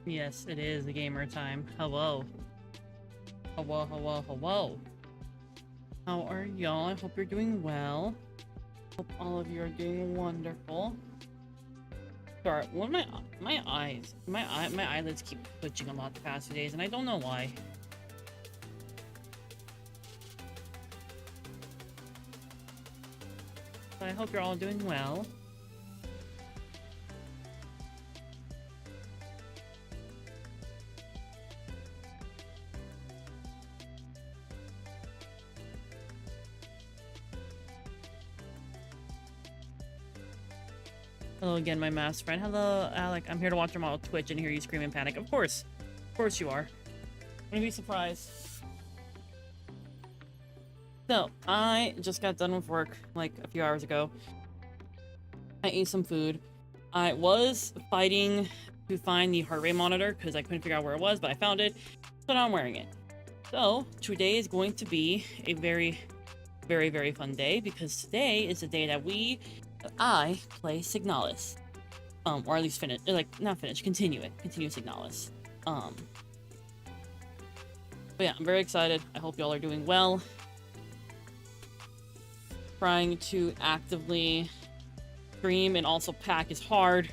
Yes, it is the gamer time. Hello. Hello, hello, hello. How are y'all? I hope you're doing well. Hope all of you are doing wonderful. Sorry, one of my eyelids keep twitching a lot the past few days, and I don't know why. But I hope you're all doing well. Hello again, my masked friend. Hello, Alec. I'm here to watch your model twitch and hear you scream in panic. Of course you are. Wouldn't be surprised. So, I just got done with work like a few hours ago. I ate some food. I was fighting to find the heart rate monitor because I couldn't figure out where it was, but I found it, so now I'm wearing it. So, today is going to be a very, very, very fun day because today is the day that I play Signalis. Or at least finish, like, not finish, continue Signalis. But yeah, I'm very excited. I hope y'all are doing well. Trying to actively stream and also pack is hard.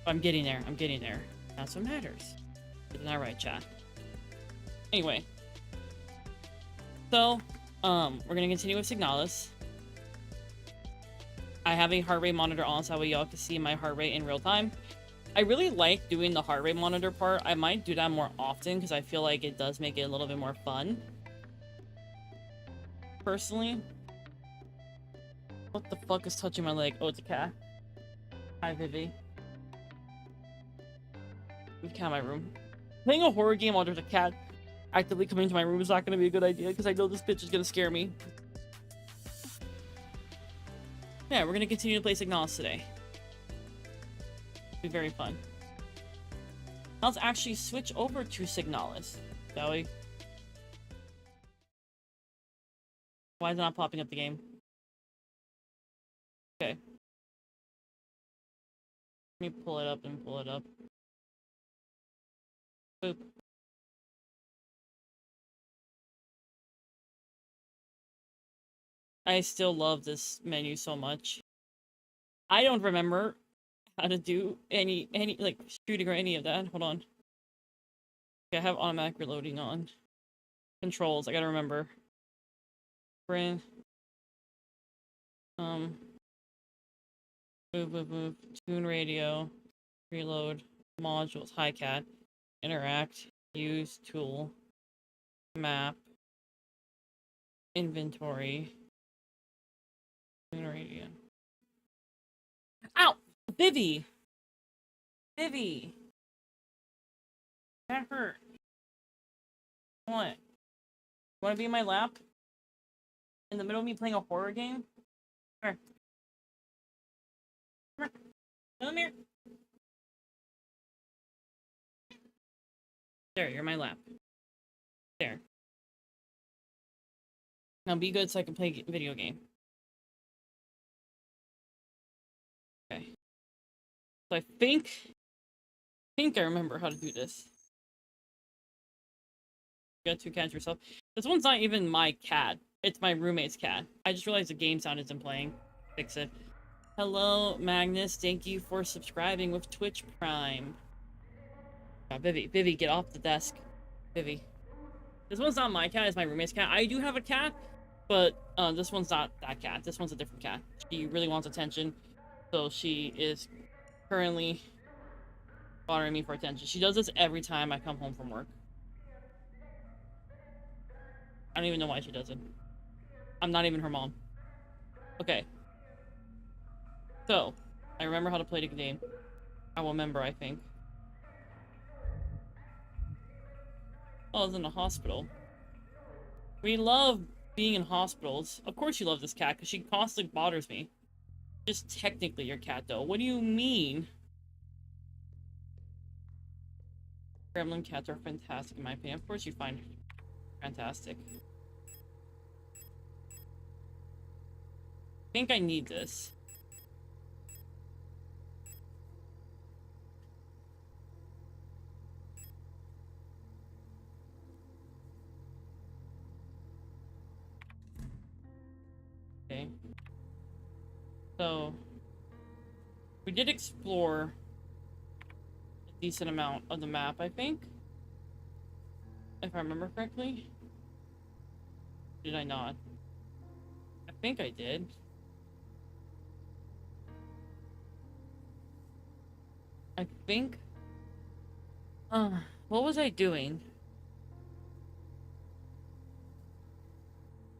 But I'm getting there. That's what matters. Isn't that right, chat? Anyway. So, we're gonna continue with Signalis. I have a heart rate monitor on so that way y'all can see my heart rate in real time. I really like doing the heart rate monitor part. I might do that more often because I feel like it does make it a little bit more fun. Personally. What the fuck is touching my leg? Oh, it's a cat. Hi, Vivi. There's a cat in my room. Playing a horror game while there's a cat actively coming into my room is not going to be a good idea because I know this bitch is going to scare me. Yeah, we're going to continue to play Signalis today. It'll be very fun. Let's actually switch over to Signalis, shall we? Why is it not popping up the game? Okay. Let me pull it up and pull it up. Boop. I still love this menu so much. I don't remember how to do any like shooting or any of that. Hold on. Okay, I have automatic reloading on. Controls, I gotta remember. Brand. Move. Tune radio. Reload. Modules. Hi cat. Interact. Use tool. Map. Inventory. Tune radio. Ow! Vivi! That hurt. What? You wanna be in my lap? In the middle of me playing a horror game? Come here. Come here. There, you're in my lap. There. Now be good so I can play a video game. Okay. So I think I remember how to do this. You got two cats yourself. This one's not even my cat. It's my roommate's cat. I just realized the game sound isn't playing. Fix it. Hello, Magnus. Thank you for subscribing with Twitch Prime. Vivi, get off the desk. Vivi. This one's not my cat, it's my roommate's cat. I do have a cat, but this one's not that cat. This one's a different cat. She really wants attention, so she is currently bothering me for attention. She does this every time I come home from work. I don't even know why she does it. I'm not even her mom. Okay. So, I remember how to play the game. I will remember, I think. Oh, it's in a hospital. We love being in hospitals. Of course you love this cat, because she constantly bothers me. Just technically your cat, though. What do you mean? Gremlin cats are fantastic, in my opinion. Of course you find fantastic. I think I need this. So, we did explore a decent amount of the map, I think. If I remember correctly. Did I not? I think I did. I think... what was I doing?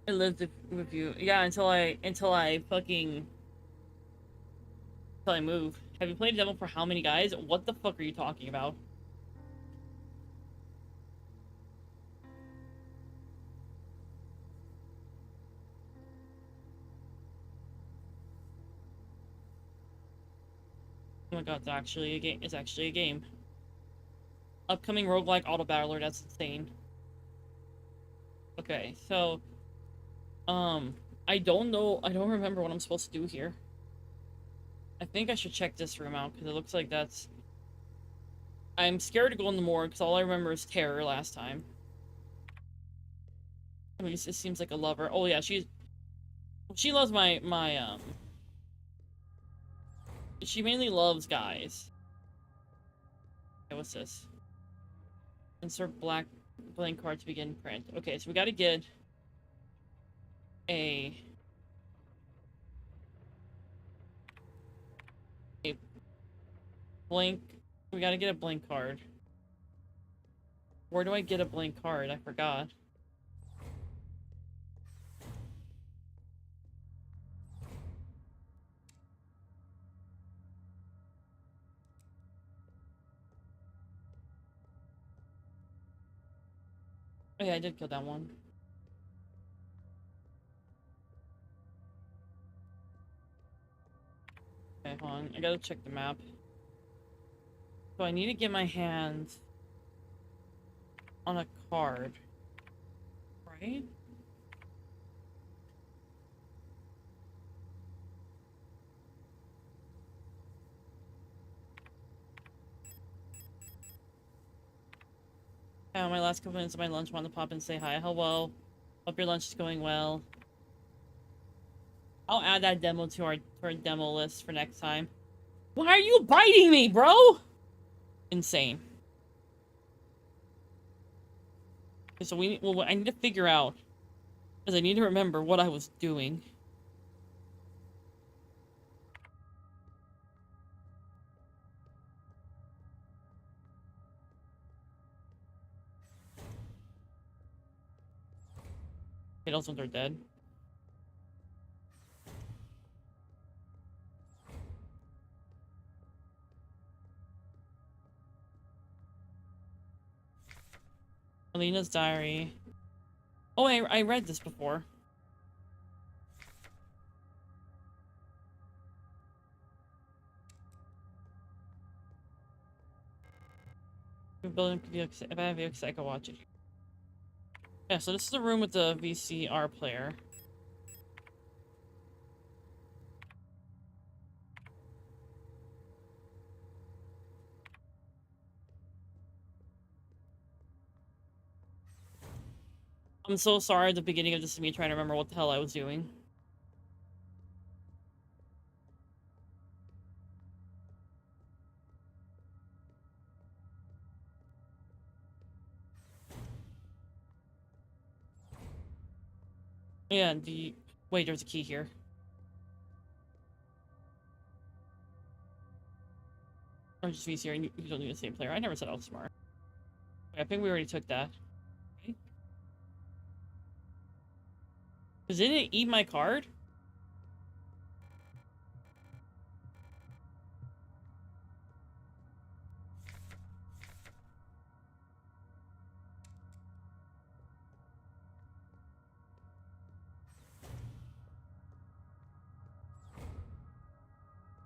I lived with you. Yeah, until I move. Have you played demo for how many guys? What the fuck are you talking about? Oh my god, it's actually a game. It's actually a game. Upcoming roguelike auto battler, that's insane. Okay, so I don't know, I don't remember what I'm supposed to do here. I think I should check this room out, because it looks like that's... I'm scared to go in the morgue, because all I remember is terror last time. I mean, it seems like a lover. Oh yeah, she loves she mainly loves guys. Okay, what's this? Insert blank card to begin print. Okay, so we gotta get a blank... We gotta get a blank card. Where do I get a blank card? I forgot. Oh yeah, I did kill that one. Okay, hold on. I gotta check the map. So I need to get my hands on a card. Right? Yeah, my last couple minutes of my lunch, want to pop and say hi. Hello. Hope your lunch is going well. I'll add that demo to our demo list for next time. Why are you biting me, bro? Insane. Okay, so I need to figure out, because I need to remember what I was doing. Okay, those ones are dead. Alina's diary. Oh, I read this before. If I have VX, I can watch it. Yeah, so this is the room with the VCR player. I'm so sorry at the beginning of this is me trying to remember what the hell I was doing. Yeah, wait, there's a key here. Or just VCR, and you don't need the same player. I never said I was smart. Okay, I think we already took that. Okay. Didn't it eat my card?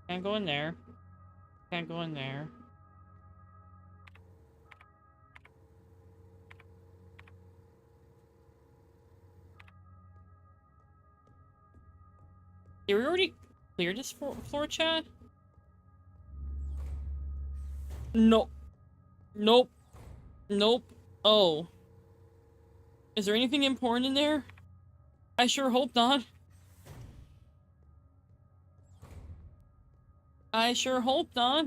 Can't go in there. Can't go in there. Did we already clear this floor, chat? No. Nope. Nope. Oh. Is there anything important in there? I sure hope not. I sure hope not.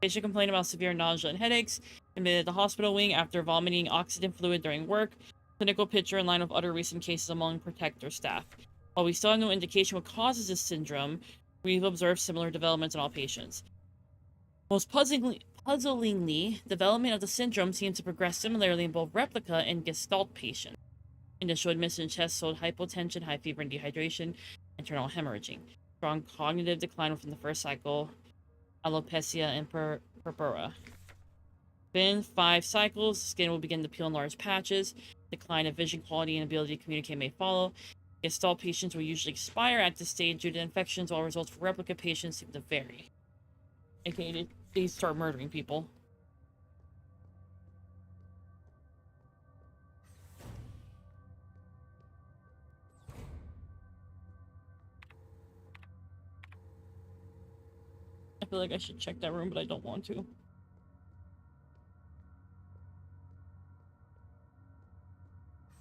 Patient complained about severe nausea and headaches. Admitted to the hospital wing after vomiting oxygen fluid during work. Clinical picture in line with other recent cases among protector staff. While we still have no indication what causes this syndrome, we've observed similar developments in all patients. Most puzzlingly, development of the syndrome seems to progress similarly in both replica and gestalt patients. Initial admission chest showed hypotension, high fever, and dehydration, internal hemorrhaging. Strong cognitive decline within the first cycle, alopecia and purpura. Within 5 cycles, skin will begin to peel in large patches. Decline of vision quality and ability to communicate may follow. Gestalt patients will usually expire at this stage due to infections, while results for replica patients seem to vary. AKA, they start murdering people. I feel like I should check that room, but I don't want to.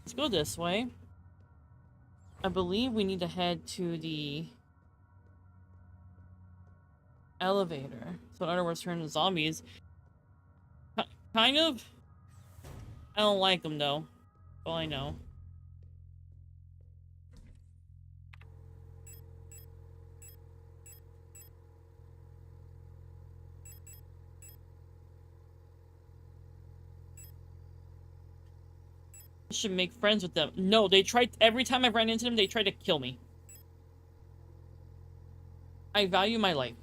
Let's go this way. I believe we need to head to the elevator. So in other words, turn to zombies. Kind of. I don't like them though. All I know. I should make friends with them. No, they tried. Every time I ran into them, they tried to kill me. I value my life.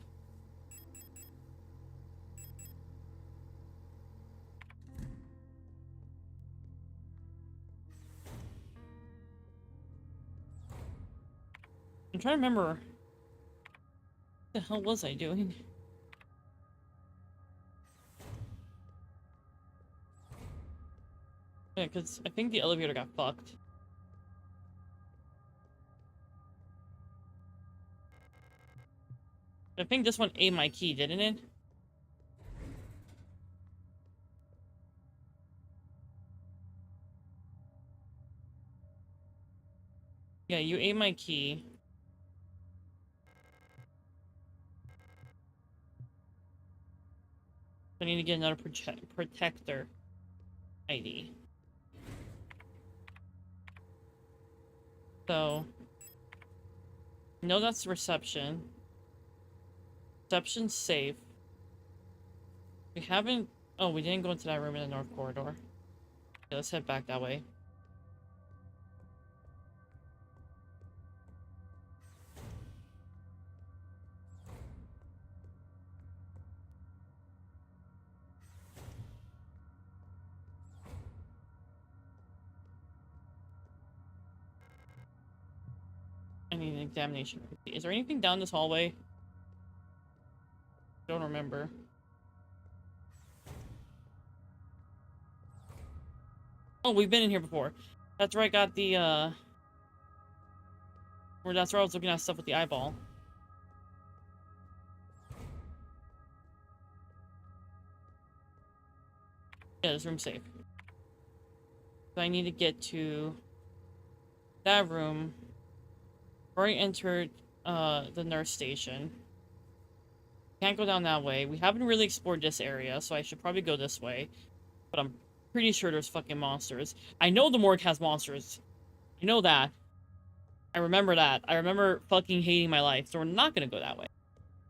I'm trying to remember. What the hell was I doing? Yeah, because I think the elevator got fucked. I think this one ate my key, didn't it? Yeah, you ate my key. I need to get another protector ID. So, no, that's reception. Reception's safe. We haven't... Oh, we didn't go into that room in the north corridor. Okay, let's head back that way. I need an examination. Is there anything down this hallway? Don't remember. Oh, we've been in here before. That's where I got the, that's where I was looking at stuff with the eyeball. Yeah, this room's safe. So I need to get to that room. Already entered, the nurse station. Can't go down that way. We haven't really explored this area, so I should probably go this way. But I'm pretty sure there's fucking monsters. I know the morgue has monsters. I know that. I remember that. I remember fucking hating my life, so we're not gonna go that way.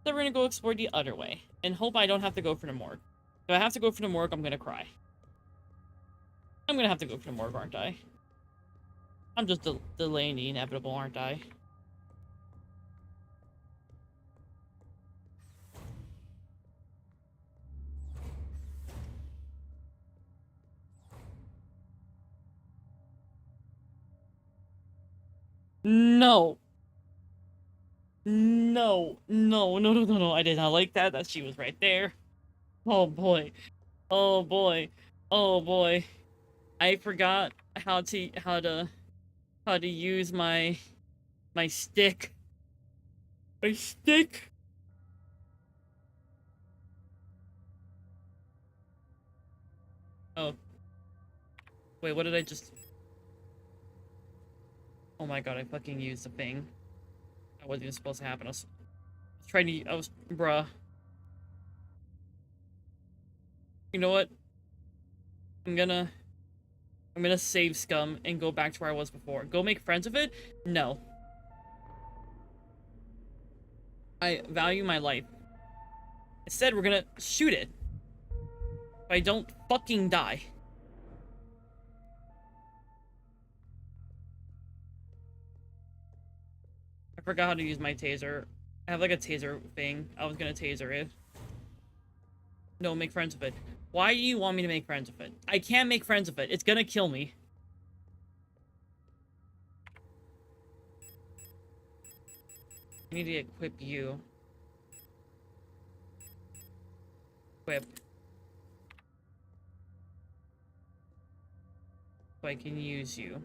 So we're gonna go explore the other way, and hope I don't have to go for the morgue. If I have to go for the morgue, I'm gonna cry. I'm gonna have to go for the morgue, aren't I? I'm just delaying the inevitable, aren't I? No. No. No, no, no, no, no. I did not like that. That she was right there. Oh boy. Oh boy. Oh boy. I forgot how to use my stick. My stick. Oh. Wait, what did I just... Oh my god, I fucking used the thing. That wasn't even supposed to happen. I was trying to... Bruh. You know what? I'm gonna save scum and go back to where I was before. Go make friends with it? No. I value my life. Instead, we're gonna shoot it. If I don't fucking die. I forgot how to use my taser. I have like a taser thing. I was gonna taser it. No, make friends with it. Why do you want me to make friends with it? I can't make friends with it. It's gonna kill me. I need to equip you. Equip. So I can use you.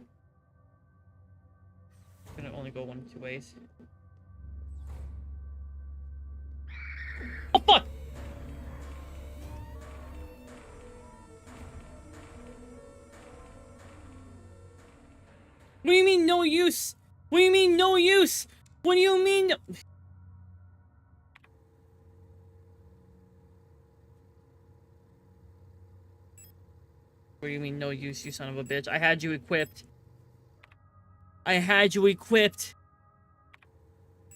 I'm gonna only go one of two ways. Oh fuck! What do you mean no use? What do you mean no use? What do you mean? What do you mean no use, you son of a bitch? I had you equipped. I had you equipped.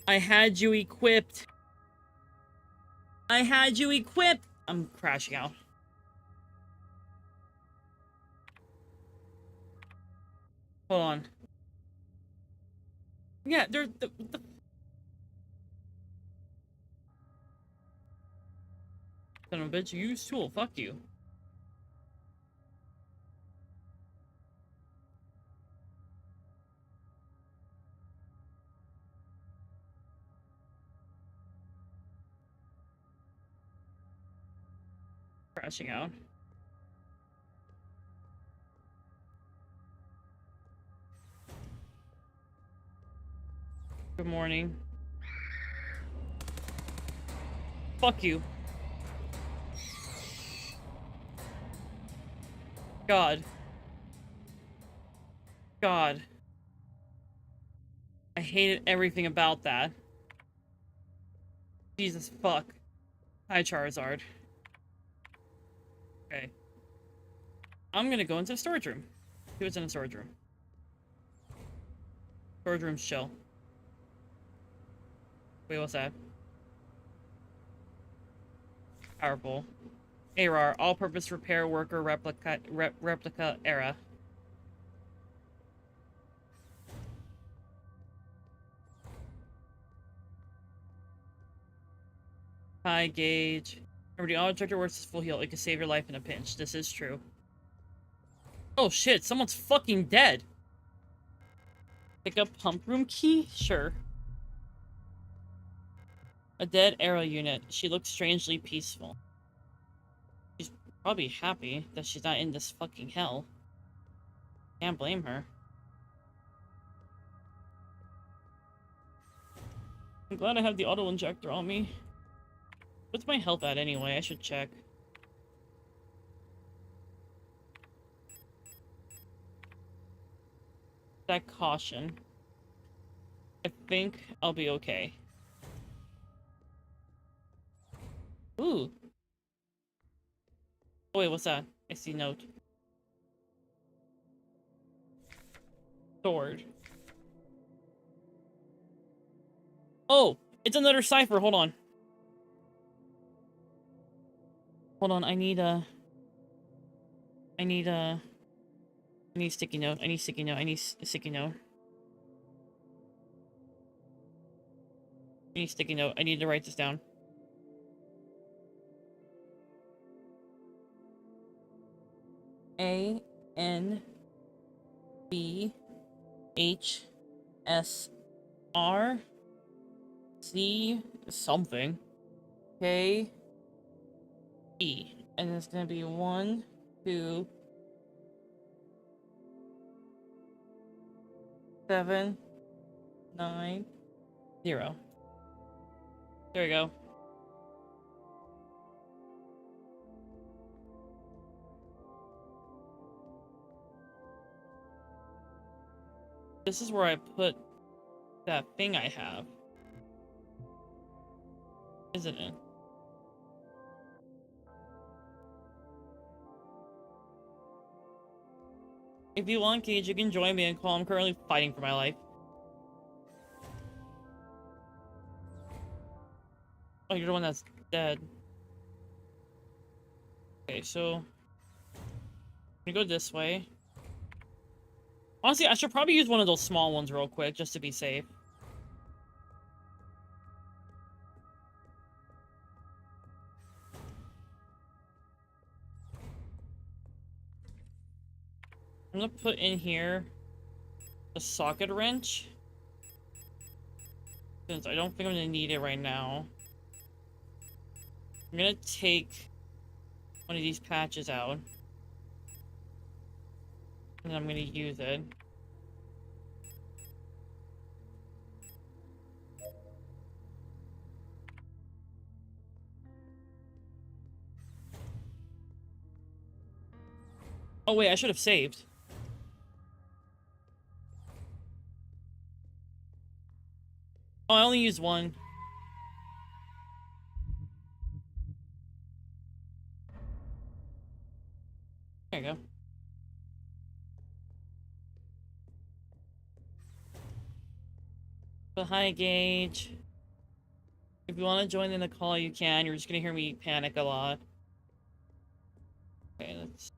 I had you equipped. I had you equipped. I'm crashing out. Hold on. Yeah, there's the son of a bitch, use tool, fuck you. Crashing out. Good morning. Fuck you. God. God. I hated everything about that. Jesus fuck. Hi, Charizard. Okay. I'm gonna go into the storage room. See what's in the storage room. Storage room's chill. Wait, what's that? Powerful. ARAR, all-purpose repair worker replica era. High gauge. Remember, the auto-injector works as full heal. It can save your life in a pinch. This is true. Oh shit, someone's fucking dead. Pick up pump room key? Sure. A dead arrow unit. She looks strangely peaceful. She's probably happy that she's not in this fucking hell. Can't blame her. I'm glad I have the auto-injector on me. What's my health at anyway? I should check. That caution. I think I'll be okay. Ooh. Oh wait, what's that? I see note. Sword. Oh! It's another cipher, hold on. Hold on, I need sticky note. I need sticky note. I need sticky note. I need sticky note. I need to write this down. A N B H S R C something K E, and it's gonna be 1, 2, 7, 9, 0. There we go. This is where I put that thing I have. Isn't it? If you want, Gage, you can join me and call. I'm currently fighting for my life. Oh, you're the one that's dead. Okay, so... I'm gonna go this way. Honestly, I should probably use one of those small ones real quick, just to be safe. I'm gonna put in here a socket wrench. Since I don't think I'm gonna need it right now. I'm gonna take one of these patches out. And I'm gonna use it. Oh wait, I should have saved. Oh, I only used one. There you go. But hi, Gage. If you want to join in the call, you can. You're just gonna hear me panic a lot. Okay, let's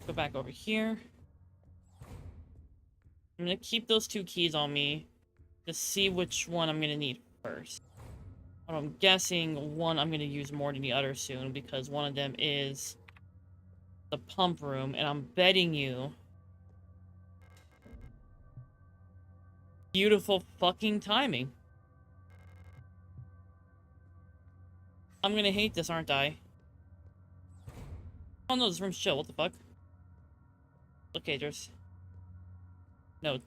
go back over here. I'm gonna keep those 2 keys on me to see which one I'm gonna need first. I'm guessing one I'm gonna use more than the other soon because one of them is the pump room, and I'm betting you beautiful fucking timing. I'm gonna hate this, aren't I? Oh no, this room's chill. What the fuck? Okay, there's note.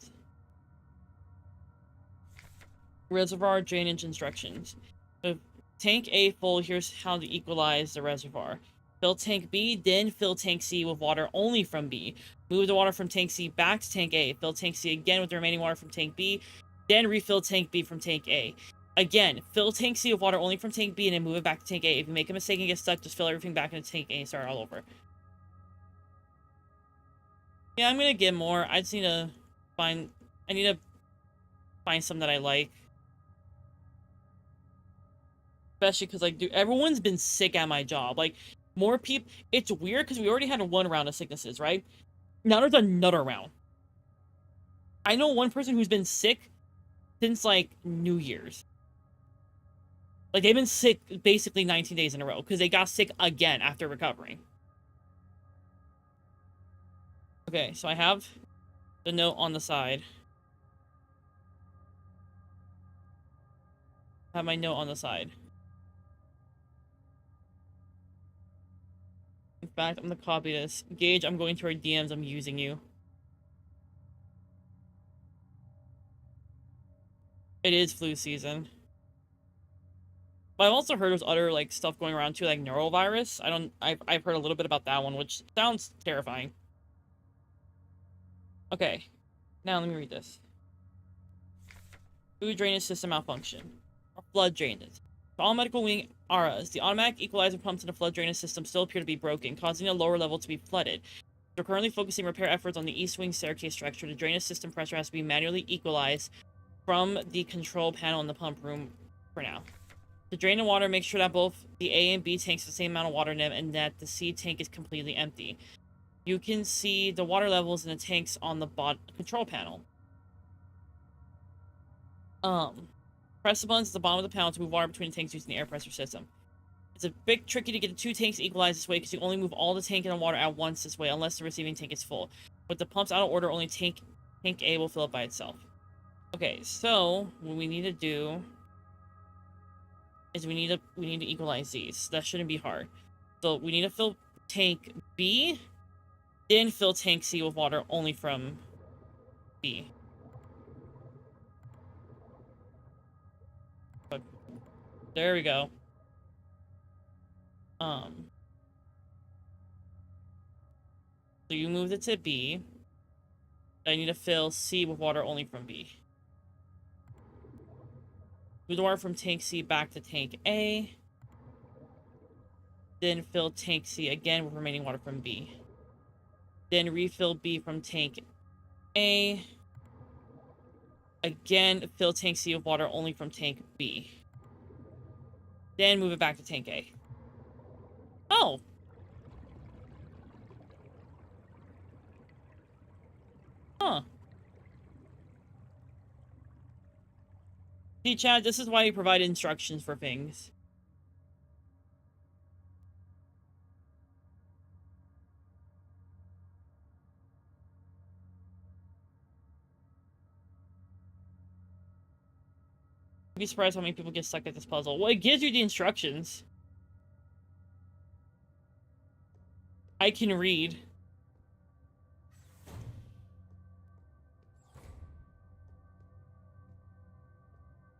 Reservoir drainage instructions. If tank A full, here's how to equalize the reservoir. Fill tank B, then fill tank C with water only from B. Move the water from tank C back to tank A. Fill tank C again with the remaining water from tank B. Then refill tank B from tank A. Again, fill tank C with water only from tank B and then move it back to tank A. If you make a mistake and get stuck, just fill everything back into tank A and start all over. Yeah, I'm gonna get more. I just need to find... I need to find some that I like. Especially because, like, dude, everyone's been sick at my job. Like, more people... It's weird because we already had 1 round of sicknesses, right? Now there's another round. I know one person who's been sick since, like, New Year's. Like, they've been sick basically 19 days in a row because they got sick again after recovering. Okay, so I have the note on the side. I have my note on the side. In fact, I'm gonna copy this. Gage, I'm going to our DMs. I'm using you. It is flu season. But I've also heard there's other, like, stuff going around too, like neurovirus. I've heard a little bit about that one, which sounds terrifying. Okay. Now let me read this. Food drainage system malfunction. Or flood drainage. For all medical wing ARAs, the automatic equalizer pumps in the flood drainage system still appear to be broken, causing the lower level to be flooded. We're currently focusing repair efforts on the east wing staircase structure. The drainage system pressure has to be manually equalized from the control panel in the pump room for now. To drain the water, make sure that both the A and B tanks have the same amount of water in them and that the C tank is completely empty. You can see the water levels in the tanks on the control panel. Press the buttons at the bottom of the panel to move water between the tanks using the air pressure system. It's a bit tricky to get the 2 tanks equalized this way because you only move all the tank and the water at once this way unless the receiving tank is full. With the pumps out of order, only tank A will fill up by itself. Okay, so what we need to do is we need to equalize these. That shouldn't be hard. So we need to fill tank B, then fill tank C with water only from B. But there we go. So you moved it to B. I need to fill C with water only from B. Move the water from tank C back to tank A. Then fill tank C again with remaining water from B. Then refill B from tank A. Again, fill tank C with water only from tank B. Then move it back to tank A. Oh! Huh. See, Chad, this is why you provide instructions for things. I'd be surprised how many people get stuck at this puzzle. Well, it gives you the instructions. I can read.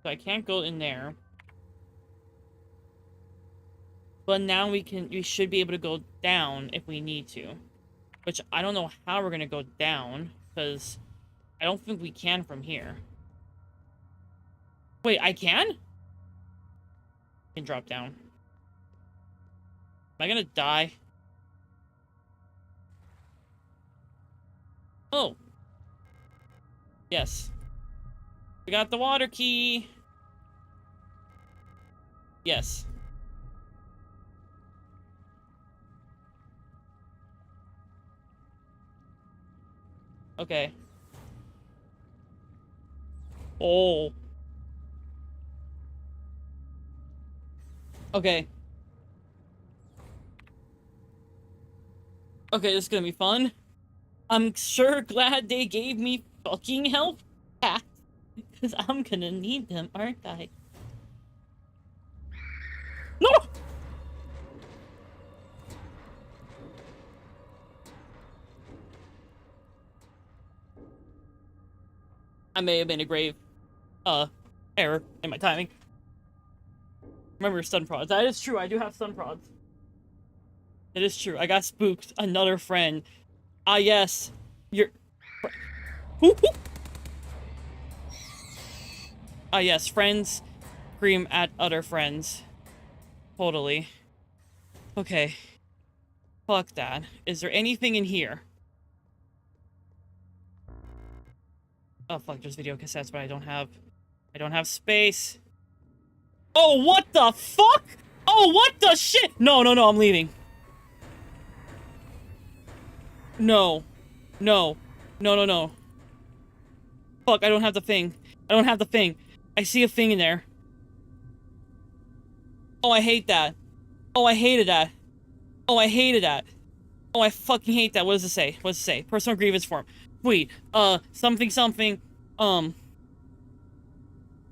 So I can't go in there. But now we should be able to go down if we need to. Which I don't know how we're gonna go down, because I don't think we can from here. Wait, I can? I can drop down. Am I gonna die? Oh. Yes. We got the water key. Yes. Okay. Oh. Okay. Okay, this is gonna be fun. I'm sure glad they gave me fucking health packs. Because I'm gonna need them, aren't I? No! I may have been a grave, error in my timing. Remember stun prods. That is true, I do have stun prods. It is true, I got spooked. Another friend. Ah, yes. You're... Ah, yes, friends scream at other friends. Totally. Okay. Fuck that. Is there anything in here? Oh, fuck, there's video cassettes, but I don't have space. Oh, what the fuck? Oh, what the shit? No, no, no, I'm leaving. No. No. No, no, no. Fuck, I don't have the thing. I don't have the thing. I see a thing in there. Oh, I hate that. Oh, I hated that. Oh, I hated that. Oh, I fucking hate that. What does it say? What does it say? Personal grievance form. Wait, something, something, all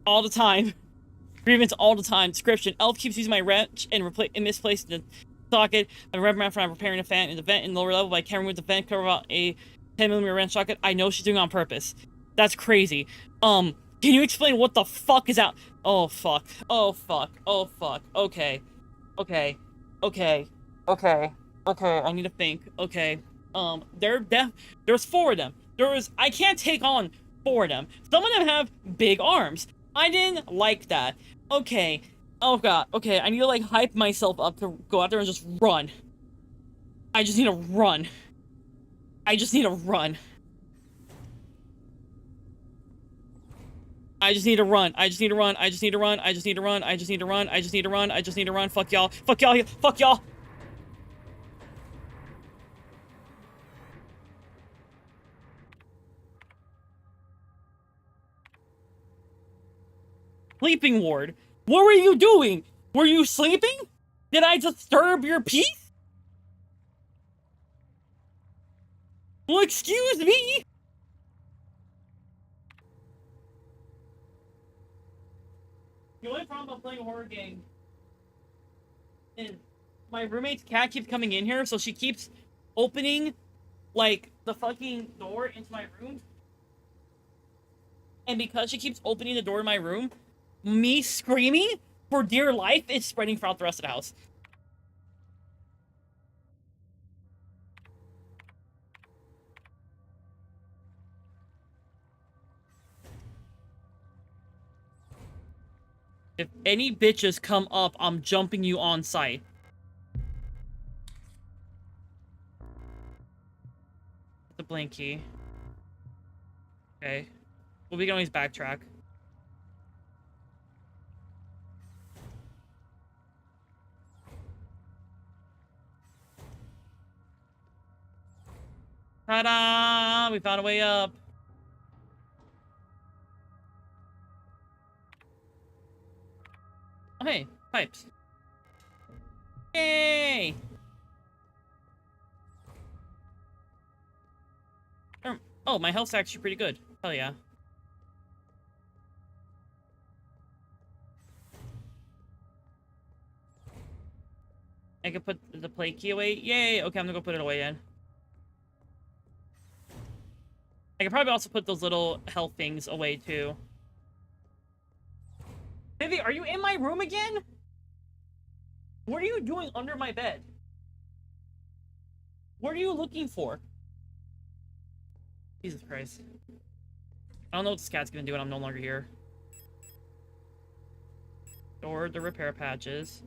the time. Grievance all the time. Description. Elf keeps using my wrench and misplaced the socket. I remember I'm repairing a fan in the vent in lower level, but I can't remove the vent cover about a 10mm wrench socket. I know she's doing it on purpose. That's crazy. Can you explain what the fuck is out? Oh, fuck. Oh, fuck. Oh, fuck. Okay. Okay. Okay. Okay. Okay. I need to think. Okay. There's 4 of them. I can't take on 4 of them. Some of them have big arms. I didn't like that. Okay. Oh god. Okay, I need to like hype myself up to go out there and just run. I just need to run. I just need to run. I just need to run. I just need to run. I just need to run. I just need to run. I just need to run. I just need to run. I just need to run. Fuck y'all. Fuck y'all. Fuck y'all. Sleeping ward. What were you doing? Were you sleeping? Did I disturb your peace? Well, excuse me. The only problem about playing a horror game is my roommate's cat keeps coming in here, so she keeps opening, like, the fucking door into my room. And because she keeps opening the door to my room, me screaming for dear life is spreading throughout the rest of the house. If any bitches come up, I'm jumping you on sight. The blank key. Okay. Well, we can always backtrack. Ta-da! We found a way up. Oh, hey. Pipes. Yay! Oh, my health's actually pretty good. Hell yeah. I can put the play key away. Yay! Okay, I'm gonna go put it away then. I can probably also put those little health things away too. Vivi, are you in my room again? What are you doing under my bed? What are you looking for? Jesus Christ. I don't know what this cat's gonna do when I'm no longer here. Store the repair patches.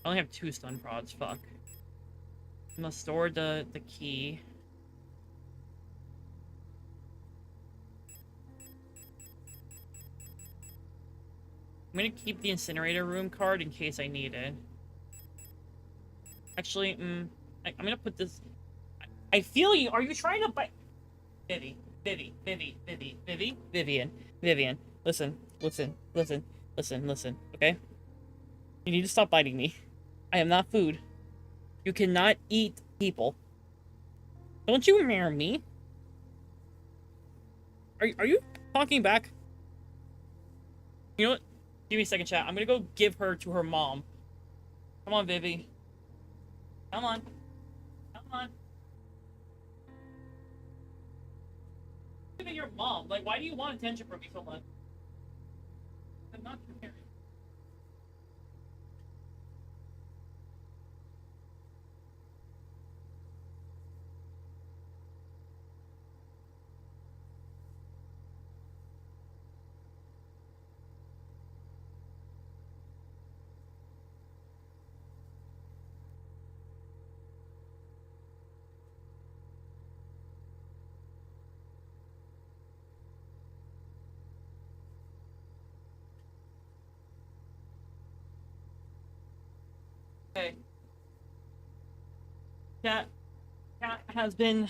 I only have 2 stun prods, fuck. I'm gonna store the key. I'm gonna keep the incinerator room card in case I need it. Actually, I'm gonna put this... I feel you! Are you trying to bite... Vivian. Listen, okay? You need to stop biting me. I am not food. You cannot eat people. Don't you marry me? Are you talking back? You know what? Give me a second, chat. I'm gonna go give her to her mom. Come on, Vivi. Come on. Come on. Give me your mom. Like, why do you want attention from me so much? I'm not your parent. Okay. Cat has been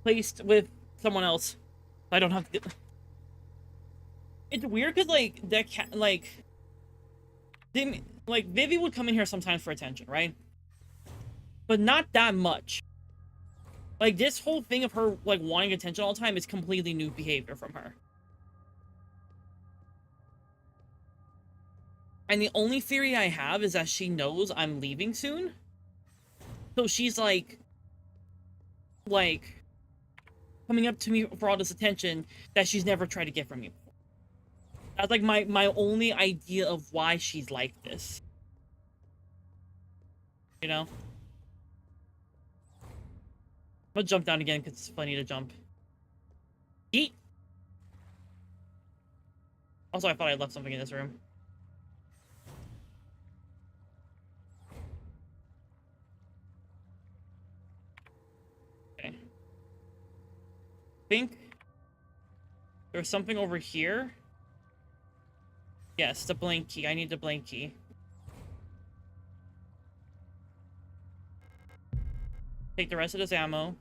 placed with someone else. I don't have to get... It's weird because, like, that cat, like... Vivi would come in here sometimes for attention, right? But not that much. Like, this whole thing of her, like, wanting attention all the time is completely new behavior from her. And the only theory I have is that she knows I'm leaving soon. So she's, like, coming up to me for all this attention that she's never tried to get from me before. That's, like, my only idea of why she's like this. You know? I'm gonna jump down again because it's funny to jump. Eat! Also, I thought I left something in this room. Okay. I think there's something over here. Yes, the blank key. I need the blank key. Take the rest of this ammo.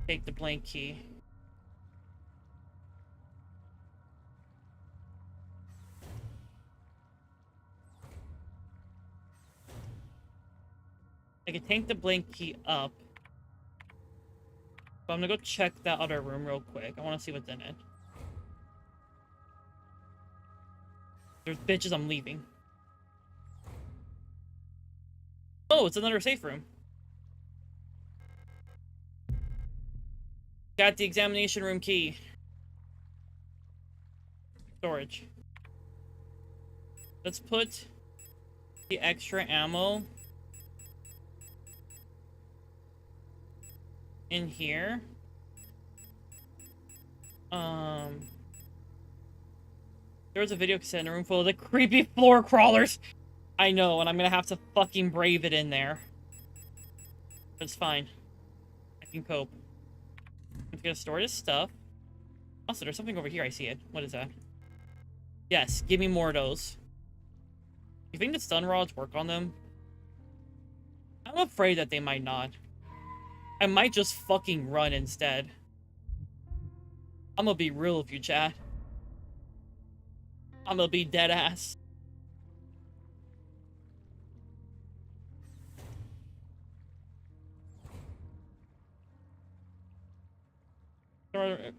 Take the blank key. I can take the blank key up. But I'm gonna go check that other room real quick. I want to see what's in it. There's bitches, I'm leaving. Oh, it's another safe room. Got the examination room key. Storage. Let's put the extra ammo in here. There was a video cassette in a room full of the creepy floor crawlers. I know, and I'm gonna have to fucking brave it in there. But it's fine. I can cope. I'm gonna store this stuff. Also, there's something over here. I see it. What is that? Yes, give me more of those. You think the stun rods work on them? I'm afraid that they might not. I might just fucking run instead. I'm gonna be real with you, chat. I'm gonna be dead ass.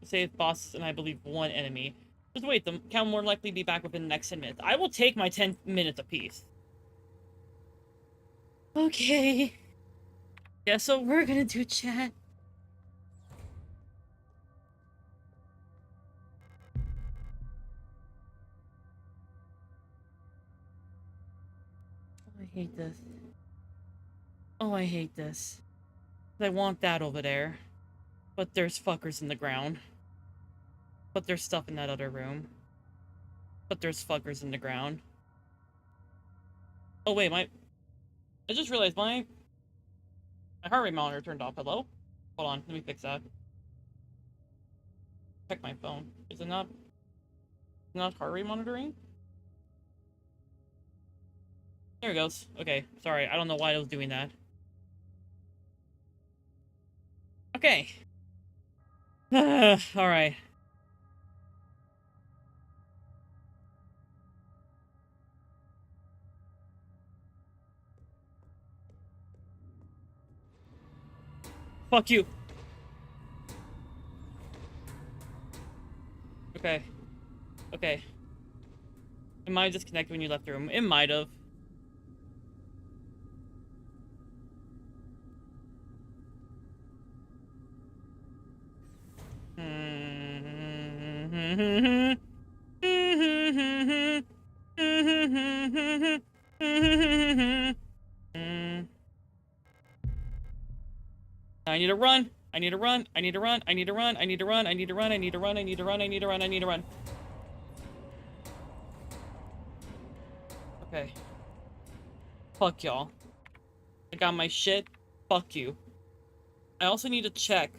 Save bosses and I believe one enemy. Just wait, the count will more likely be back within the next 10 minutes. I will take my 10 minutes apiece. Okay. Yeah, so we're gonna do chat. Oh, I hate this. Oh, I hate this. I want that over there. But there's fuckers in the ground. But there's stuff in that other room. But there's fuckers in the ground. Oh wait, I just realized my heart rate monitor turned off. Hello? Hold on, let me fix that. Check my phone. Is it not heart rate monitoring? There it goes. Okay, sorry, I don't know why I was doing that. Okay. Alright. Fuck you. Okay. Okay. It might have disconnected when you left the room. It might have. I need to run. I need to run. I need to run. I need to run. I need to run. I need to run. I need to run. I need to run. I need to run. I need to run. Okay. Fuck y'all. I got my shit. Fuck you. I also need to check.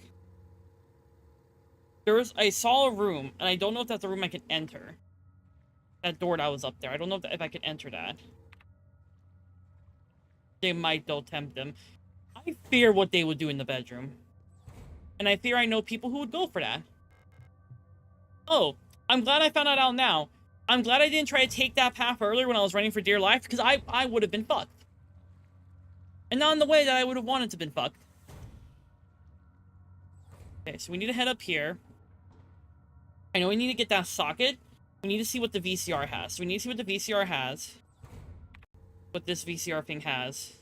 I saw a room, and I don't know if that's a room I can enter. That door that was up there. I don't know if I can enter that. They might, though, tempt them. I fear what they would do in the bedroom. And I fear I know people who would go for that. Oh, I'm glad I found that out now. I'm glad I didn't try to take that path earlier when I was running for dear life, because I would have been fucked. And not in the way that I would have wanted to been fucked. Okay, so we need to head up here. I know we need to get that socket. We need to see what the VCR has. So we need to see what the VCR has. What this VCR thing has.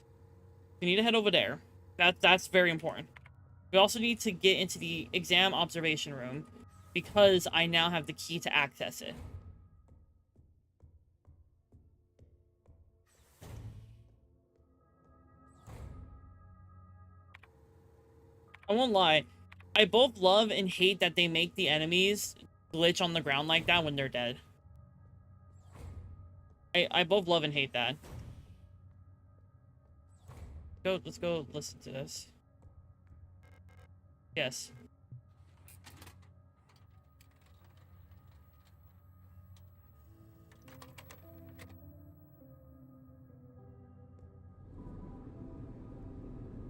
We need to head over there. That's very important. We also need to get into the exam observation room, because I now have the key to access it. I won't lie. I both love and hate that they make the enemies glitch on the ground like that when they're dead. I both love and hate that. Let's go listen to this. Yes.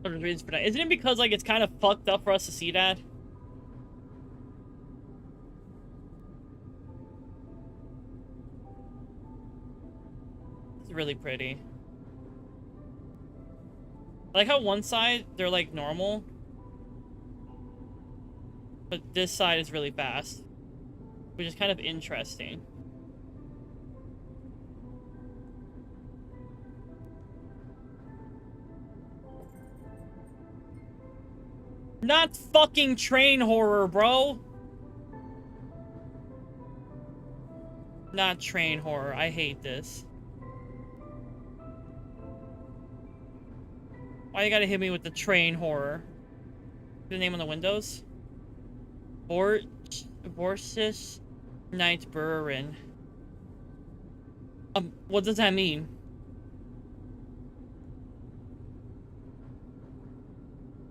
Reasons for that. Isn't it because, like, it's kind of fucked up for us to see that? It's really pretty. I like how one side, they're, like, normal. But this side is really fast. Which is kind of interesting. Not fucking train horror, bro! Not train horror. I hate this. Why you gotta hit me with the train horror? The name on the windows? Vorsis Night Burin. What does that mean?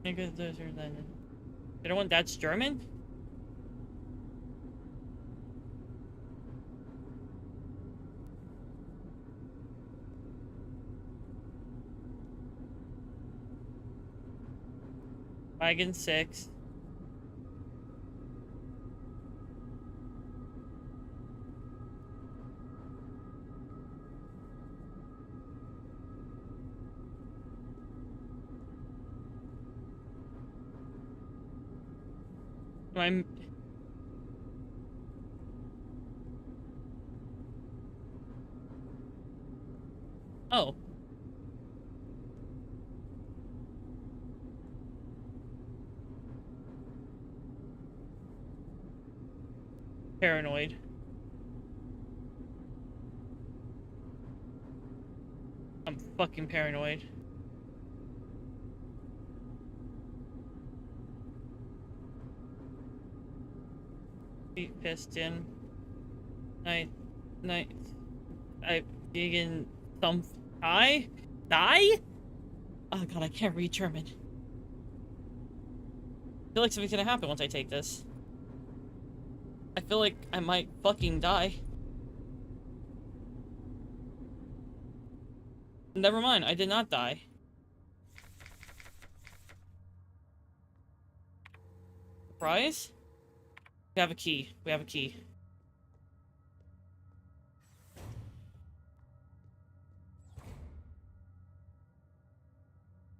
Because those are then. You know what? That's German? Wagon 6. I'm... Oh. Paranoid. I'm fucking paranoid. Feet piston. Night. I vegan thumb. Die? Oh god, I can't read German. I feel like something's gonna happen once I take this. I feel like I might fucking die. Never mind, I did not die. Surprise? We have a key. We have a key.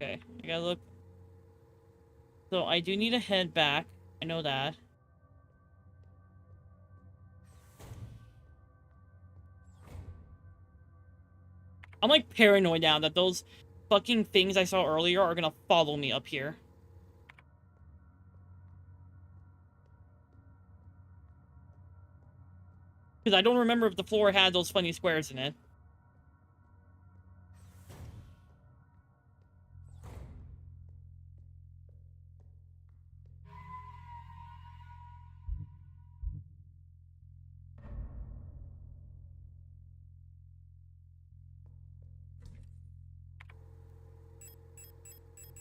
Okay, I gotta look. So I do need to head back. I know that. I'm like paranoid now that those fucking things I saw earlier are gonna follow me up here. Because I don't remember if the floor had those funny squares in it.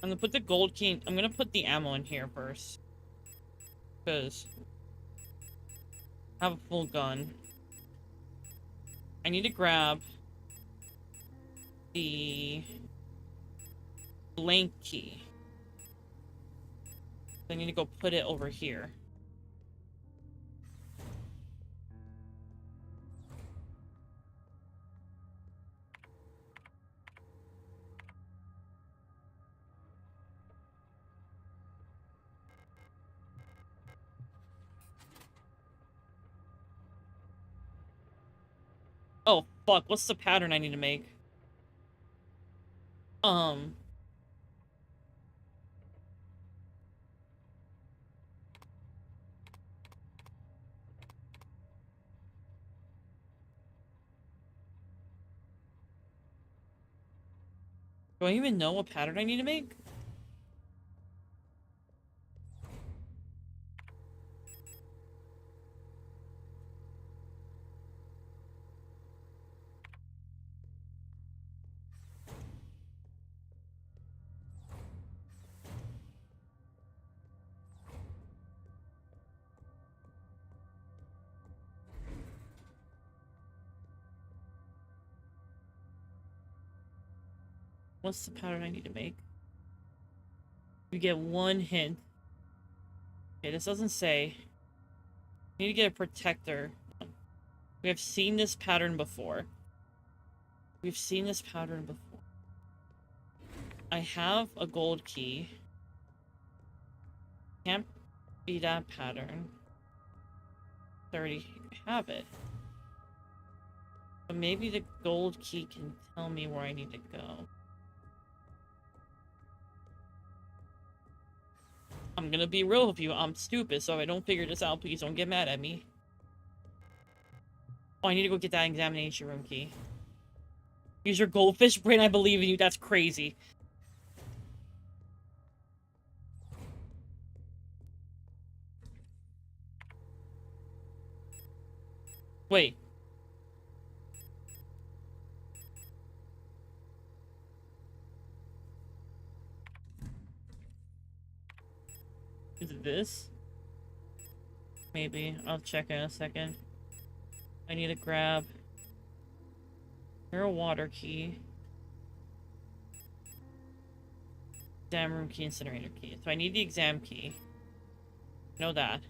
I'm gonna put the gold key. I'm gonna put the ammo in here first. Because I have a full gun. I need to grab the blank key. I need to go put it over here. Oh, fuck. What's the pattern I need to make? Do I even know what pattern I need to make? What's the pattern I need to make? You get one hint. Okay, this doesn't say. I need to get a protector. We have seen this pattern before. We've seen this pattern before. I have a gold key. Can't be that pattern. I already have it. But maybe the gold key can tell me where I need to go. I'm gonna be real with you. I'm stupid, so if I don't figure this out, please don't get mad at me. Oh, I need to go get that examination room key. Use your goldfish brain. I believe in you. That's crazy. Wait. Is it this? Maybe. I'll check in a second. I need to grab a water key. Exam room key, incinerator key. So I need the exam key. Know that.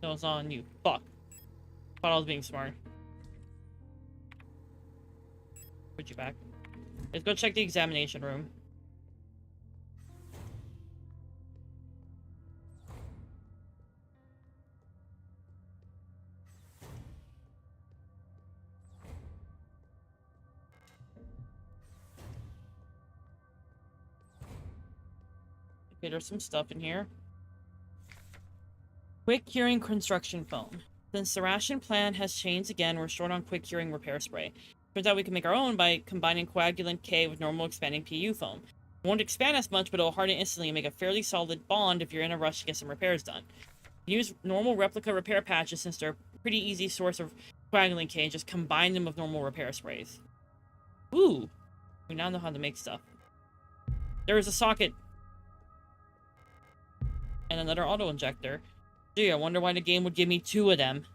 No, it's on you. Fuck. Thought I was being smart. Put you back. Let's go check the examination room. Okay, there's some stuff in here. Quick curing construction foam. Since the ration plan has changed again, we're short on quick curing repair spray. Turns out we can make our own by combining coagulant K with normal expanding PU foam. It won't expand as much, but it'll harden instantly and make a fairly solid bond if you're in a rush to get some repairs done. Use normal replica repair patches since they're a pretty easy source of coagulant K and just combine them with normal repair sprays. Ooh! We now know how to make stuff. There is a socket. And another auto injector. Gee, I wonder why the game would give me 2 of them.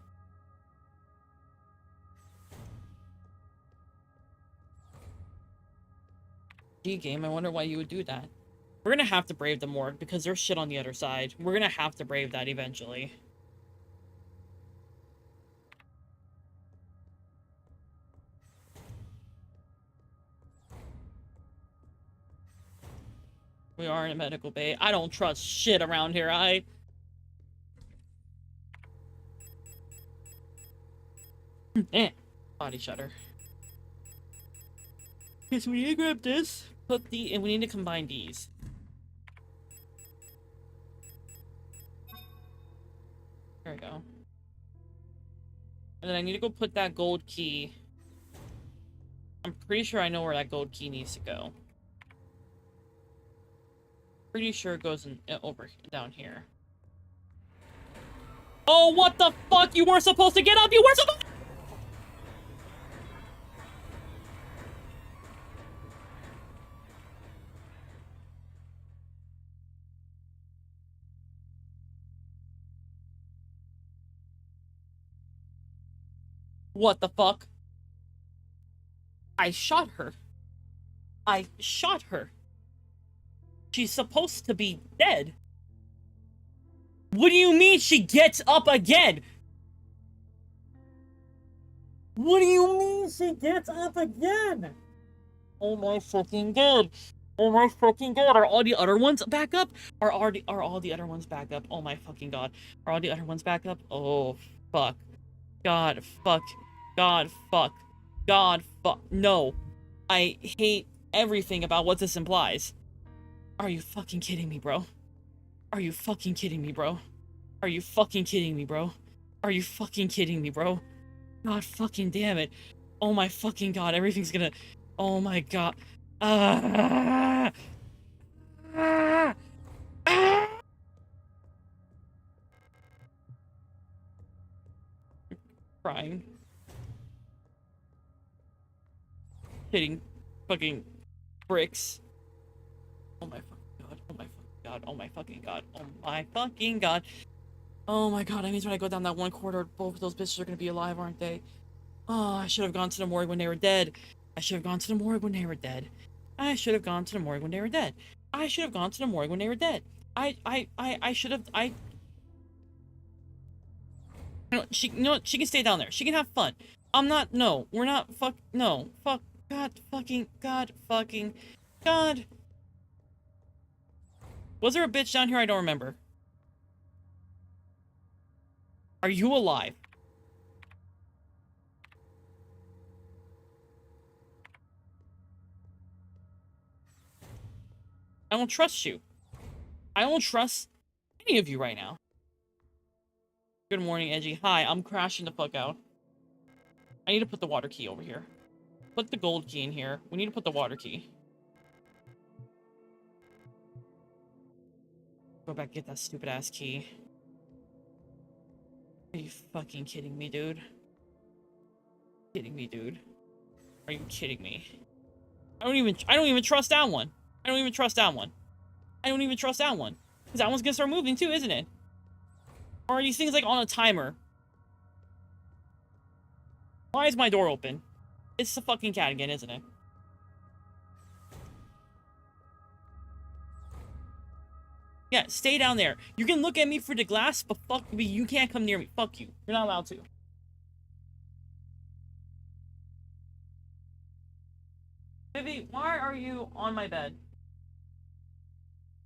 Gee, game, I wonder why you would do that. We're gonna have to brave the morgue because there's shit on the other side. We're gonna have to brave that eventually. We are in a medical bay. I don't trust shit around here, Body shutter. Okay, so we need to grab this. And we need to combine these. There we go. And then I need to go put that gold key. I'm pretty sure I know where that gold key needs to go. Pretty sure it goes over down here. Oh, what the fuck? You weren't supposed to get up! You weren't supposed. What the fuck? I shot her. I shot her. She's supposed to be dead. What do you mean she gets up again? What do you mean she gets up again? Oh my fucking god. Oh my fucking god. Are all the other ones back up? Are all the other ones back up? Oh my fucking god. Are all the other ones back up? Oh fuck. God fuck. God fuck. God fuck. No. I hate everything about what this implies. Are you fucking kidding me, bro? Are you fucking kidding me, bro? Are you fucking kidding me, bro? Are you fucking kidding me, bro? God fucking damn it. Oh my fucking god, everything's gonna... Oh my god. Ah! Ah! Ah! Crying. Hitting fucking bricks. Oh my fucking god. Oh my fucking god. Oh my fucking god. Oh my fucking god. Oh my god, that means when I go down that one corridor, both of those bitches are gonna be alive, aren't they? Oh, I should have gone to the morgue when they were dead. I should have gone to the morgue when they were dead. I should have gone to the morgue when they were dead. I should have gone to the morgue when they were dead. I should have, you know what, she can stay down there. She can have fun. I'm not, no, we're not, no, god fucking, god. Was there a bitch down here? I don't remember. Are you alive? I don't trust you. I don't trust any of you right now. Good morning, Edgy. Hi, I'm crashing the fuck out. I need to put the water key over here. Put the gold key in here. We need to put the water key. Go back, get that stupid ass key. Are you fucking kidding me, dude? kidding me, dude? Are you kidding me? I don't even trust that one. I don't even trust that one. I don't even trust that one. Because that one's gonna start moving too, isn't it? Or are these things like on a timer? Why is my door open? It's the fucking cat again, isn't it? Yeah, stay down there. You can look at me through the glass, but fuck me, you can't come near me. Fuck you. You're not allowed to. Vivi, why are you on my bed?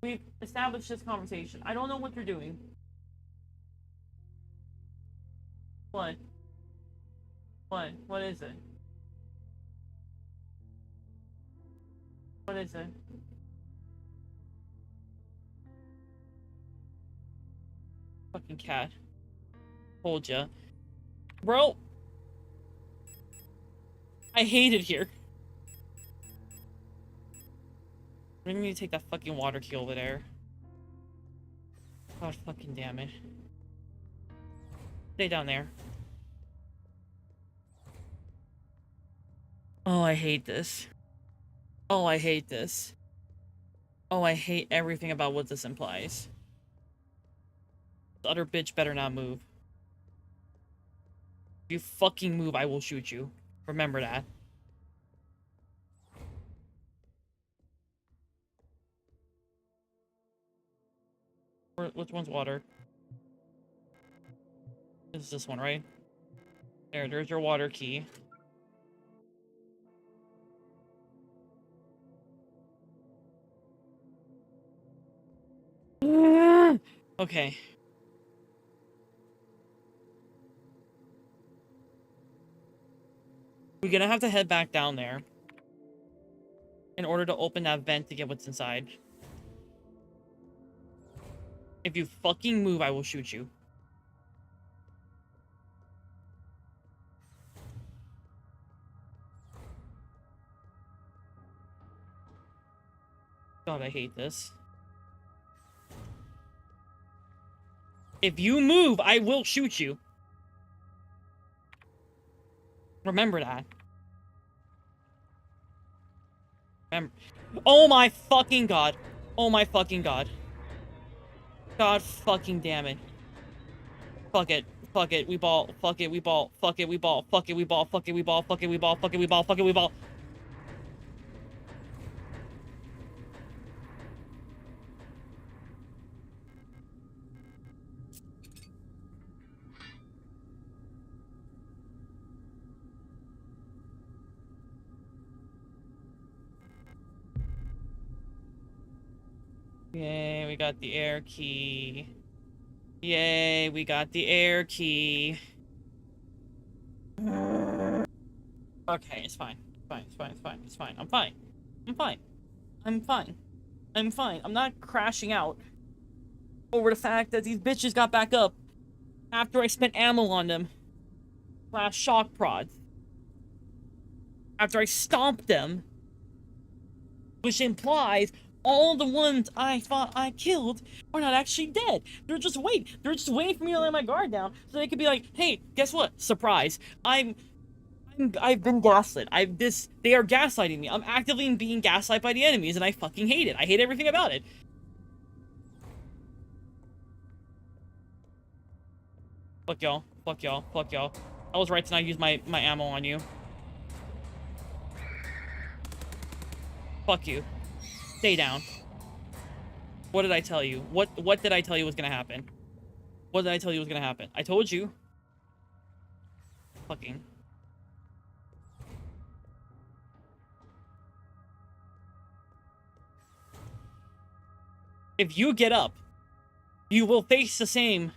We've established this conversation. I don't know what you're doing. What? What? What is it? What is it? Fucking cat. Told ya. Bro! I hate it here. I need to take that fucking water key over there. God fucking damn it. Stay down there. Oh, I hate this. Oh, I hate this. Oh, I hate everything about what this implies. The other bitch better not move. If you fucking move, I will shoot you. Remember that. Which one's water? This is this one, right? There's your water key. Okay. We're gonna have to head back down there in order to open that vent to get what's inside. If you fucking move, I will shoot you. God, I hate this. If you move, I will shoot you. Remember that. Remember. Oh my fucking god. Oh my fucking god. God fucking damn it. Fuck it. Fuck it. We ball. Fuck it. We ball. Fuck it. We ball. Fuck it. We ball. Fuck it. We ball. Fuck it. We ball. Fuck it. We ball. Fuck it. We ball. Yay, we got the air key. Yay, we got the air key. Okay, it's fine. It's fine, it's fine, it's fine, it's fine. I'm fine. I'm fine. I'm fine. I'm fine. I'm not crashing out over the fact that these bitches got back up after I spent ammo on them. Last shock prods. After I stomped them. Which implies all the ones I thought I killed are not actually dead. They're just waiting for me to lay my guard down so they could be like, hey, guess what? Surprise. I've been gaslit. They are gaslighting me. I'm actively being gaslighted by the enemies and I fucking hate it. I hate everything about it. Fuck y'all. Fuck y'all. Fuck y'all. I was right to not use my ammo on you. Fuck you. Stay down. What did I tell you? What did I tell you was gonna happen? What did I tell you was gonna happen? I told you. Fucking. If you get up, you will face the same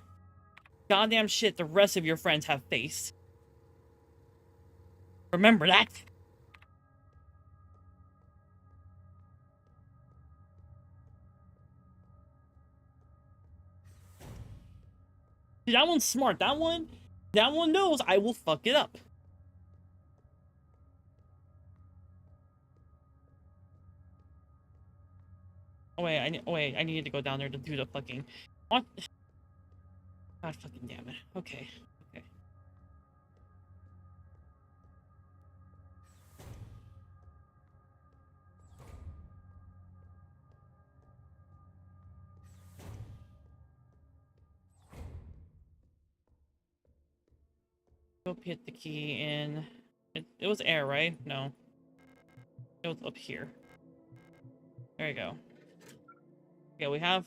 goddamn shit the rest of your friends have faced. Remember that. That one's smart. That one knows I will fuck it up. Oh wait, I needed to go down there to do the fucking... What? God fucking damn it. Okay. Okay. Go put the key in. It was air, right? No. It was up here. There you go. Okay, we have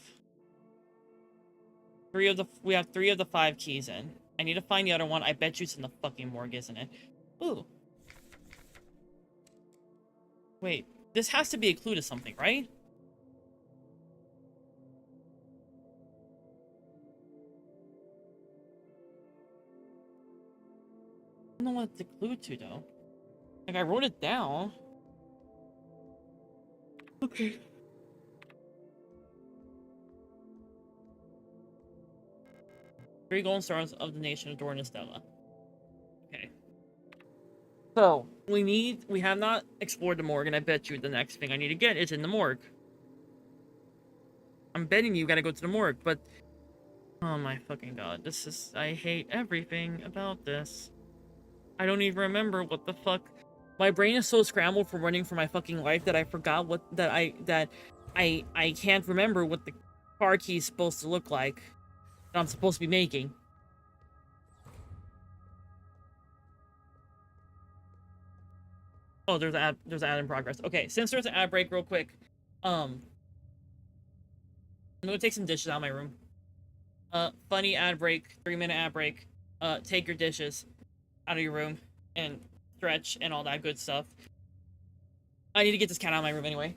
three of the 5 keys in. I need to find the other one. I bet you it's in the fucking morgue, isn't it? Ooh. Wait, this has to be a clue to something, right? I don't know what it's a clue to, though. Like, I wrote it down. Okay. Three golden stars of the nation of Dornestella. Okay. So, we have not explored the morgue, and I bet you the next thing I need to get is in the morgue. I'm betting you gotta go to the morgue, but... Oh my fucking god, I hate everything about this. I don't even remember what the fuck... My brain is so scrambled from running for my fucking life that I forgot I can't remember what the car key is supposed to look like. That I'm supposed to be making. Oh, there's an ad in progress. Okay, since there's an ad break real quick, I'm gonna take some dishes out of my room. Funny ad break, 3-minute ad break. Take your dishes out of your room and stretch and all that good stuff. I need to get this cat out of my room anyway.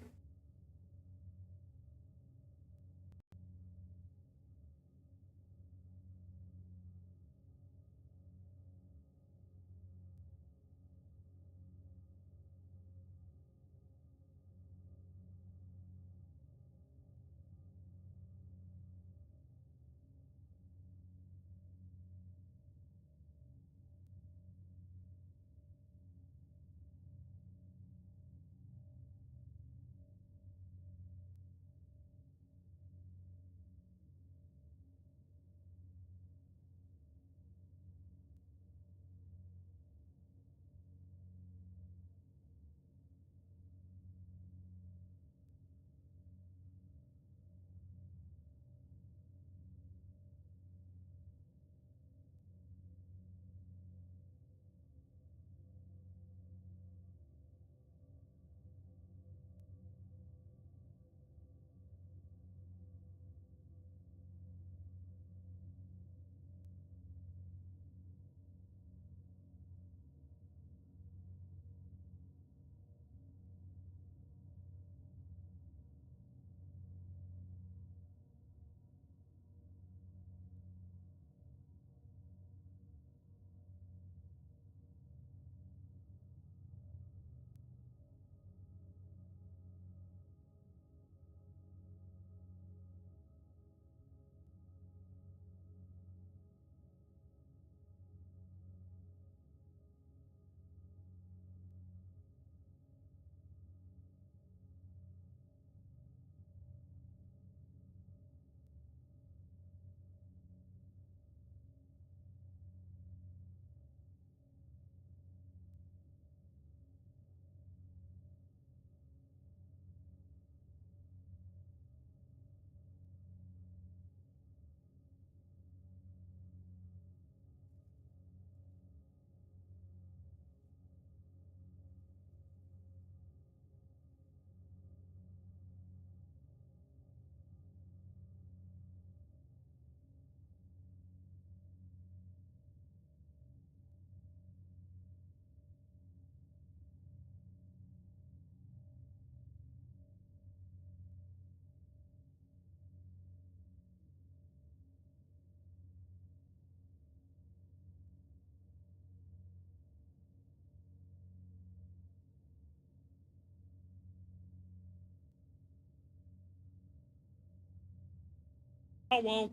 Oh, well.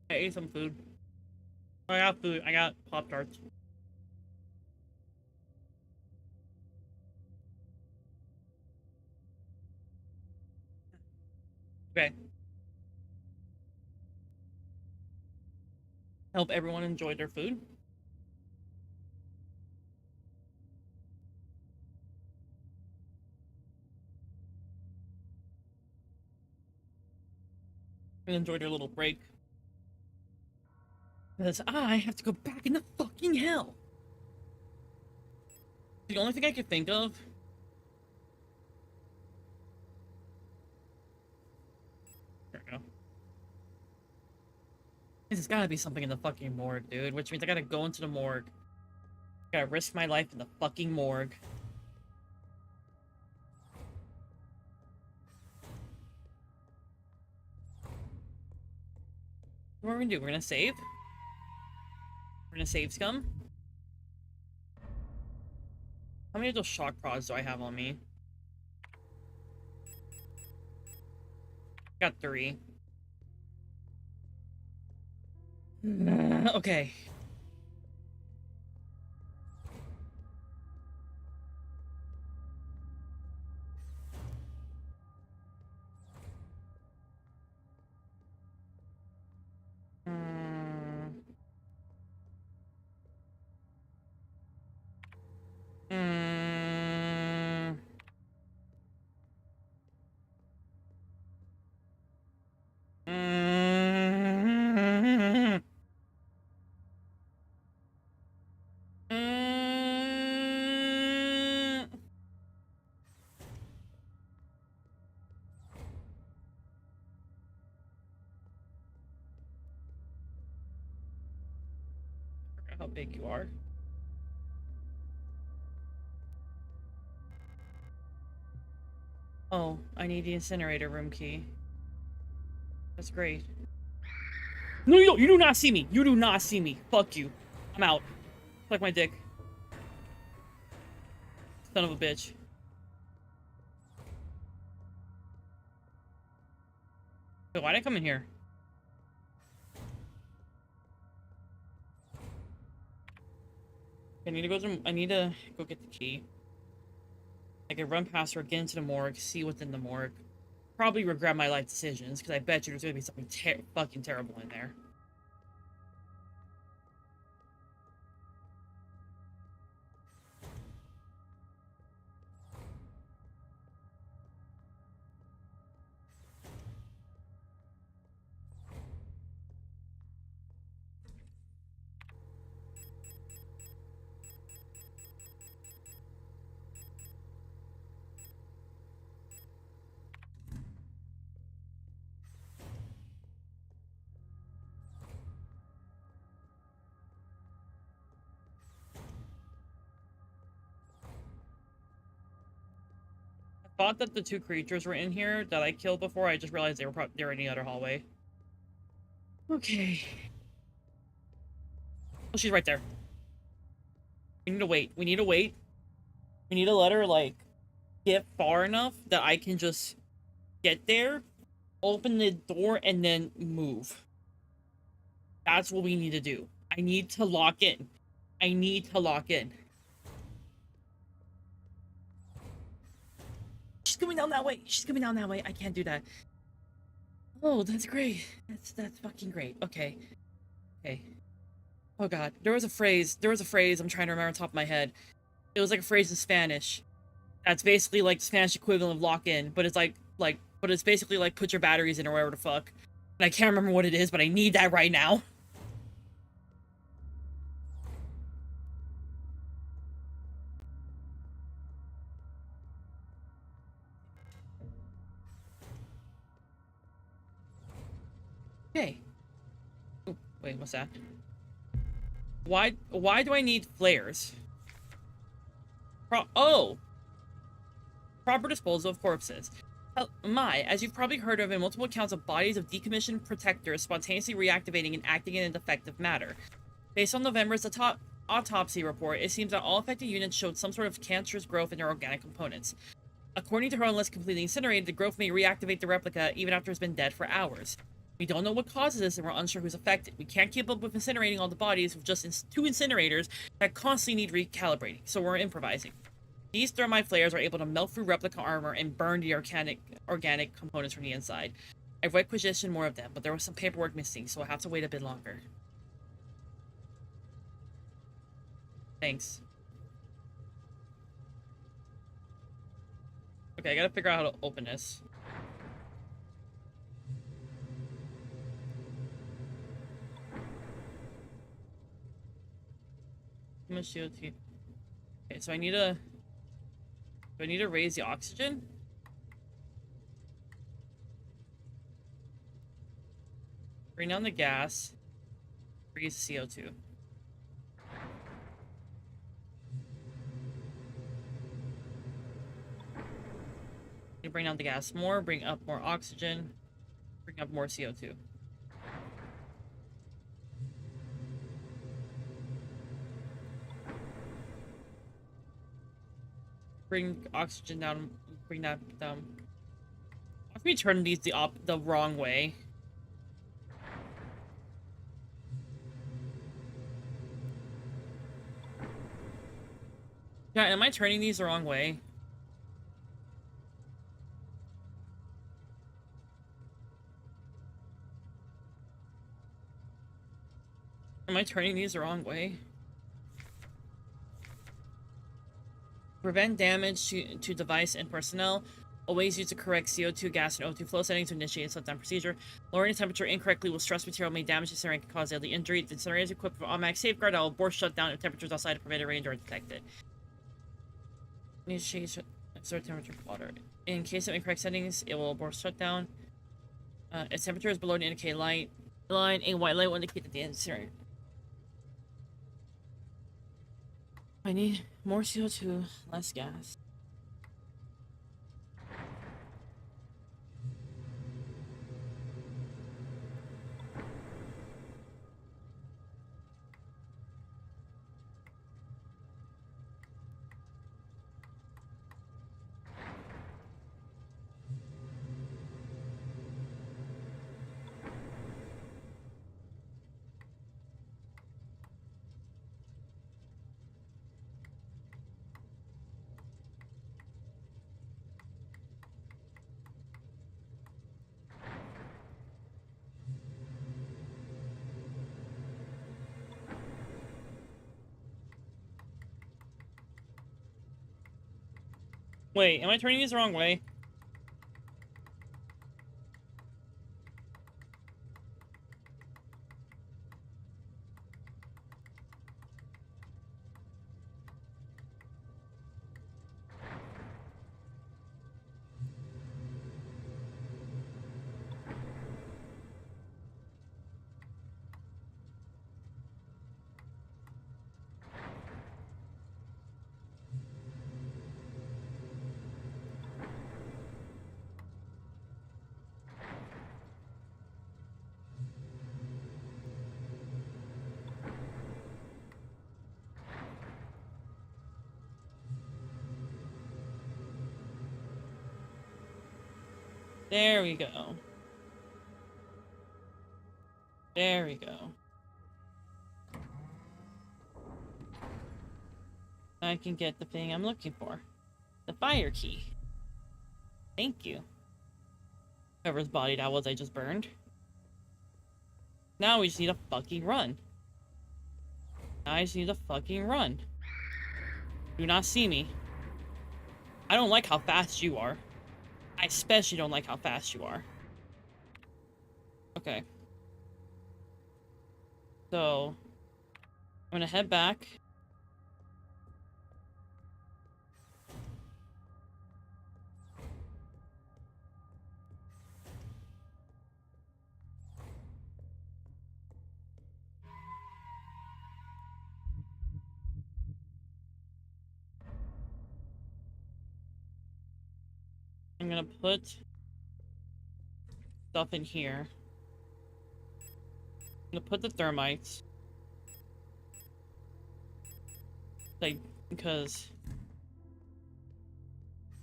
I ate some food. I got food. I got Pop-Tarts. Okay. Help everyone enjoy their food. And enjoy their little break. Because I have to go back into fucking hell. The only thing I could think of... There we go. There's gotta be something in the fucking morgue, dude. Which means I gotta go into the morgue. Gotta risk my life in the fucking morgue. What are we gonna do? We're gonna save? We're gonna save scum? How many of those shock prods do I have on me? Got 3. Okay. How big you are. Oh, I need the incinerator room key. That's great. No, you do not see me. You do not see me. Fuck you. I'm out. Suck my dick. Son of a bitch. Wait, why'd I come in here? I need to go get the key. I can run past her, get into the morgue, see what's in the morgue. Probably regret my life decisions, because I bet you there's gonna be something fucking terrible in there. I thought that the 2 creatures were in here that I killed before. I just realized they were in the other hallway. Okay. Oh, she's right there. We need to wait. We need to wait. We need to let her, like, get far enough that I can just get there, open the door, and then move. That's what we need to do. I need to lock in. I need to lock in. She's coming down that way. She's coming down that way. I can't do that. Oh, that's great. That's fucking great. Okay. Okay. Oh god. There was a phrase I'm trying to remember on top of my head. It was like a phrase in Spanish. That's basically like the Spanish equivalent of lock in, but it's but it's basically like put your batteries in or whatever the fuck. And I can't remember what it is, but I need that right now. Okay. Oh, wait, what's that? Why do I need flares? Oh! Proper disposal of corpses. As you've probably heard of in multiple accounts of bodies of decommissioned protectors spontaneously reactivating and acting in a defective matter. Based on November's autopsy report, it seems that all affected units showed some sort of cancerous growth in their organic components. According to her, unless completely incinerated, the growth may reactivate the replica even after it's been dead for hours. We don't know what causes this, and we're unsure who's affected. We can't keep up with incinerating all the bodies with just 2 incinerators that constantly need recalibrating, so we're improvising. These thermite flares are able to melt through replica armor and burn the organic components from the inside. I've requisitioned more of them, but there was some paperwork missing, so I'll have to wait a bit longer. Thanks. Okay, I gotta figure out how to open this. How much CO2? Okay, so I need to... Do I need to raise the oxygen? Bring down the gas. Raise CO2. You bring down the gas more, bring up more oxygen, bring up more CO2. Bring oxygen down, bring that down. Watch me turn these the wrong way. Yeah, am I turning these the wrong way? Am I turning these the wrong way? Prevent damage to device and personnel. Always use the correct CO2, gas, and O2 flow settings to initiate a shutdown procedure. Lowering the temperature incorrectly will stress material may damage the incinerator and cause deadly injury. The incinerator is equipped with automatic safeguard that will force shutdown if temperatures outside of permitted range are detected. Initiate sort temperature water. In case of incorrect settings, it will abort shutdown. Its temperature is below the indicated line. A white light will indicate that the incinerator. I need more CO2, less gas. Wait, am I turning these the wrong way? There we go. There we go. I can get the thing I'm looking for. The fire key. Thank you. Whoever's body that was I just burned. Now we just need a fucking run. Now I just need a fucking run. Do not see me. I don't like how fast you are. I especially don't like how fast you are. Okay. So, I'm gonna head back. I'm gonna put stuff in here. I'm gonna put the thermites. Like, because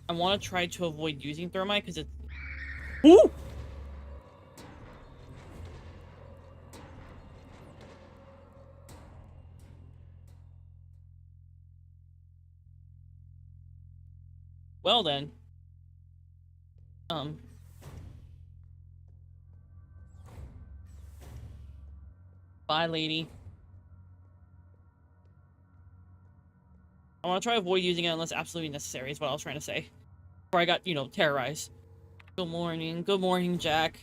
I want to try to avoid using thermite because it's... Ooh! Well then. Bye, lady. I want to try to avoid using it unless absolutely necessary, is what I was trying to say. Before I got, you know, terrorized. Good morning. Good morning, Jack.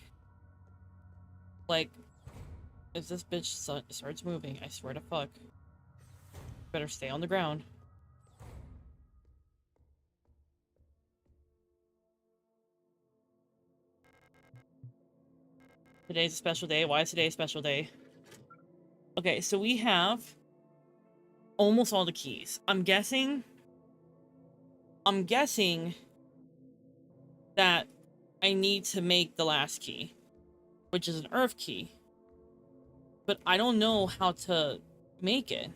Like, if this bitch starts moving, I swear to fuck. Better stay on the ground. Today's a special day. Why is today a special day? Okay, so we have almost all the keys. I'm guessing that I need to make the last key, which is an earth key. But I don't know how to make it.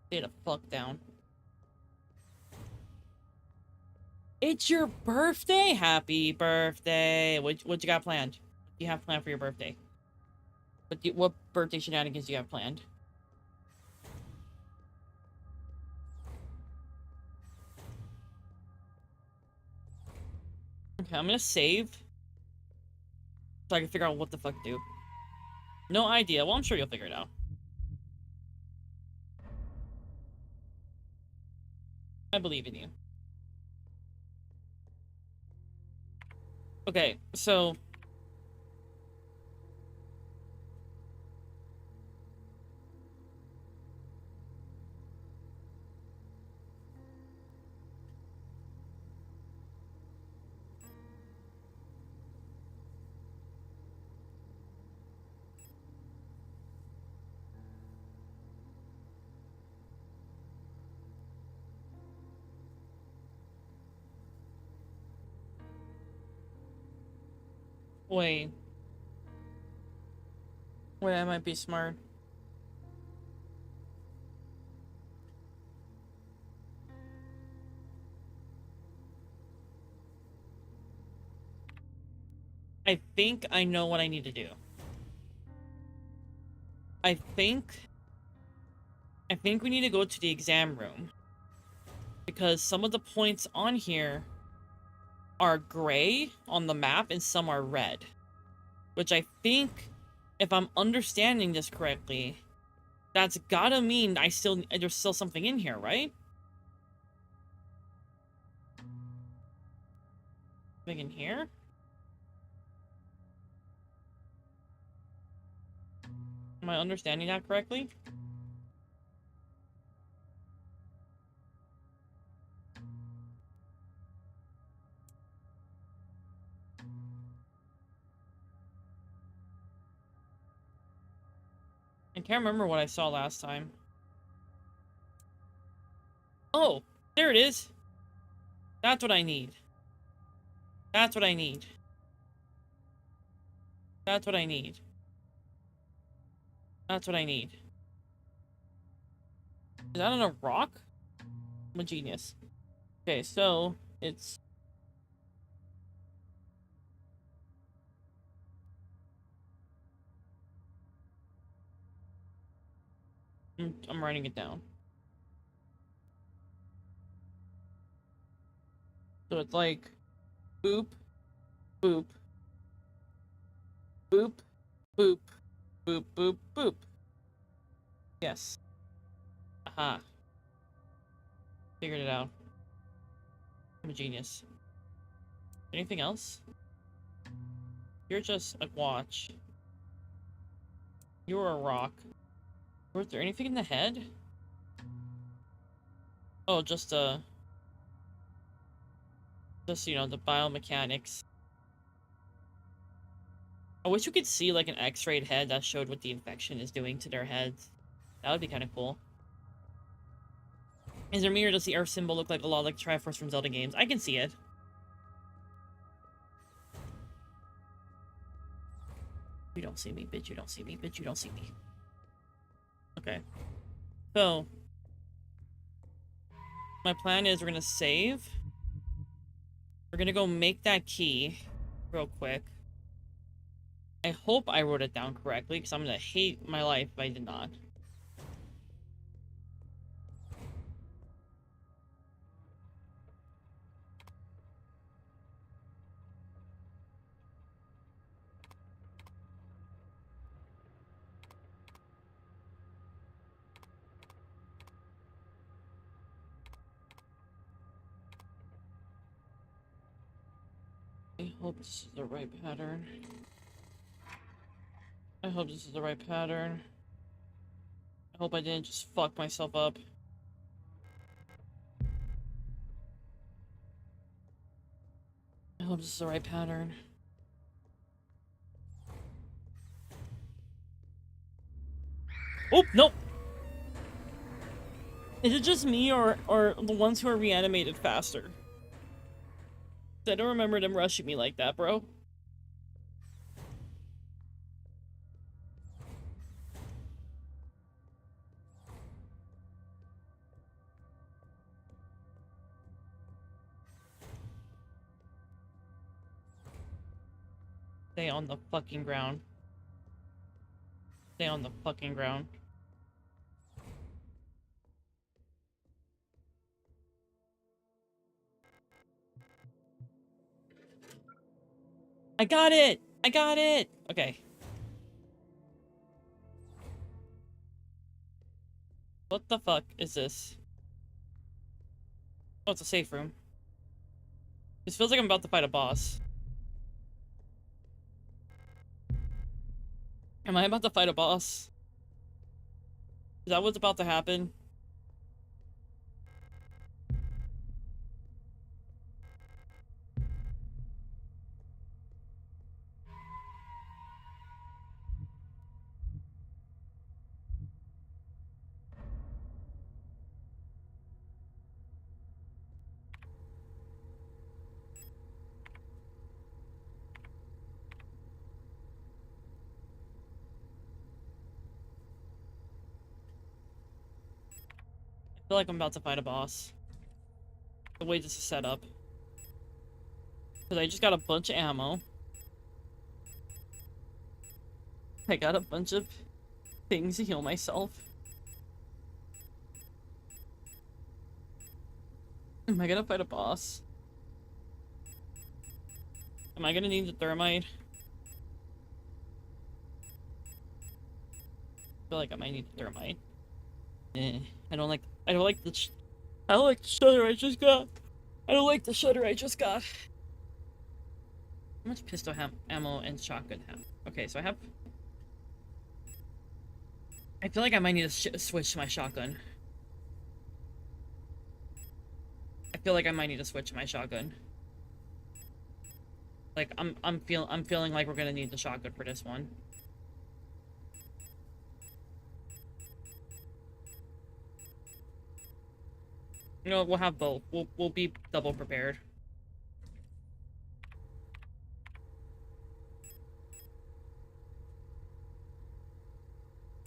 Stay the fuck down. It's your birthday! Happy birthday! What you got planned? What do you have planned for your birthday? What birthday shenanigans do you have planned? Okay, I'm gonna save. So I can figure out what the fuck to do. No idea. Well, I'm sure you'll figure it out. I believe in you. Okay, so... Wait. Wait, I might be smart. I think I know what I need to do. I think we need to go to the exam room. Because some of the points on here are gray on the map and some are red. Which I think, if I'm understanding this correctly, that's gotta mean there's still something in here, right? Something in here? Am I understanding that correctly? I can't remember what I saw last time. Oh, there it is. That's what I need. That's what I need. That's what I need. That's what I need. Is that on a rock? I'm a genius. Okay, so it's... I'm writing it down. So it's like boop, boop, boop, boop, boop, boop, boop. Yes. Aha. Figured it out. I'm a genius. Anything else? You're just a watch. You're a rock. Was there anything in the head? Oh, just, you know, the biomechanics. I wish we could see, like, an x-rayed head that showed what the infection is doing to their heads. That would be kind of cool. Is there me, or does the Earth symbol look like a lot like Triforce from Zelda games? I can see it. You don't see me, bitch. You don't see me, bitch. You don't see me. Okay. So, my plan is we're gonna save. We're gonna go make that key real quick. I hope I wrote it down correctly, because I'm gonna hate my life if I did not. I hope this is the right pattern. I hope this is the right pattern. I hope I didn't just fuck myself up. I hope this is the right pattern. Oh, nope! Is it just me or the ones who are reanimated faster? I don't remember them rushing me like that, bro. Stay on the fucking ground. Stay on the fucking ground. I got it! I got it! Okay. What the fuck is this? Oh, it's a safe room. This feels like I'm about to fight a boss. Am I about to fight a boss? Is that what's about to happen? I feel like I'm about to fight a boss. The way this is set up. Because I just got a bunch of ammo. I got a bunch of things to heal myself. Am I gonna fight a boss? Am I gonna need the thermite? I feel like I might need the thermite. I don't like the I don't like the shutter I just got. I don't like the shutter I just got. How much pistol ammo and shotgun have? Okay, so I feel like I might need to switch to my shotgun. I feel like I might need to switch to my shotgun. Like I'm feeling like we're gonna need the shotgun for this one. You know, we'll have both. We'll be double prepared.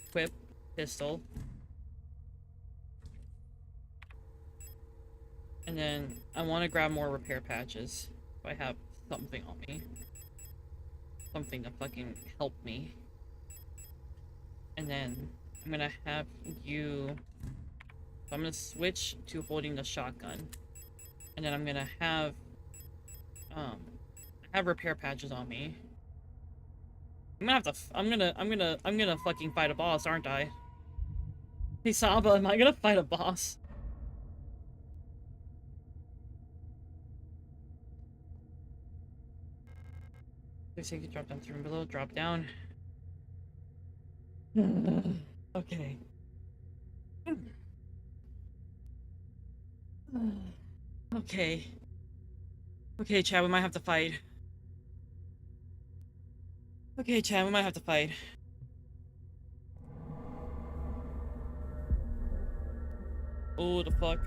Equip pistol. And then I want to grab more repair patches. If I have something on me. Something to fucking help me. And then I'm gonna have you... So I'm gonna switch to holding the shotgun. And then I'm gonna have... have repair patches on me. I'm gonna have to... I'm gonna fucking fight a boss, aren't I? Hey Saba, am I gonna fight a boss? Looks like you drop down through and below, drop down. Okay. Okay. Okay, Chad, we might have to fight. Okay, Chad, we might have to fight. Oh, the fuck.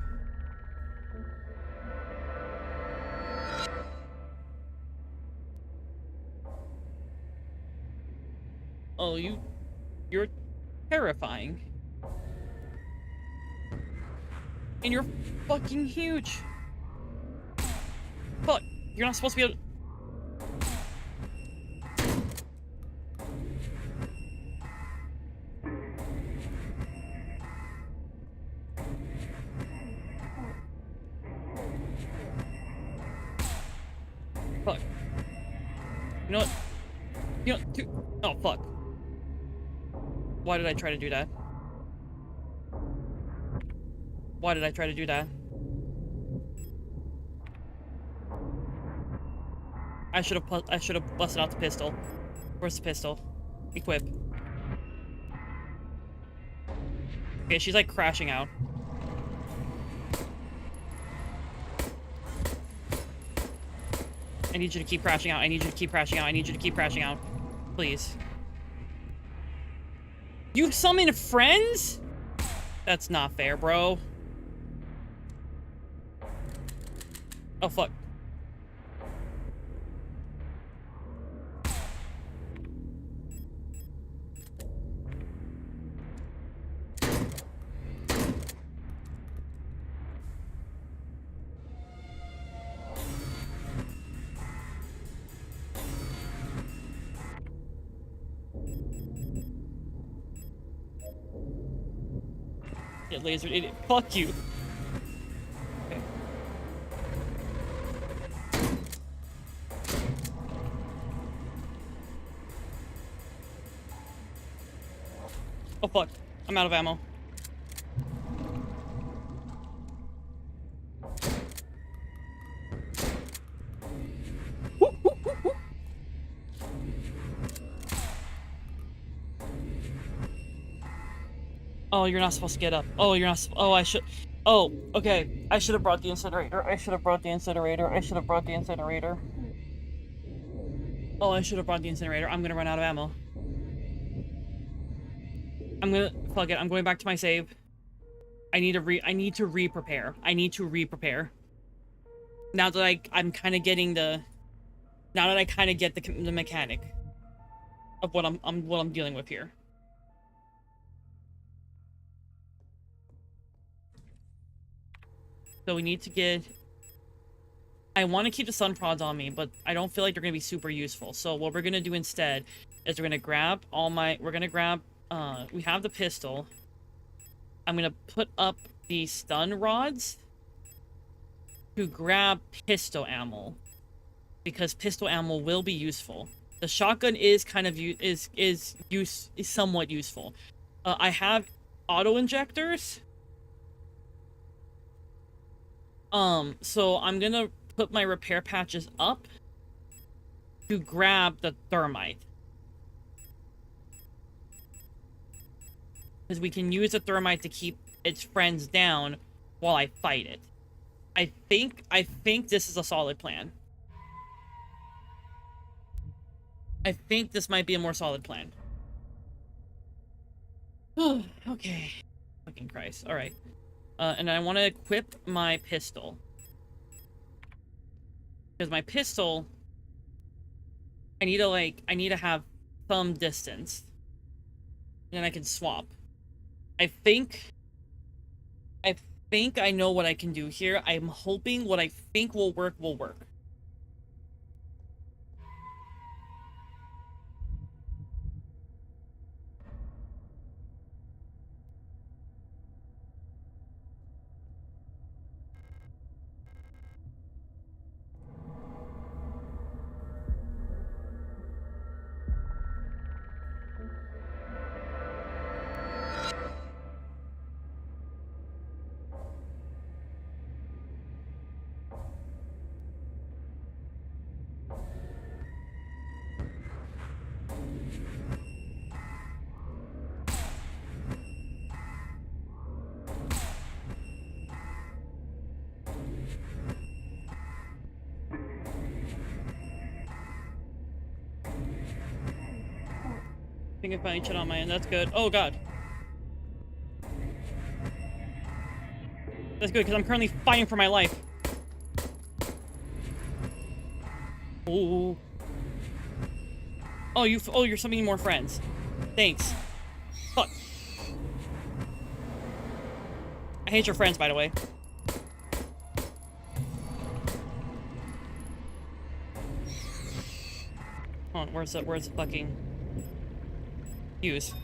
Oh, you're terrifying. And you're fucking huge. Fuck, you're not supposed to be able to... Fuck. You know what? You know, dude. Oh, fuck. Why did I try to do that? Why did I try to do that? I should have busted out the pistol. Where's the pistol? Equip. Okay, she's like crashing out. I need you to keep crashing out. I need you to keep crashing out. I need you to keep crashing out. Please. You summon friends? That's not fair, bro. Oh, fuck. Get lasered, idiot. Fuck you. Okay. Oh, fuck. I'm out of ammo. Oh, you're not supposed to get up. Oh, you're not. Oh, I should. Oh, okay. I should have brought the incinerator. I should have brought the incinerator. I should have brought the incinerator. Oh, I should have brought the incinerator. I'm gonna run out of ammo. I'm gonna. Fuck it. I'm going back to my save. I need to re-prepare. I need to re-prepare. Now that I'm kind of getting the. Now that I kind of get the mechanic of what I'm dealing with here. So we need to get... I want to keep the sun prods on me, but I don't feel like they're going to be super useful. So what we're going to do instead is we're going to grab all my... We're going to grab... we have the pistol. I'm going to put up the stun rods to grab pistol ammo. Because pistol ammo will be useful. The shotgun is kind of... is somewhat useful. I have auto injectors. So I'm gonna put my repair patches up to grab the thermite. Because we can use the thermite to keep its friends down while I fight it. I think this is a solid plan. I think this might be a more solid plan. Oh, okay. Fucking Christ. Alright. And I want to equip my pistol. Because my pistol... I need to have some distance. And then I can swap. I think I know what I can do here. I'm hoping what I think will work will work. I think I finally shit on my end. That's good. Oh, God. That's good, because I'm currently fighting for my life. Ooh. Oh, you're summoning more friends. Thanks. Fuck. I hate your friends, by the way. Hold on, where's the fucking... Use.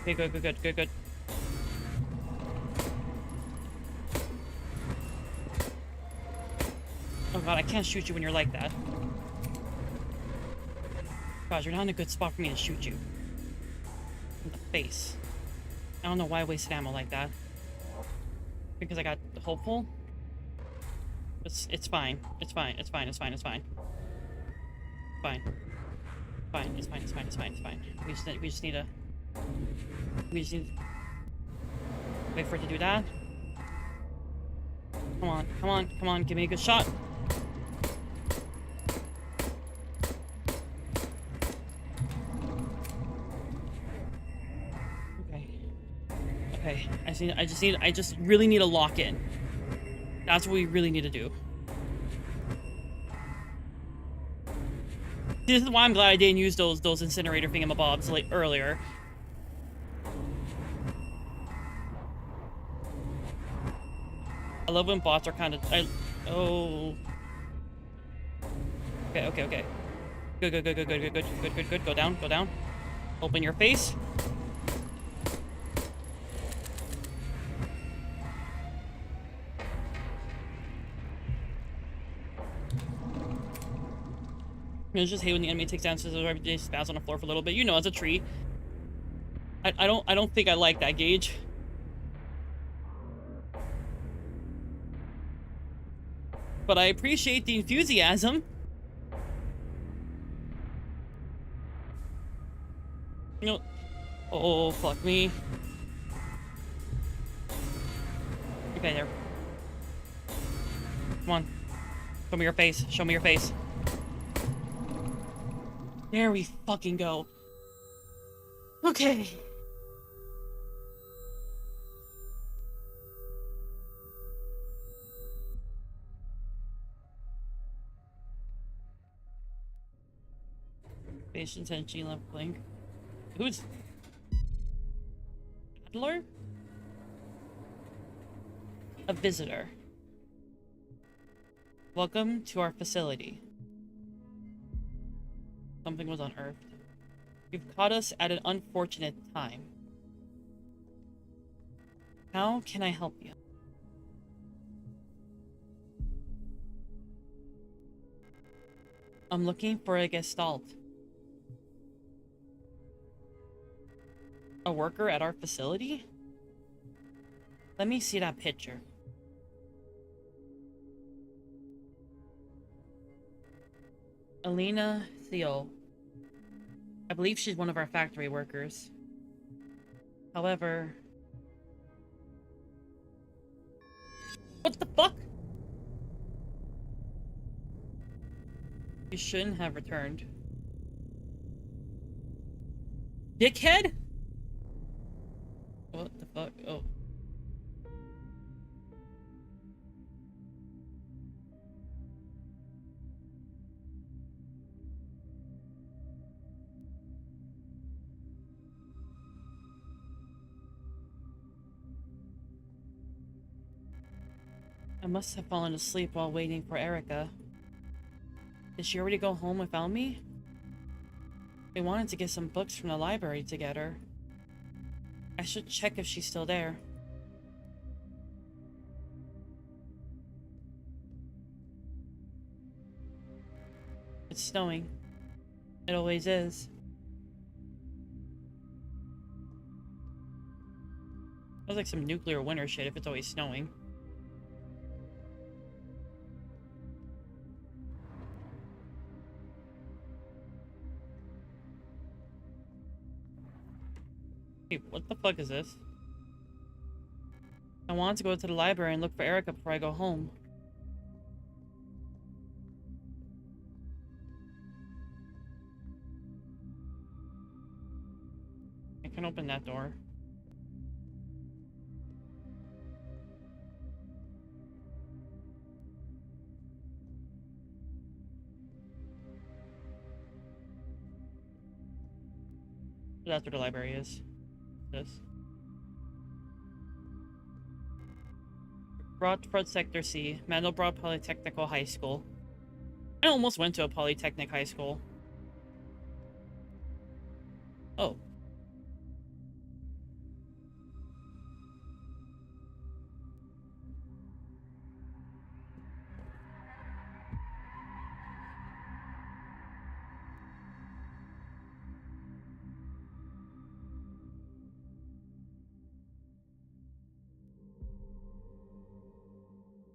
Okay, good, good, good, good, good. Oh god, I can't shoot you when you're like that. God, you're not in a good spot for me to shoot you. In the face. I don't know why I wasted ammo like that. Because I got hopeful? It's fine. It's fine. It's fine. It's fine. It's fine. Fine. Fine. It's fine. It's fine. It's fine. It's fine. We just need to... We just need to... Wait for it to do that. Come on. Come on. Come on. Give me a good shot. Okay. Okay. I just really need to lock in. That's what we really need to do. This is why I'm glad I didn't use those incinerator thingamabobs like earlier. I love when bots are kind of... Oh. Okay, okay, okay. Good, good, good, good, good, good, good, good, good, good. Go down, go down. Open your face. I just hate when the enemy takes down scissors or they spaz on the floor for a little bit. You know, as a tree. I don't think I like that, Gage. But I appreciate the enthusiasm. You know, oh fuck me. Okay, there. Come on. Show me your face. Show me your face. There we fucking go. Okay. Patient attention left blink. Who's Adler? A visitor. Welcome to our facility. Something was unearthed. You've caught us at an unfortunate time. How can I help you? I'm looking for a gestalt. A worker at our facility? Let me see that picture. Alina Theo. I believe she's one of our factory workers. However... What the fuck? You shouldn't have returned. Dickhead? What the fuck? Oh. I must have fallen asleep while waiting for Erica. Did she already go home without me? We wanted to get some books from the library together. I should check if she's still there. It's snowing. It always is. Sounds like some nuclear winter shit if it's always snowing. Hey, what the fuck is this? I want to go to the library and look for Erica before I go home. I can open that door. That's where the library is. This. Broadford Sector C, Mandelbrot Polytechnical High School. I almost went to a Polytechnic high school. Oh.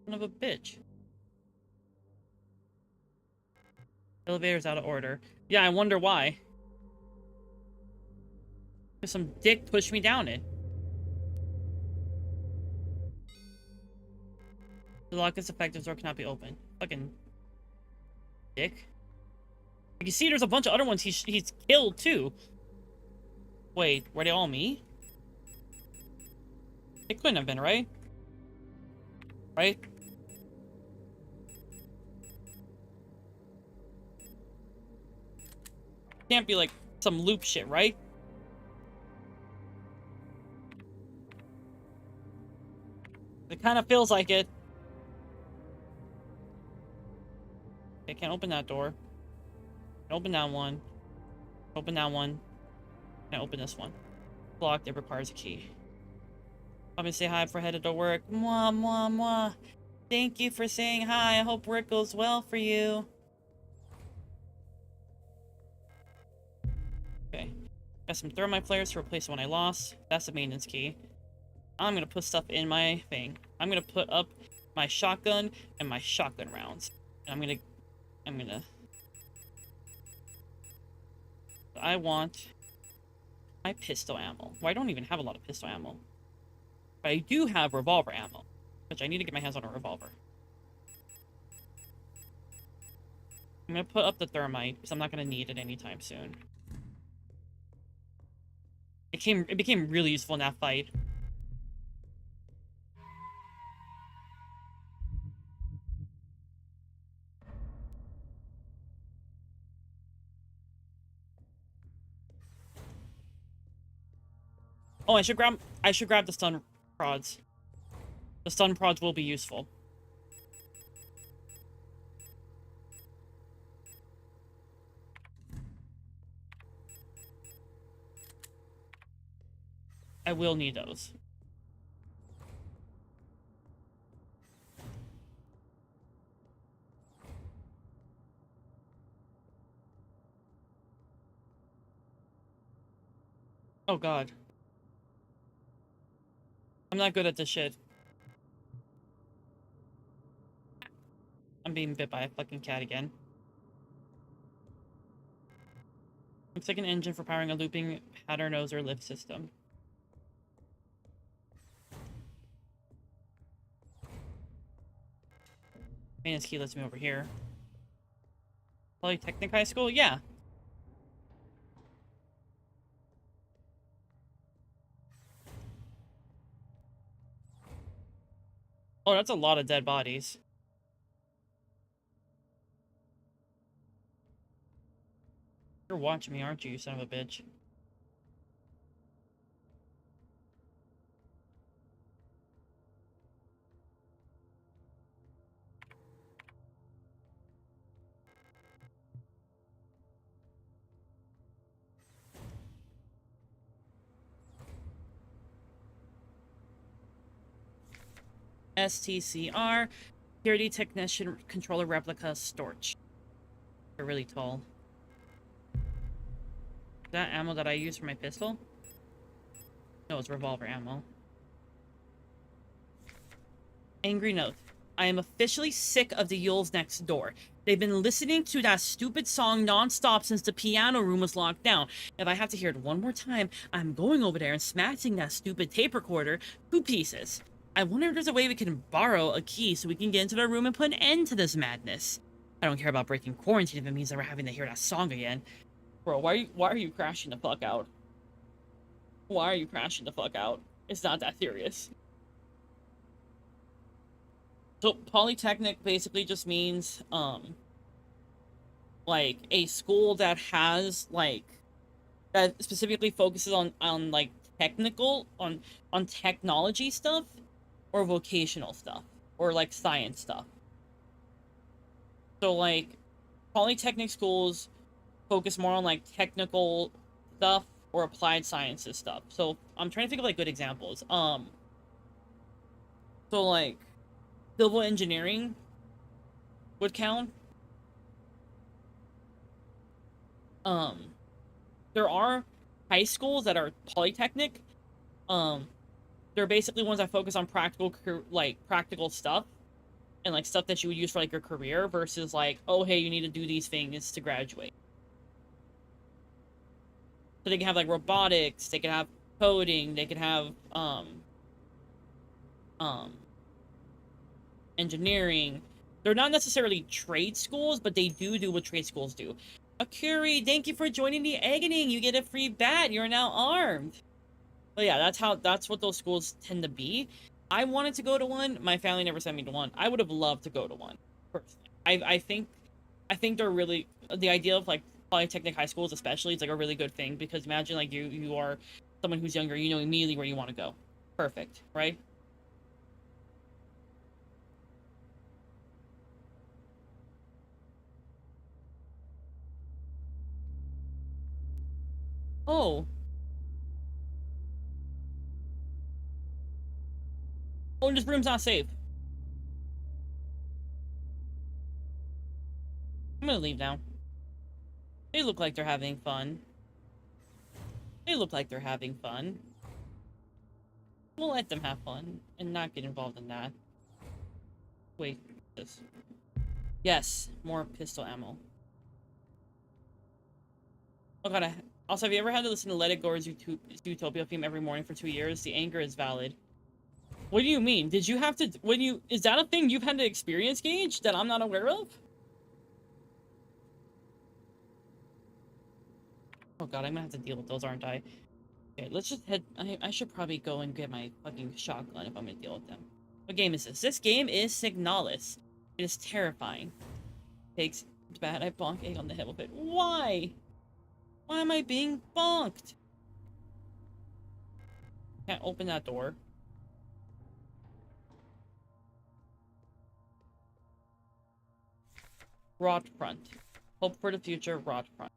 Son of a bitch. Elevator's out of order. Yeah, I wonder why. Some dick pushed me down it. The lock is effective, door cannot be opened. Fucking dick. You see, there's a bunch of other ones he's killed too. Wait, were they all me? It couldn't have been, right? Right? Can't be like some loop shit, right? It kind of feels like it. I can't open that door. Open that one. Open that one. Can't open this one. Blocked. It requires a key. I'm gonna say hi before I headed to work. Mwah, mwah, mwah. Thank you for saying hi. I hope work goes well for you. Okay. Got some thermite flares to replace the one I lost. That's the maintenance key. I'm gonna put stuff in my thing. I'm gonna put up my shotgun and my shotgun rounds. And I want my pistol ammo. Well, I don't even have a lot of pistol ammo. But I do have revolver ammo, which I need to get my hands on a revolver. I'm gonna put up the thermite, because I'm not gonna need it anytime soon. It became really useful in that fight. Oh, I should grab the stun prods. The stun prods will be useful. I will need those. Oh god. I'm not good at this shit. I'm being bit by a fucking cat again. Looks like an engine for powering a looping pattern nose or lift system. Maintenance key lets me over here. Polytechnic High School? Yeah. Oh, that's a lot of dead bodies. You're watching me, aren't you, son of a bitch? STCR, Security Technician Controller Replica Storch. They're really tall. Is that ammo that I use for my pistol? No, it's revolver ammo. Angry note. I am officially sick of the Yules next door. They've been listening to that stupid song non-stop since the piano room was locked down. If I have to hear it one more time, I'm going over there and smashing that stupid tape recorder to pieces. I wonder if there's a way we can borrow a key so we can get into their room and put an end to this madness. I don't care about breaking quarantine if it means that we're having to hear that song again. Bro, why are you crashing the fuck out? Why are you crashing the fuck out? It's not that serious. So, Polytechnic basically just means, like, a school that has, like, that specifically focuses on like, on technology stuff, or vocational stuff, or, like, science stuff. So, like, Polytechnic schools focus more on, like, technical stuff or applied sciences stuff. So, I'm trying to think of, like, good examples. So, like, civil engineering would count. There are high schools that are Polytechnic. They're basically ones that focus on practical stuff. and like stuff that you would use for like your career versus like, oh hey, you need to do these things to graduate. So they can have like robotics, they can have coding, they can have engineering. They're not necessarily trade schools, but they do what trade schools do. Akuri, thank you for joining the Eggening. You get a free bat. You're now armed. But yeah, that's what those schools tend to be. I wanted to go to one. My family never sent me to one. I would have loved to go to one, personally. I think they're really, the idea of like polytechnic high schools especially, it's like a really good thing, because imagine like you are someone who's younger, you know immediately where you want to go. Perfect, right? Oh. Oh, this room's not safe. I'm gonna leave now. They look like they're having fun. They look like they're having fun. We'll let them have fun and not get involved in that. Wait, this. Yes, more pistol ammo. Oh god, also, have you ever had to listen to Let It Go or Zootopia theme every morning for 2 years? The anger is valid. What do you mean? Did you have to, is that a thing you've had to experience, Gage, that I'm not aware of? Oh god, I'm gonna have to deal with those, aren't I? Okay, let's just head, I should probably go and get my fucking shotgun if I'm gonna deal with them. What game is this? This game is Signalis. It is terrifying. Takes bad, I bonk egg on the head with it. Why? Why am I being bonked? Can't open that door. Rot front. Hope for the future, rot front.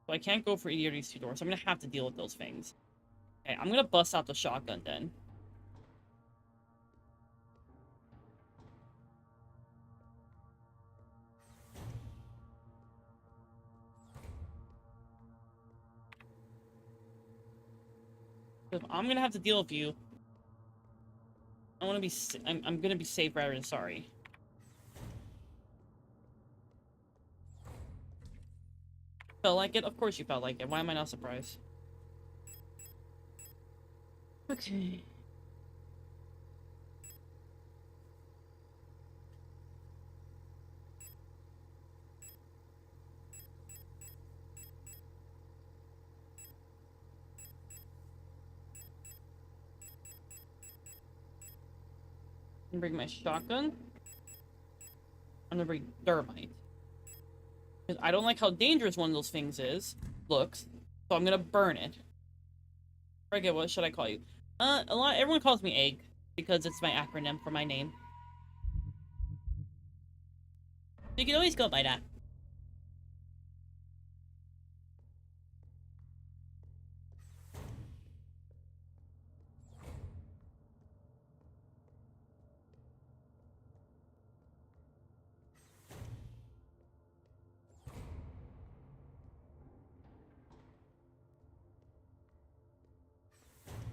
So I can't go for either of these two doors, so I'm gonna have to deal with those things. Okay, I'm gonna bust out the shotgun then. If I'm gonna have to deal with you, I'm gonna be safe rather than sorry. Felt like it? Of course you felt like it. Why am I not surprised? Okay. I'm gonna bring my shotgun. I'm gonna bring thermite. Because I don't like how dangerous one of those things looks. So I'm gonna burn it. Forget, what should I call you? Everyone calls me Egg, because it's my acronym for my name. You can always go by that.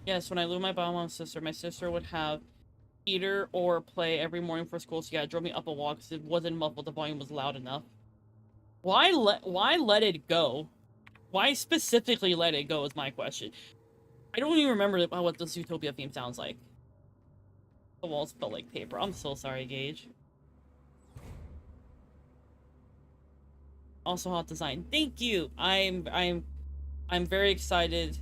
Yes, when I lived with my mom and sister, my sister would have eater or play every morning for school, so yeah, it drove me up a wall because it wasn't muffled, the volume was loud enough. Why let it go? Why specifically let it go is my question. I don't even remember what the Zootopia theme sounds like. The walls felt like paper. I'm so sorry, Gage. Also hot design. Thank you! I'm very excited.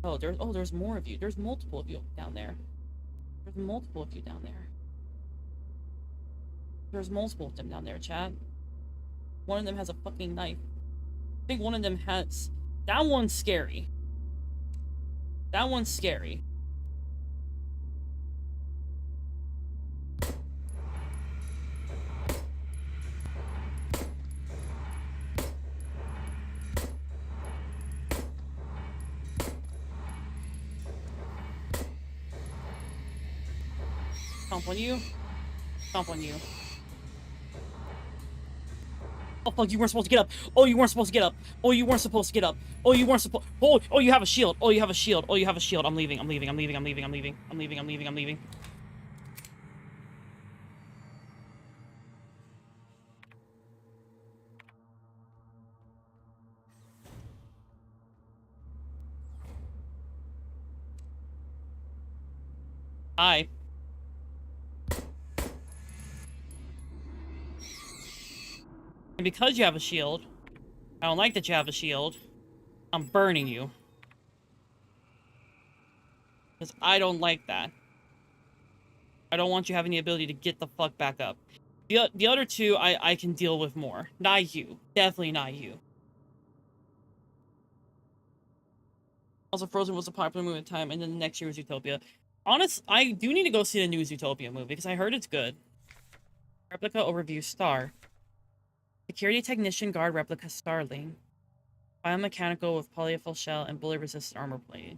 Oh, there's more of you. There's multiple of you down there. There's multiple of you down there. There's multiple of them down there, chat. One of them has a fucking knife. I think one of them has... That one's scary. That one's scary. Stomp on you. Stomp on you. Oh fuck, you weren't supposed to get up. Oh, you weren't supposed to get up. Oh, you weren't supposed to get up. Oh, you weren't supposed. Oh, you have a shield. Oh, you have a shield. Oh, you have a shield. I'm leaving. I'm leaving. I'm leaving. I'm leaving. I'm leaving. I'm leaving. I'm leaving. I'm leaving. Hi. And because you have a shield, I don't like that you have a shield, I'm burning you. Because I don't like that. I don't want you having the ability to get the fuck back up. The other two, I can deal with more. Not you. Definitely not you. Also, Frozen was a popular movie at the time, and then the next year was Utopia. Honest, I do need to go see the new Zootopia movie, because I heard it's good. Replica overview star. Security technician guard replica starling. Biomechanical with polyfill shell and bullet-resistant armor plate.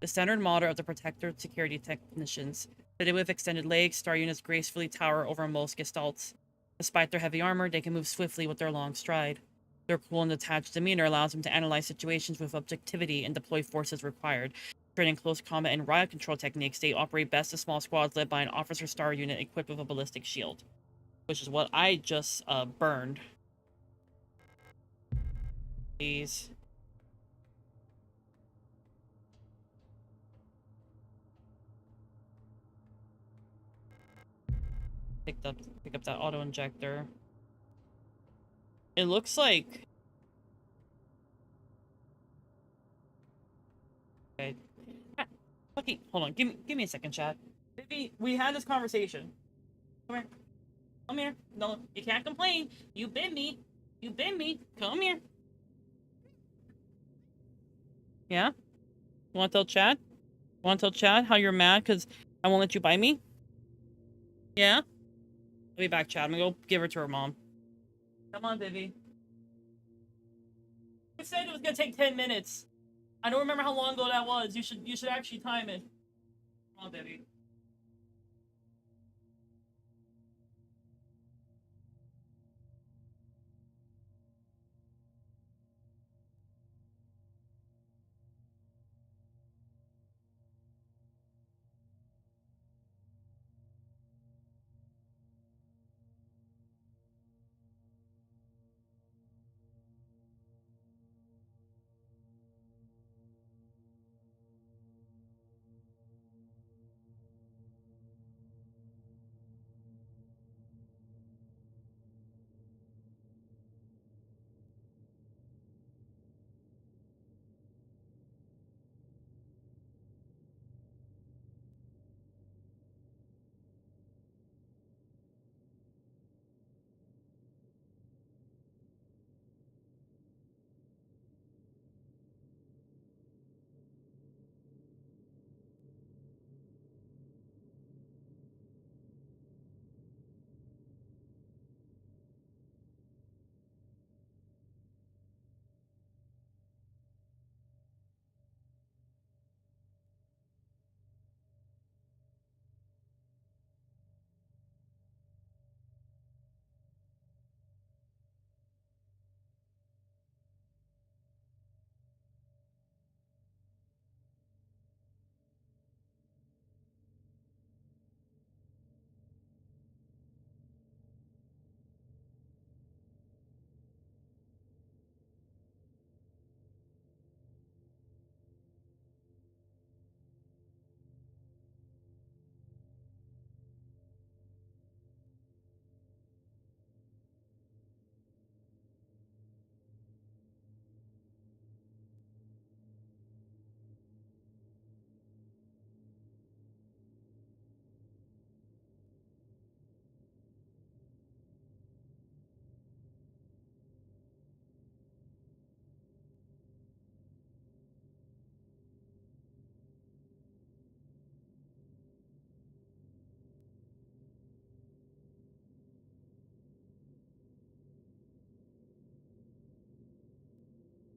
The standard model of the protector security technicians. Fitted with extended legs, star units gracefully tower over most gestalts. Despite their heavy armor, they can move swiftly with their long stride. Their cool and detached demeanor allows them to analyze situations with objectivity and deploy forces required. Training close combat and riot control techniques, they operate best as small squads led by an officer star unit equipped with a ballistic shield. Which is what I just burned. Please. Pick up that auto injector. It looks like... Okay. Okay, hold on. Give me a second, chat. Maybe we had this conversation. Come here. Come here. No, you can't complain. You bit me. You bit me. Come here. Yeah? You want to tell Chad? Want to tell Chad how you're mad because I won't let you bite me? Yeah? I'll be back, Chad. I'm gonna go give her to her mom. Come on, Vivi. You said it was gonna take 10 minutes. I don't remember how long ago that was. You should actually time it. Come on, Vivi.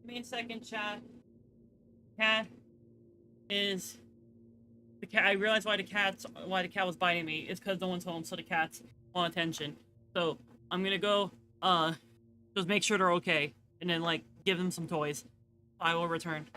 Give me a second, chat. Cat is the cat. I realized why the cat was biting me. It's because no one's home, so the cats want attention. So I'm gonna go just make sure they're okay, and then like give them some toys. I will return.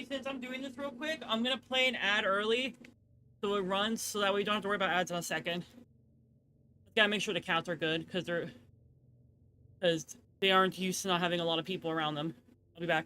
Actually, since I'm doing this real quick, I'm gonna play an ad early so it runs so that we don't have to worry about ads in a second. Gotta make sure the counts are good because they aren't used to not having a lot of people around them. I'll be back.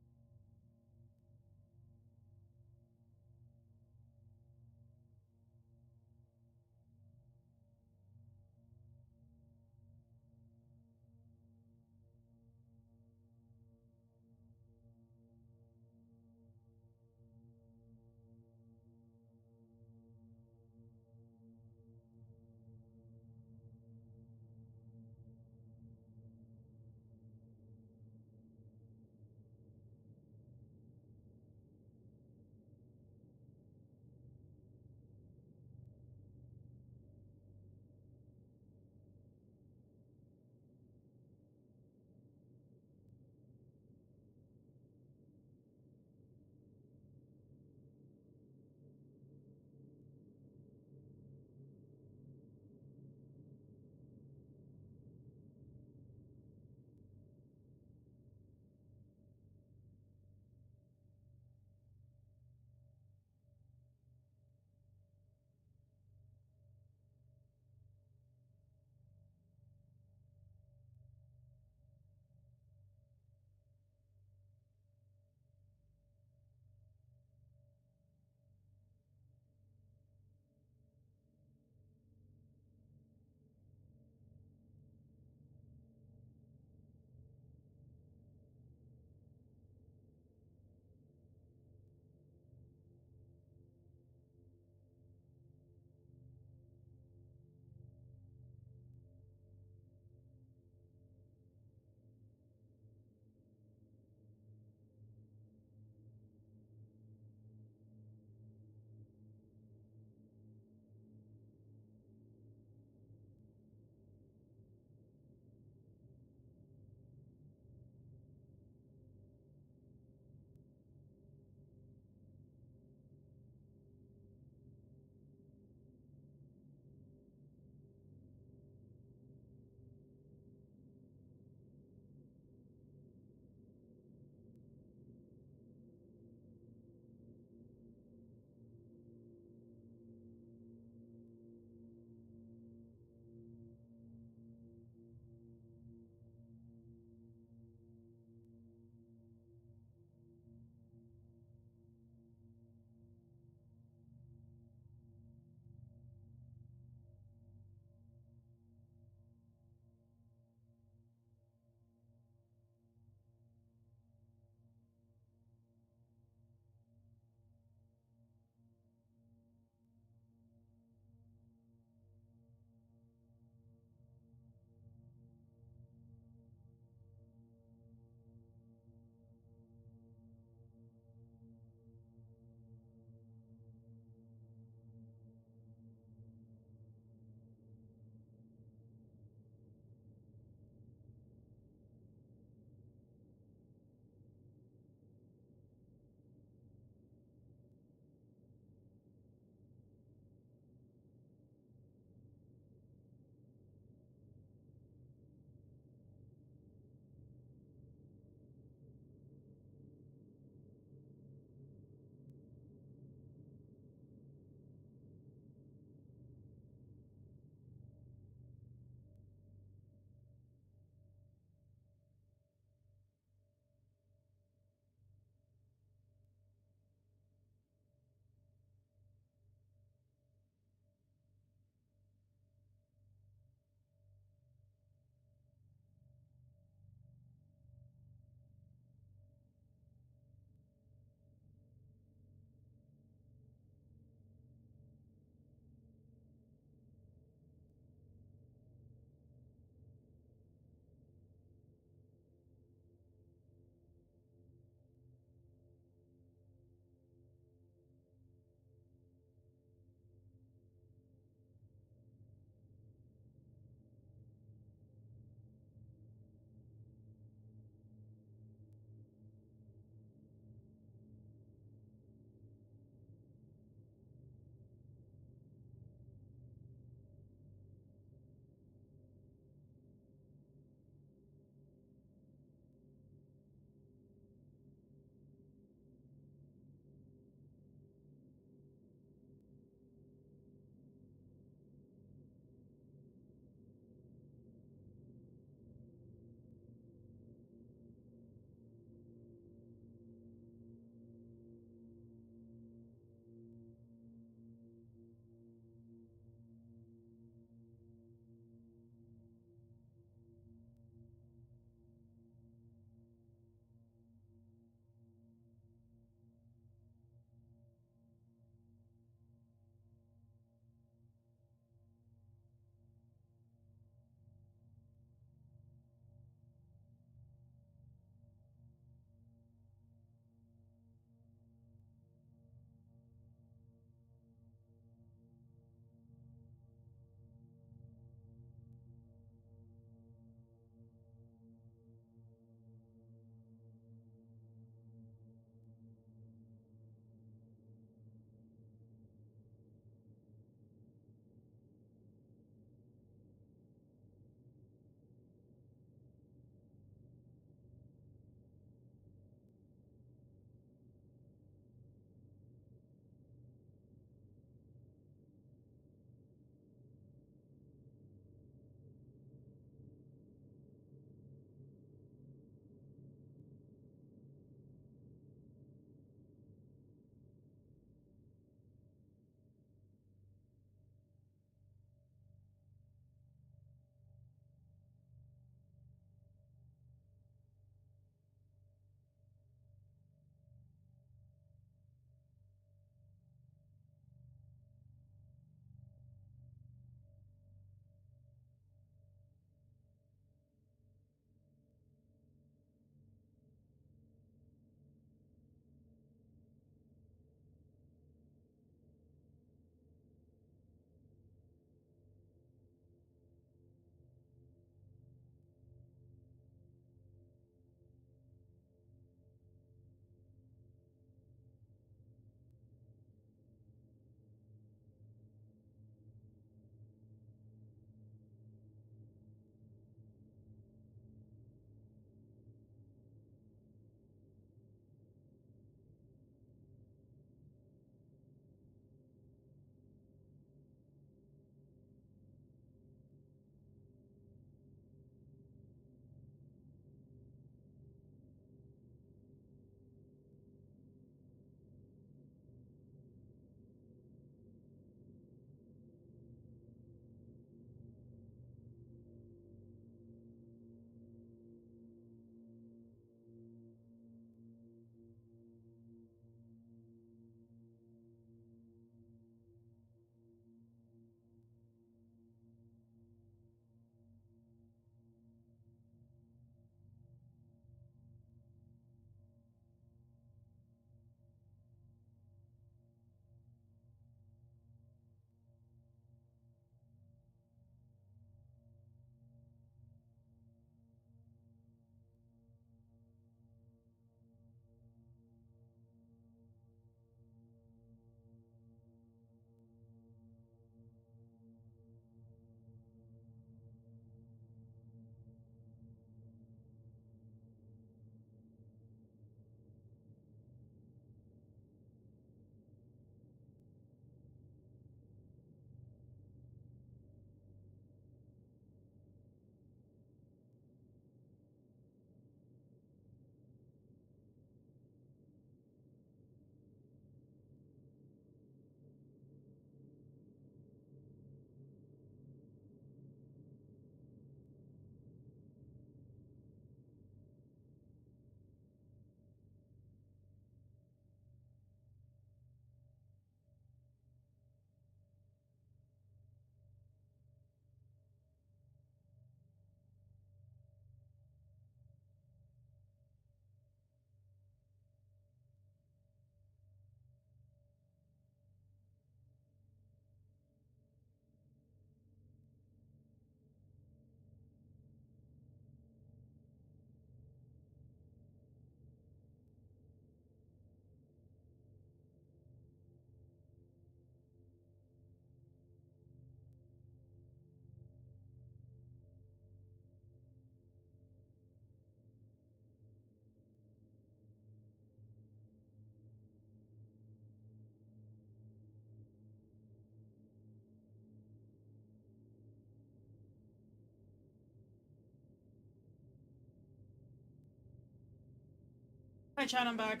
Hi, chat, I'm back.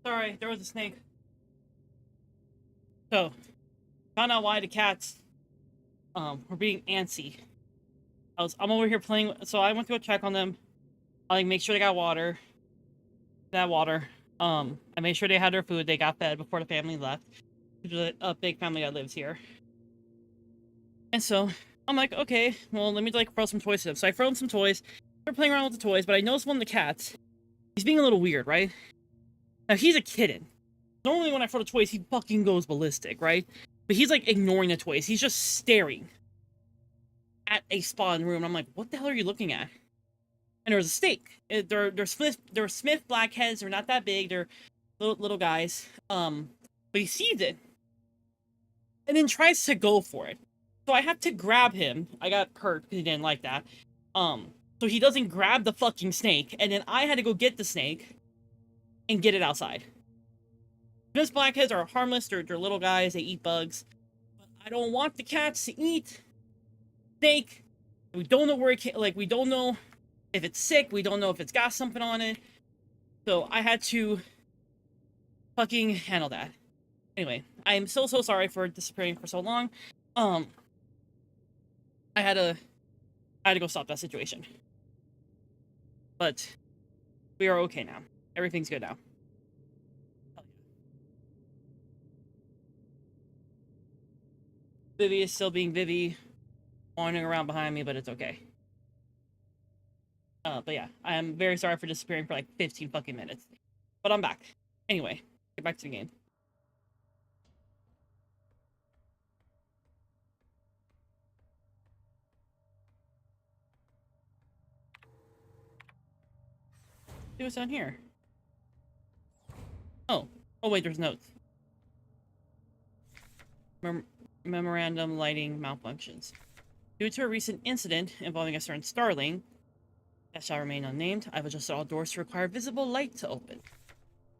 Sorry, there was a snake. So, found out why the cats, were being antsy. I'm over here playing, so I went to go check on them. I, like, make sure they got water. I made sure they had their food, they got fed before the family left. There's a big family that lives here. And so, I'm like, okay, well, let me, like, throw some toys to them. So I throw them some toys. They're playing around with the toys, but I noticed one of the cats, he's being a little weird, right? Now, he's a kitten. Normally when I throw the toys, he fucking goes ballistic, right? But he's, like, ignoring the toys. He's just staring at a spot in the room. And I'm like, what the hell are you looking at? And there was a snake. They're Smith blackheads. They're not that big. They're little guys. But he sees it. And then tries to go for it. So I have to grab him. I got hurt because he didn't like that. So he doesn't grab the fucking snake. And then I had to go get the snake and get it outside. Smith blackheads are harmless. They're little guys. They eat bugs. But I don't want the cats to eat snake. We don't know where it came, like, we don't know if it's sick. We don't know if it's got something on it. So I had to fucking handle that. Anyway, I am so sorry for disappearing for so long. I had to go stop that situation. But we are okay now. Everything's good now. Vivi is still being Vivi, wandering around behind me, but it's okay. But yeah, I am very sorry for disappearing for like 15 fucking minutes. But I'm back. Anyway, get back to the game. See what's down here. Oh wait, there's notes. Memorandum lighting malfunctions. Due to a recent incident involving a certain starling that shall remain unnamed, I've adjusted all doors to require visible light to open.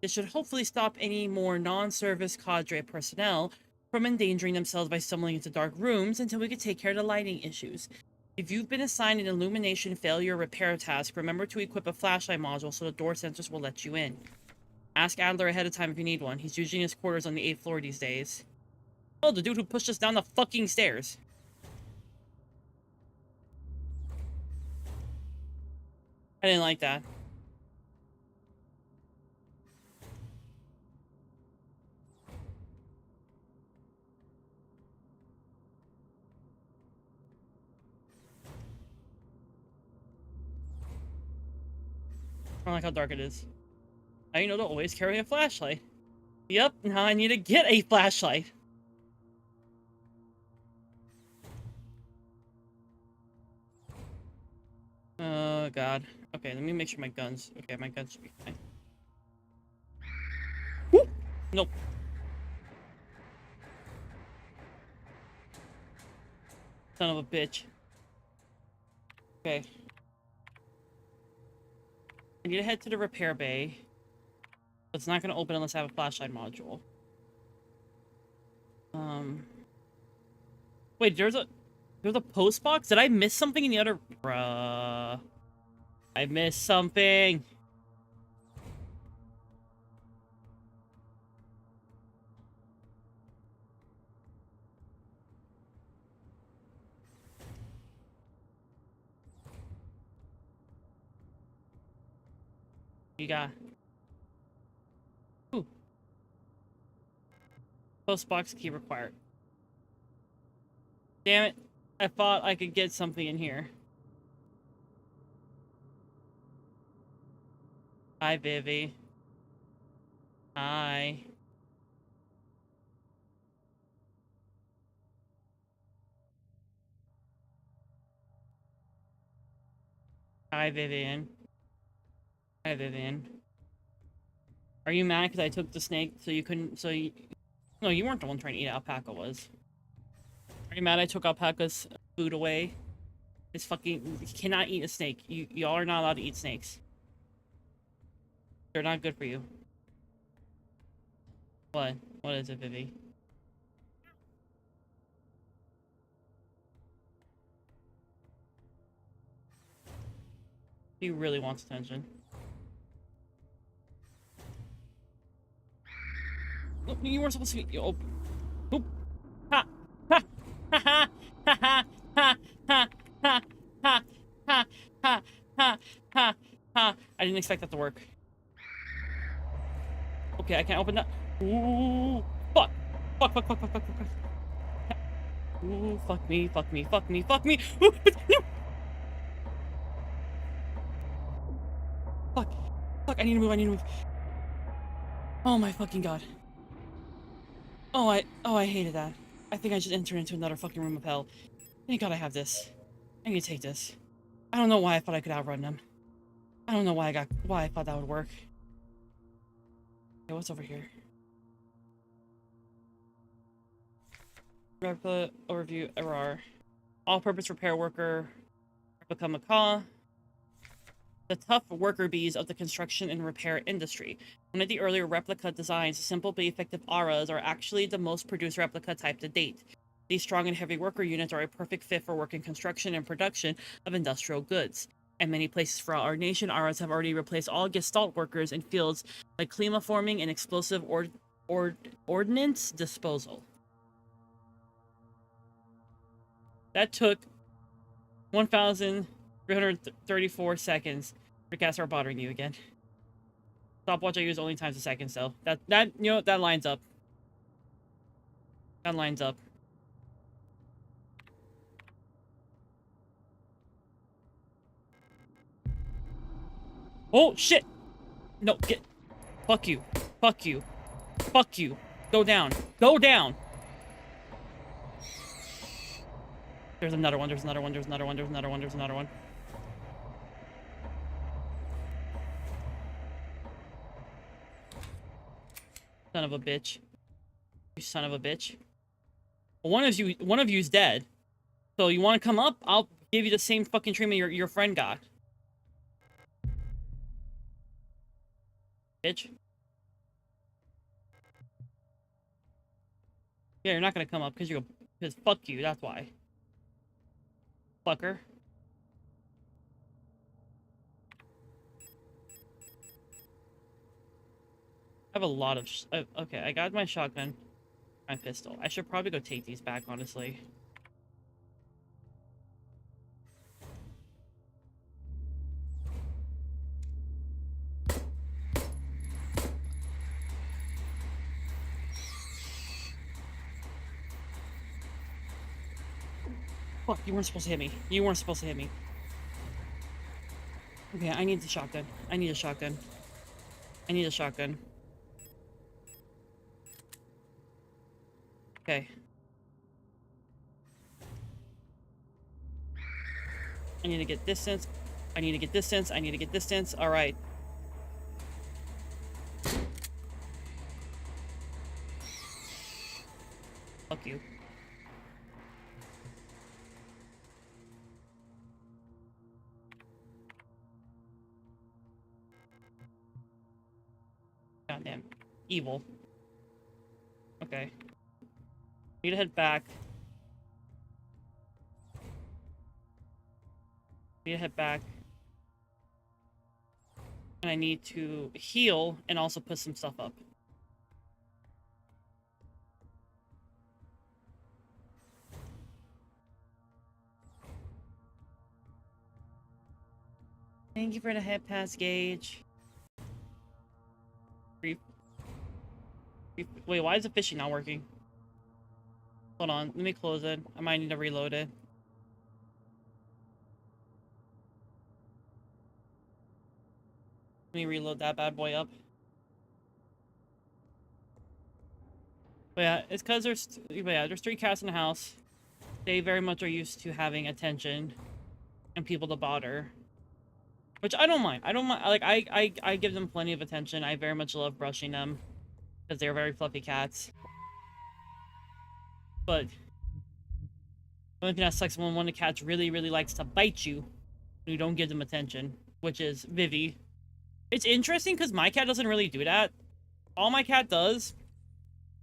This should hopefully stop any more non-service cadre personnel from endangering themselves by stumbling into dark rooms until we can take care of the lighting issues. If you've been assigned an illumination failure repair task, remember to equip a flashlight module so the door sensors will let you in. Ask Adler ahead of time if you need one. He's usually in his quarters on the 8th floor these days. Oh, the dude who pushed us down the fucking stairs. I didn't like that. I don't like how dark it is. Now you know to always carry a flashlight. Yep, now I need to get a flashlight. Oh, God. Okay, let me make sure my guns... Okay, my guns should be fine. Woo! Nope. Son of a bitch. Okay. I need to head to the repair bay. It's not going to open unless I have a flashlight module. Wait, there's a post box? Did I miss something in the other... Bruh. I missed something. You got... Ooh. Post box key required. Damn it. I thought I could get something in here. Hi, Vivi. Hi. Hi, Vivian. Hi, Vivian. Are you mad because I took the snake so you couldn't... So you... No, you weren't the one trying to eat alpaca, was. Are you mad I took alpaca's food away? It's fucking... You cannot eat a snake. Y'all are not allowed to eat snakes. They're not good for you. What? What is it, Vivi? He really wants attention. You weren't supposed to be. Oh. Oop. Ha. Ha. Ha. Ha. Ha. Ha. Ha. Ha. Ha. Ha. Ha. Ha. Ha. Ha. I didn't expect that to work. Okay, I can't open that. Ooh. Fuck. Fuck, fuck, fuck, fuck, fuck, fuck. Ooh, fuck me, fuck me, fuck me, fuck me. Ooh, no. Fuck. Fuck, I need to move, I need to move. Oh my fucking god. Oh, I hated that. I think I just entered into another fucking room of hell. Thank god I have this. I need to take this. I don't know why I thought I could outrun them. I don't know why I thought that would work. Okay, what's over here? Replica overview error. All-purpose repair worker. Replica macaw. The tough worker bees of the construction and repair industry. One of the earlier replica designs, simple but effective auras, are actually the most produced replica type to date. These strong and heavy worker units are a perfect fit for work in construction and production of industrial goods. In many places throughout our nation, auras have already replaced all gestalt workers in fields like klima forming and explosive ordnance disposal. That took 1,334 seconds for cats are bothering you again. Stopwatch I use only times a second, so that you know that lines up. That lines up. Oh shit! No, get. Fuck you. Fuck you. Fuck you. Go down. Go down. There's another one. There's another one. There's another one. There's another one. There's another one. Son of a bitch. You son of a bitch. Well, one of you's dead. So you want to come up? I'll give you the same fucking treatment your friend got. Bitch. Yeah, you're not gonna come up because fuck you, that's why. Fucker. I have a lot of okay, I got my shotgun, my pistol. I should probably go take these back, honestly. Fuck, you weren't supposed to hit me. You weren't supposed to hit me. Okay, I need the shotgun. I need a shotgun. I need a shotgun. Okay. I need to get distance. I need to get distance. I need to get distance. Alright. Fuck you. Goddamn. Evil. Okay. Need to head back. Need to head back. And I need to heal and also put some stuff up. Thank you for the head pass, Gage. Wait, why is the fishing not working? Hold on, let me close it. I might need to reload it. Let me reload that bad boy up. But yeah, it's because there's 3 cats in the house. They very much are used to having attention and people to bother. Which I don't mind. I don't mind. Like, I give them plenty of attention. I very much love brushing them. Because they're very fluffy cats. But the only thing that sucks when one of the cats really, really likes to bite you, you don't give them attention, which is Vivi. It's interesting because my cat doesn't really do that. All my cat does,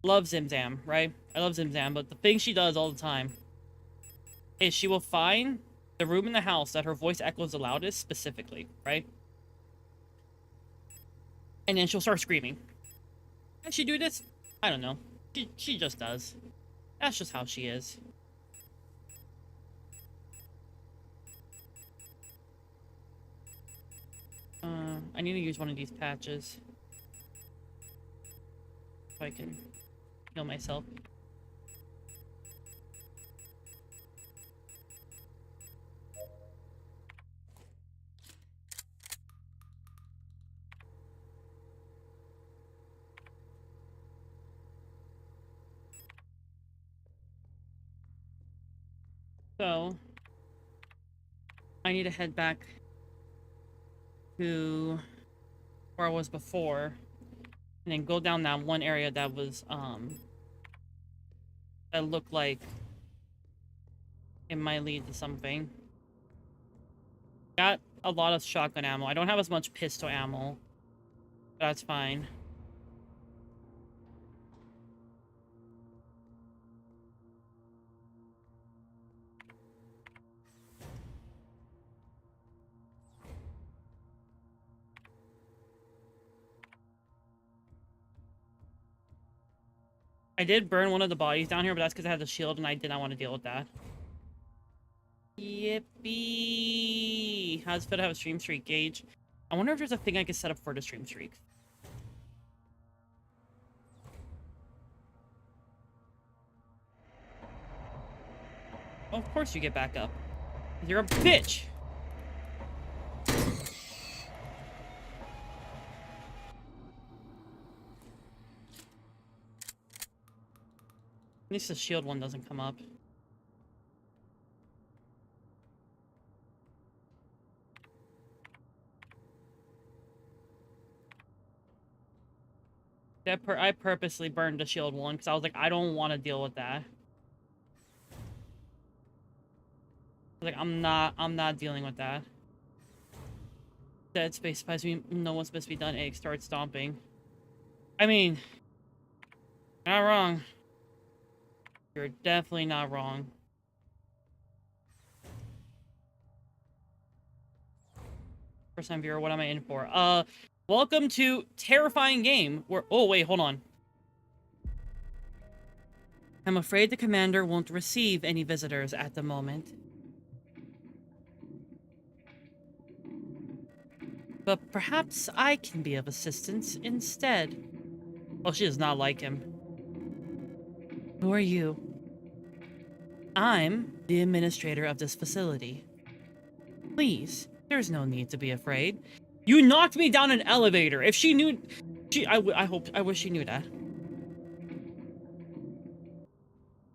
loves Zimzam, right? I love Zimzam, but the thing she does all the time is she will find the room in the house that her voice echoes the loudest specifically, right? And then she'll start screaming. Can she do this? I don't know. She just does. That's just how she is. I need to use one of these patches. So I can heal myself. So, I need to head back to where I was before, and then go down that one area that was, that looked like it might lead to something. Got a lot of shotgun ammo. I don't have as much pistol ammo. But that's fine. I did burn one of the bodies down here, but that's because I had the shield and I did not want to deal with that. Yippee! How's it feel to have a stream streak gauge? I wonder if there's a thing I could set up for the stream streak. Oh, of course you get back up. You're a bitch! At least the shield one doesn't come up. I purposely burned the shield one because I was like, I don't want to deal with that. Like, I'm not dealing with that. Dead space supplies me. No one's supposed to be done. Egg start stomping. I mean, not wrong. You're definitely not wrong. First time viewer, what am I in for? Welcome to Terrifying Game. Where, oh wait, hold on. I'm afraid the commander won't receive any visitors at the moment. But perhaps I can be of assistance instead. Oh, she does not like him. Who are you? I'm the administrator of this facility. Please, there's no need to be afraid. You knocked me down an elevator. If she knew... I wish she knew that.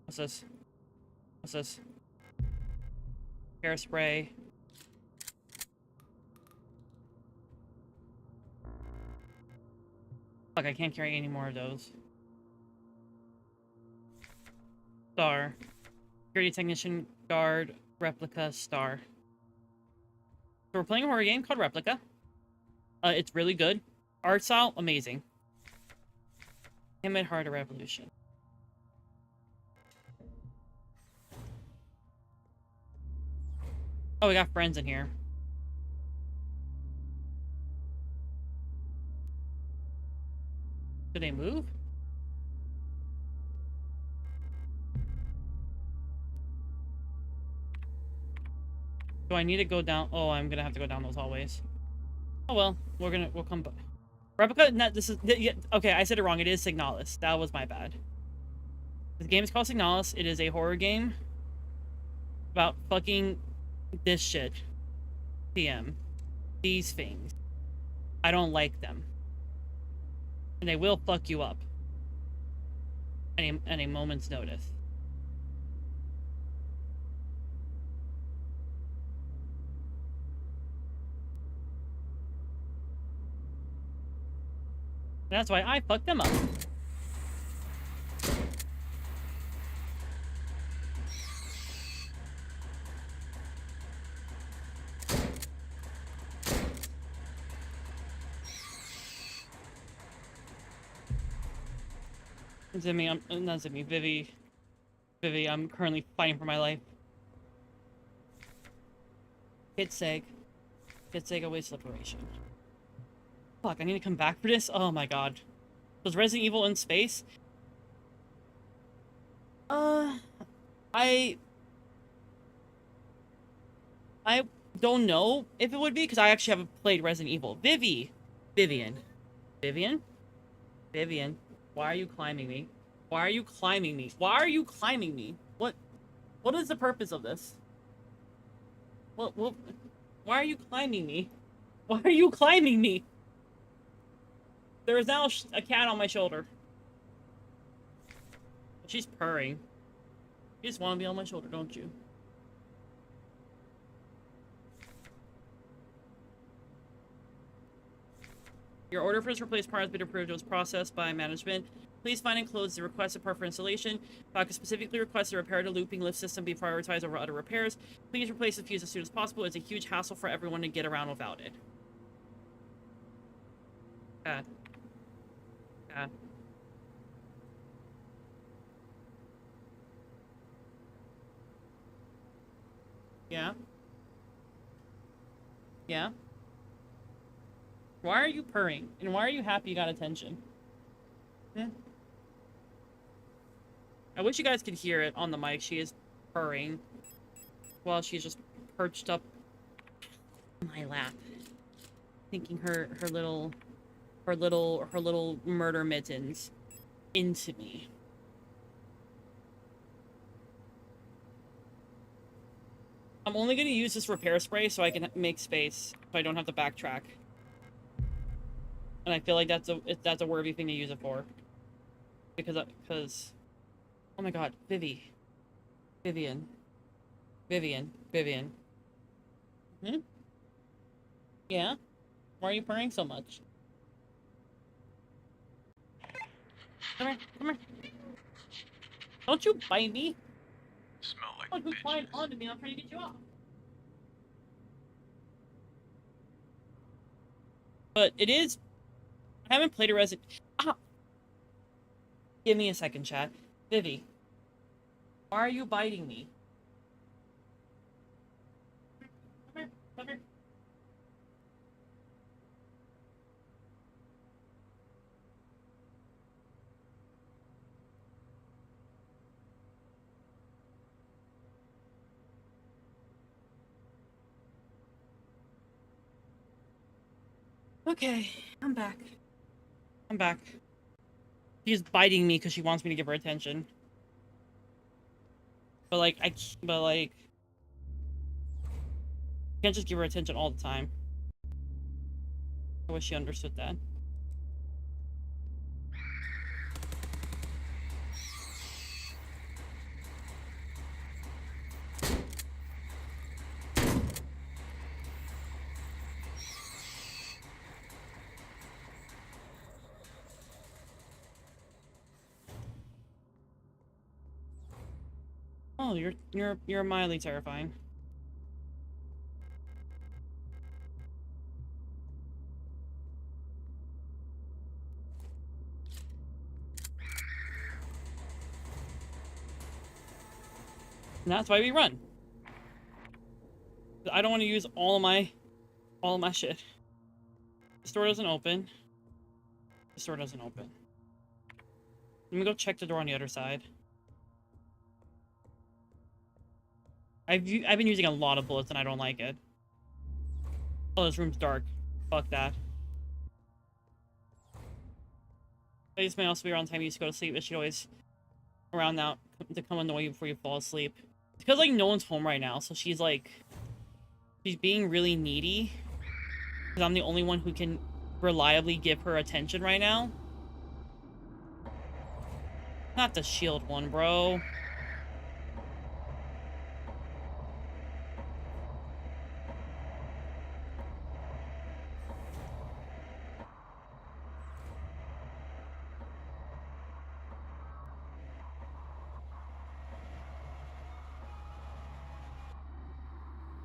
What's this? What's this? Hairspray. Fuck, I can't carry any more of those. Star. Security technician, guard, replica, star. So we're playing a horror game called Replica. It's really good. Art style, amazing. Timid Heart of Revolution. Oh, we got friends in here. Do they move? Do I need to go down? Oh, I'm gonna have to go down those hallways. Oh well, we'll come back. Replica, no, this is, yeah, okay, I said it wrong. It is Signalis. That was my bad. The game is called Signalis. It is a horror game about fucking this shit. PM. These things. I don't like them. And they will fuck you up. At a moment's notice. That's why I fucked them up. Zimmy, not Zimmy, Vivi, I'm currently fighting for my life. Hit seg awaits liberation. Fuck, I need to come back for this? Oh my god. Was Resident Evil in space? Uh, I don't know if it would be, because I actually haven't played Resident Evil. Vivian. Vivian? Vivian. Why are you climbing me? Why are you climbing me? Why are you climbing me? What is the purpose of this? What, why are you climbing me? Why are you climbing me? There is now a cat on my shoulder. She's purring. You just want to be on my shoulder, don't you? Your order for this replaced part has been approved. It was processed by management. Please find and close the requested part for installation. Falcon specifically requests a repair to looping lift system be prioritized over other repairs. Please replace the fuse as soon as possible. It's a huge hassle for everyone to get around without it. Yeah. Yeah. Yeah. Yeah. Why are you purring? And why are you happy you got attention? Yeah. I wish you guys could hear it on the mic. She is purring while she's just perched up in my lap, thinking her little murder mittens into me. I'm only going to use this repair spray so I can make space, so I don't have to backtrack. And I feel like that's a worthy thing to use it for. Because oh my god, Vivian. Hmm? Yeah? Why are you purring so much? Come here, come here. Don't you bite me. Smell like Oh, who's flying bitches. onto me? I'm trying to get you off. But it is... I haven't played a Resident... Ah! Give me a second, chat. Vivi. Why are you biting me? Come here, come here. Okay, I'm back. I'm back. She's biting me because she wants me to give her attention. But like, I can't just give her attention all the time. I wish she understood that. Oh, you're mildly terrifying. And that's why we run. I don't want to use all of my shit. The door doesn't open. The door doesn't open. Let me go check the door on the other side. I've been using a lot of bullets and I don't like it. Oh, this room's dark. Fuck that. Ladies may also be around the time you used to go to sleep, but she'd always around now to come annoy you before you fall asleep. It's because like no one's home right now, so she's being really needy. Because I'm the only one who can reliably give her attention right now. Not the shield one, bro.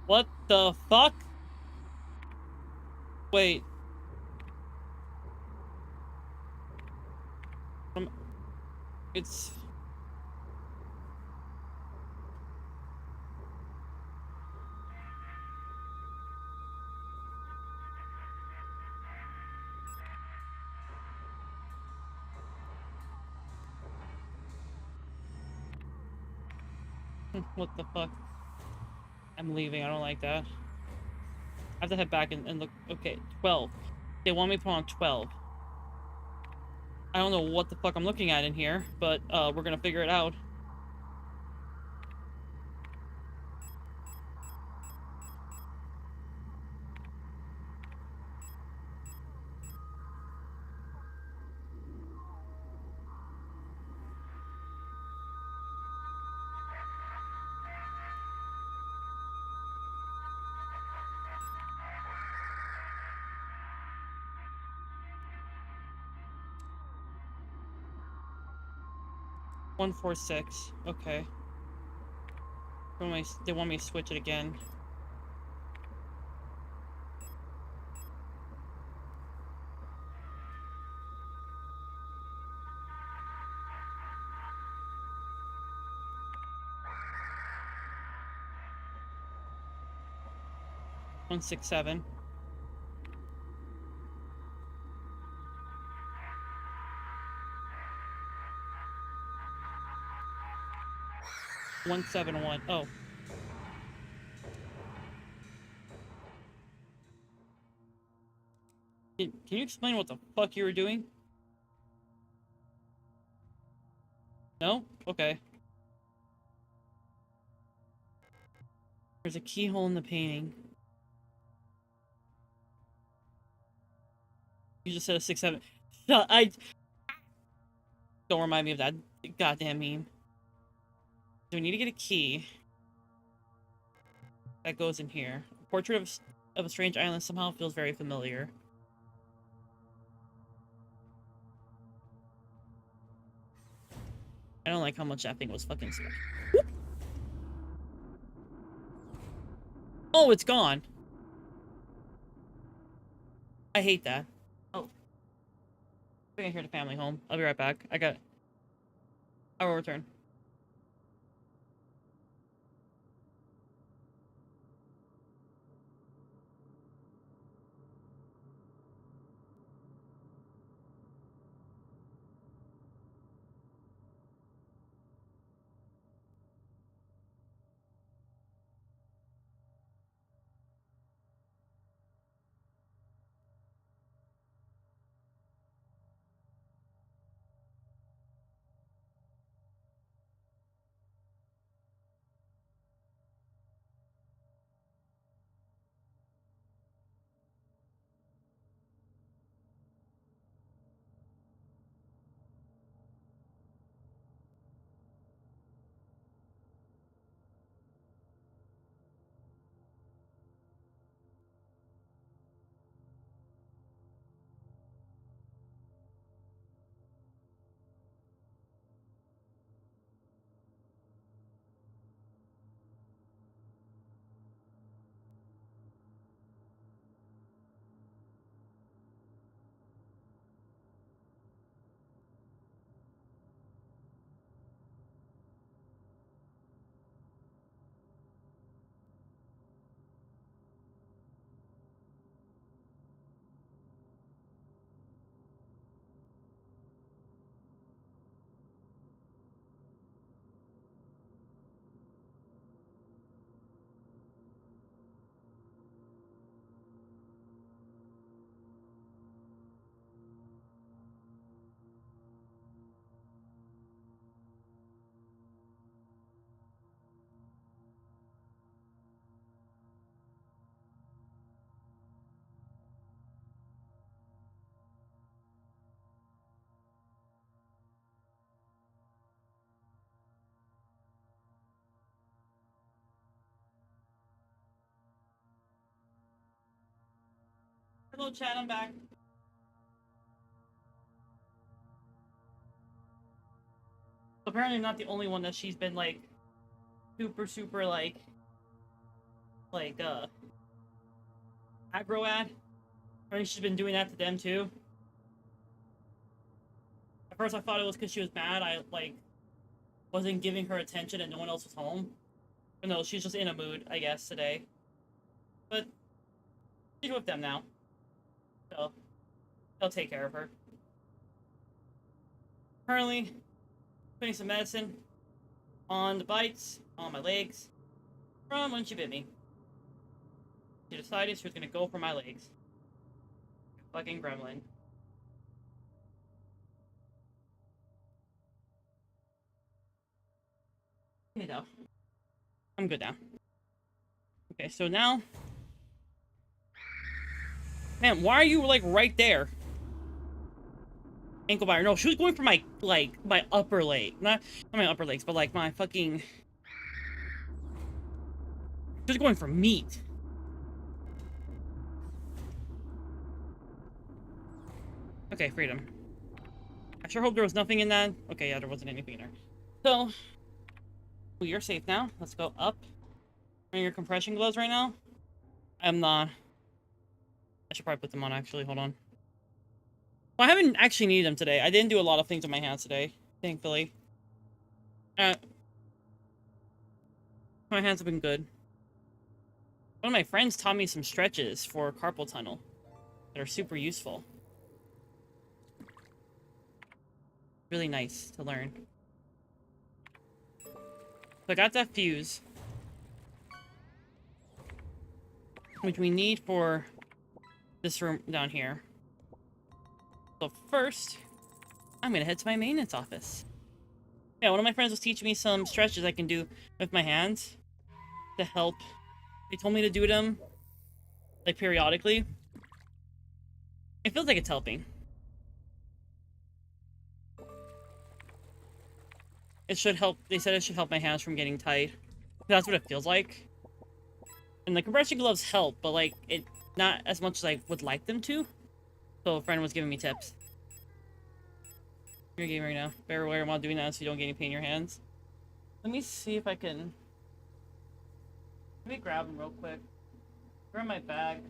What the fuck? Wait. It's... What the fuck? I'm leaving. I don't like that. I have to head back and look. Okay, 12. They want me to put on 12. I don't know what the fuck I'm looking at in here, but we're gonna figure it out. One, 4, 6. Okay. They want me to switch it again. One, 6, 7. One, 7, 1. Oh. Can you explain what the fuck you were doing? No? Okay. There's a keyhole in the painting. You just said a 6, 7. Shut. Don't remind me of that goddamn meme. So we need to get a key. That goes in here. A portrait of a strange island somehow feels very familiar. I don't like how much that thing was fucking stuck. Oh, it's gone. I hate that. Oh. I'm gonna hear the family home. I'll be right back. I will return. Hello, chat. I'm back. Apparently, I'm not the only one that she's been like super like aggro at. I think she's been doing that to them too. At first, I thought it was because she was mad. I like wasn't giving her attention and no one else was home. But no, she's just in a mood, I guess, today. But she's with them now, so they'll take care of her. Currently, putting some medicine on the bites, on my legs from when she bit me. She decided she was gonna go for my legs. Fucking gremlin. You know. I'm good now. Okay, so now... Man, why are you, like, right there? Ankle biter. No, she was going for my, like, my upper leg. Not my upper legs, but, like, my fucking... She was going for meat. Okay, freedom. I sure hope there was nothing in that. Okay, yeah, there wasn't anything in there. So, we are safe now. Let's go up. Wearing your compression gloves right now? I'm not. I should probably put them on, actually. Hold on. Well, I haven't actually needed them today. I didn't do a lot of things with my hands today, thankfully. My hands have been good. One of my friends taught me some stretches for carpal tunnel that are super useful. Really nice to learn. So I got that fuse, which we need for this room down here. So first, I'm gonna head to my maintenance office. Yeah, one of my friends was teaching me some stretches I can do with my hands to help. They told me to do them, like, periodically. It feels like it's helping. It should help. They said it should help my hands from getting tight. That's what it feels like. And the compression gloves help, but, like, it not as much as I would like them to. So a friend was giving me tips. You're a gamer right now. Better wear them while doing that so you don't get any pain in your hands. Let me see if I can... Let me grab them real quick. Grab my bag.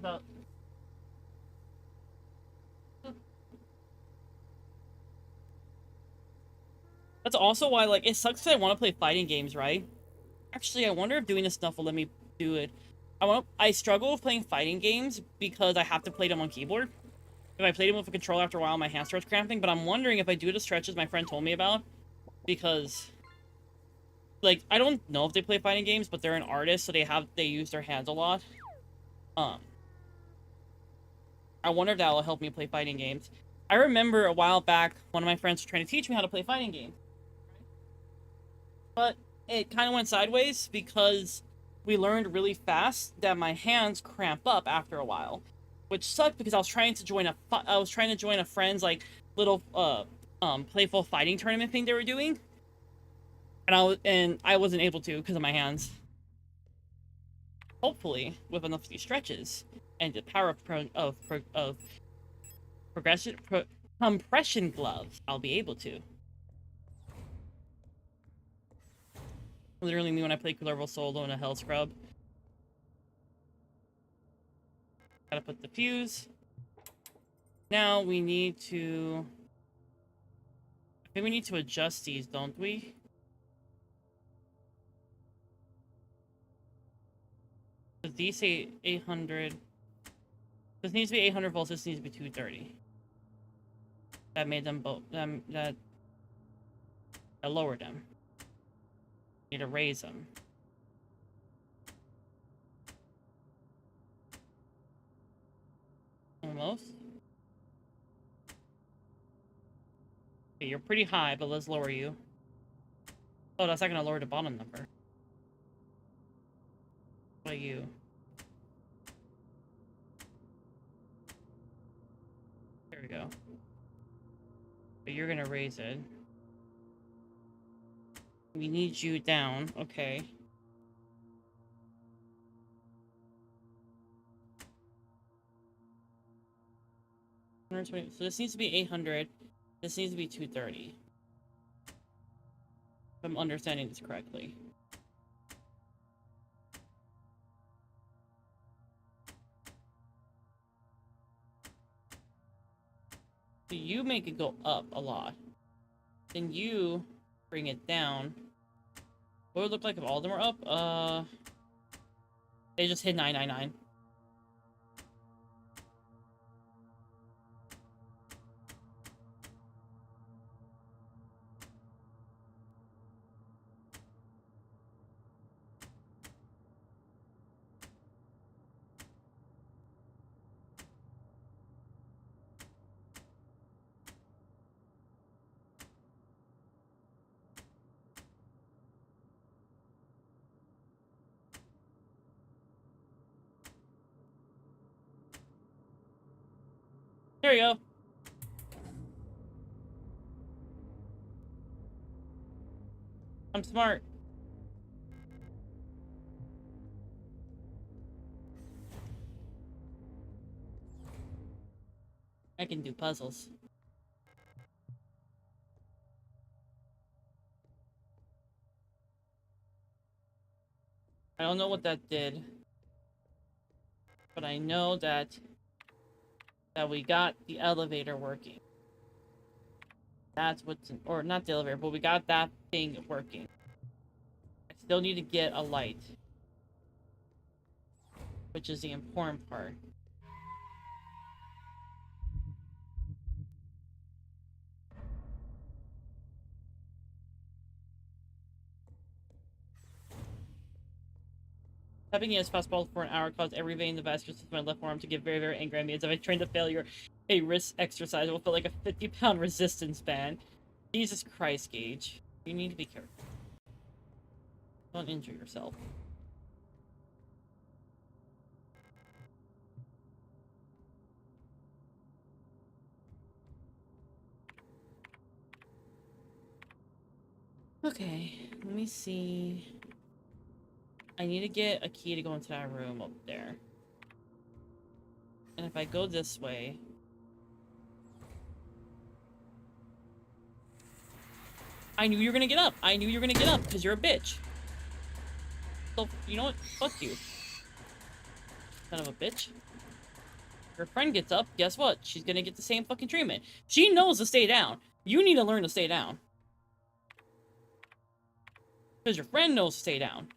That's also why, like, it sucks because I want to play fighting games, right? Actually, I wonder if doing this stuff will let me do it. I struggle with playing fighting games because I have to play them on keyboard. If I played them with a controller after a while, my hand starts cramping. But I'm wondering if I do the stretches my friend told me about, because, like, I don't know if they play fighting games, but they're an artist, so they use their hands a lot. I wonder if that will help me play fighting games. I remember a while back, one of my friends was trying to teach me how to play fighting games. But it kind of went sideways because we learned really fast that my hands cramp up after a while, which sucked because I was trying to join a friend's, like, little playful fighting tournament thing they were doing, and I wasn't able to because of my hands. Hopefully, with enough of these stretches and the power of compression gloves, I'll be able to. Literally me when I play Clerval solo in a Hell Scrub. Gotta put the fuse. Now we need to... I think we need to adjust these, don't we? Does these say 800? This needs to be 800 volts, this needs to be 230. That made them both... that lowered them. Need to raise them. Almost. Okay, you're pretty high, but let's lower you. Oh, that's not gonna lower the bottom number. What about you? There we go. But you're gonna raise it. We need you down. Okay. So this needs to be 800. This needs to be 230. If I'm understanding this correctly. So you make it go up a lot. Then you bring it down. What would it look like if all of them were up? They just hit 999. There you go. I'm smart. I can do puzzles. I don't know what that did, but I know that we got the elevator working. That's what's or not the elevator, but we got that thing working. I still need to get a light, which is the important part. Tapping as fastball for an hour caused every vein in the vascular system in my left arm to get very, very angry at me. As if I trained to failure, a wrist exercise will feel like a 50-pound resistance band. Jesus Christ, Gage. You need to be careful. Don't injure yourself. Okay, let me see. I need to get a key to go into that room up there. And if I go this way... I knew you were gonna get up! I knew you were gonna get up, because you're a bitch! So, you know what? Fuck you. Son of a bitch. Her friend gets up, guess what? She's gonna get the same fucking treatment. She knows to stay down. You need to learn to stay down. Because your friend knows to stay down.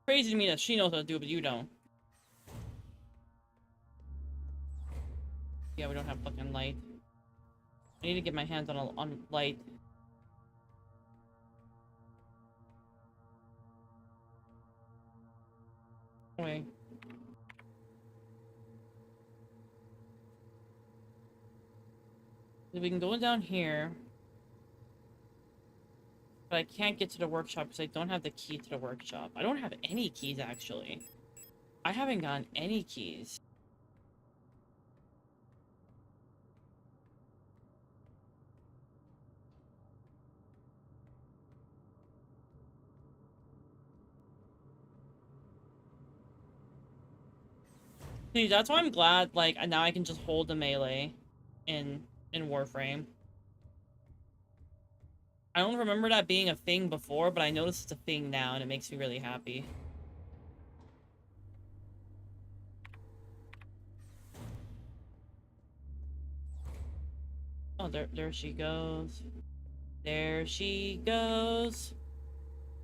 Crazy to me that she knows how to do it, but you don't. Yeah, we don't have fucking light. I need to get my hands on light. Wait. We can go down here. But I can't get to the workshop because I don't have the key to the workshop. I don't have any keys, actually. I haven't gotten any keys. See, that's why I'm glad, like, now I can just hold the melee in Warframe. I don't remember that being a thing before, but I notice it's a thing now, and it makes me really happy. Oh, there she goes. There she goes.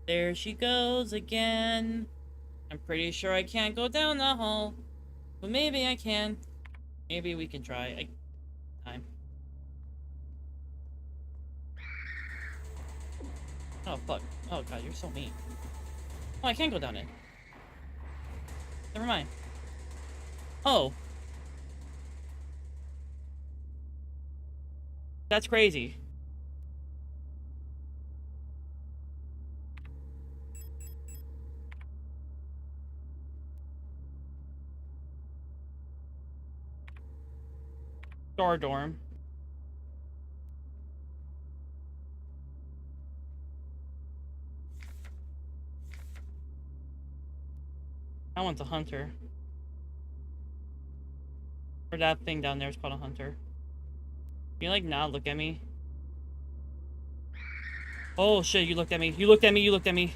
There she goes again. I'm pretty sure I can't go down that hole. But maybe I can. Maybe we can try. Time. Oh, fuck. Oh, God, you're so mean. Oh, I can't go down it. Never mind. Oh. That's crazy. Star Dorm. That one's a hunter. Or that thing down there is called a hunter. Can you, like, not look at me? Oh, shit, you looked at me. You looked at me, you looked at me.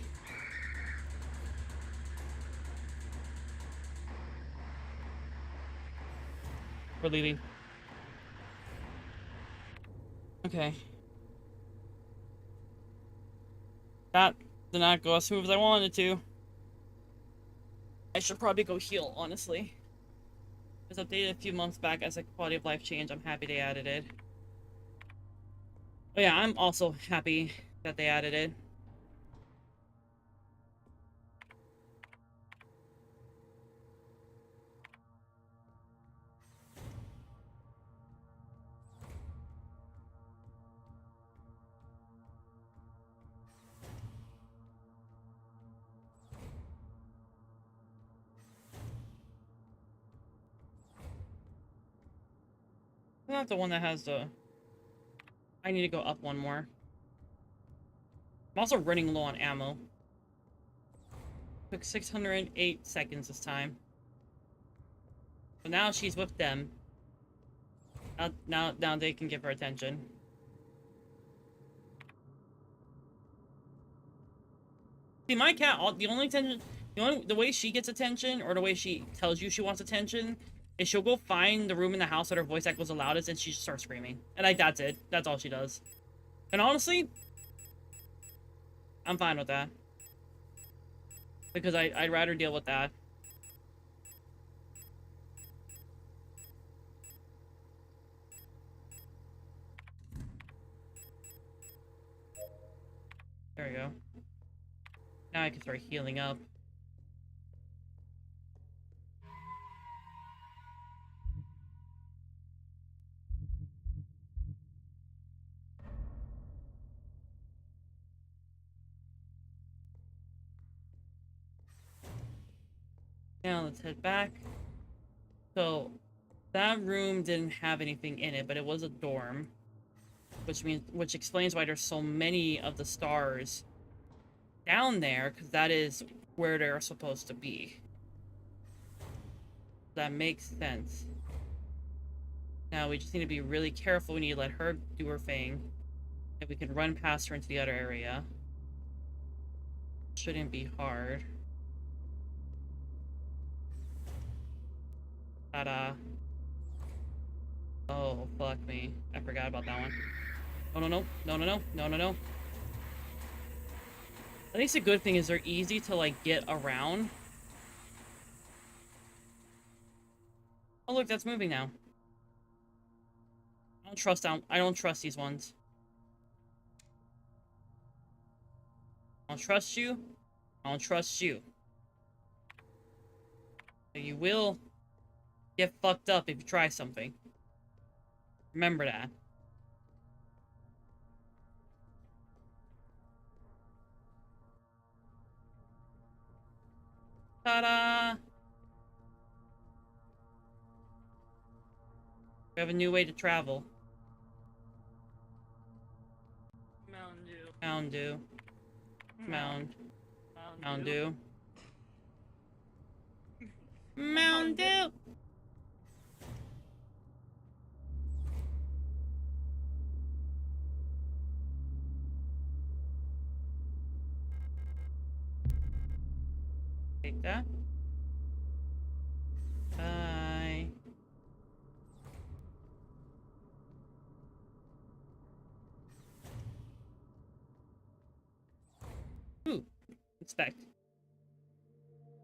We're leaving. Okay. That did not go as smooth as I wanted it to. I should probably go heal, honestly. It was updated a few months back as a quality of life change. I'm happy they added it. But yeah, I'm also happy that they added it. Not the one that has the... I need to go up one more. I'm also running low on ammo. Took 608 seconds this time. But now she's with them. Now they can give her attention. See, my cat, the only attention, the way she gets attention, or the way she tells you she wants attention, is she'll go find the room in the house that her voice echoes the loudest, and she just starts screaming. And like, that's it. That's all she does. And honestly, I'm fine with that. Because I'd rather deal with that. There we go. Now I can start healing up. Now let's head back. So, that room didn't have anything in it, but it was a dorm. Which explains why there's so many of the stars down there, because that is where they're supposed to be. That makes sense. Now we just need to be really careful. We need to let her do her thing. And we can run past her into the other area. Shouldn't be hard. Ta-da. Oh, fuck me. I forgot about that one. No, no, no. No, no, no. No, no, no. At least the good thing is they're easy to, like, get around. Oh, look, that's moving now. I don't trust these ones. I don't trust you. I don't trust you. But you will get fucked up if you try something. Remember that. Ta-da! We have a new way to travel. Mountain Dew. Mountain Dew. Mountain Dew. Mountain Dew! Take that. Bye. Ooh. Inspect.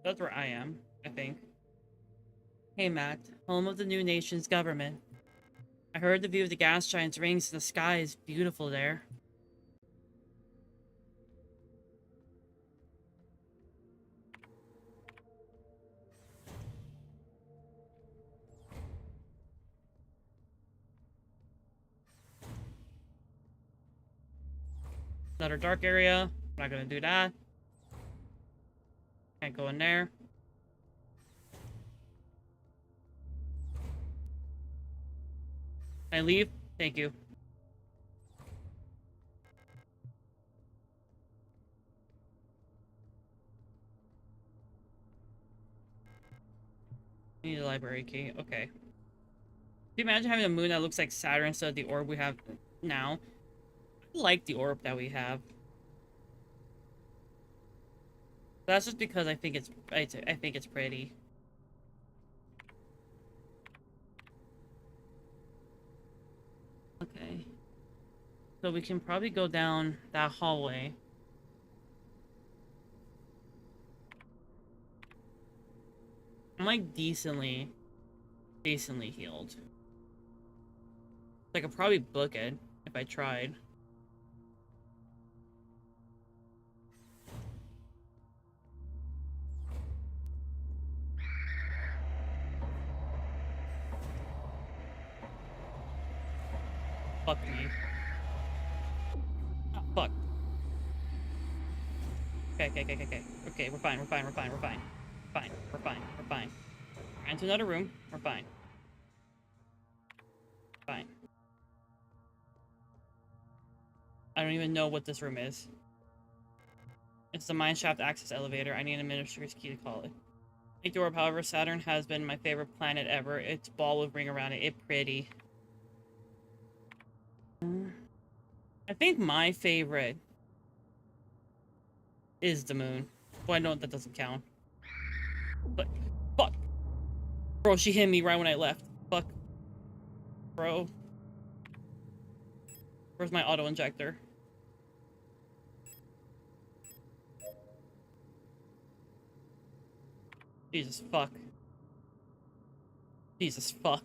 That's where I am, I think. Hey, Matt. Home of the new nation's government. I heard the view of the gas giant's rings in the sky is beautiful there. Another dark area. I'm not gonna do that. Can't go in there. Can I leave? Thank you. Need a library key. Okay. Can you imagine having a moon that looks like Saturn instead of the orb we have now? I like the orb that we have. That's just because I think it's pretty. Okay. So we can probably go down that hallway. I'm like decently healed. I could probably book it if I tried. Fuck me. Oh, fuck. Okay. Okay, we're fine. We're fine. We're into another room. We're fine. Fine. I don't even know what this room is. It's the mineshaft access elevator. I need an administrator's key to call it. Take the orb, however, Saturn has been my favorite planet ever. Its ball with ring around it. It's pretty. I think my favorite is the moon. Well, I know that doesn't count. But, fuck. Bro, she hit me right when I left. Fuck. Bro. Where's my auto injector? Jesus fuck. Jesus fuck.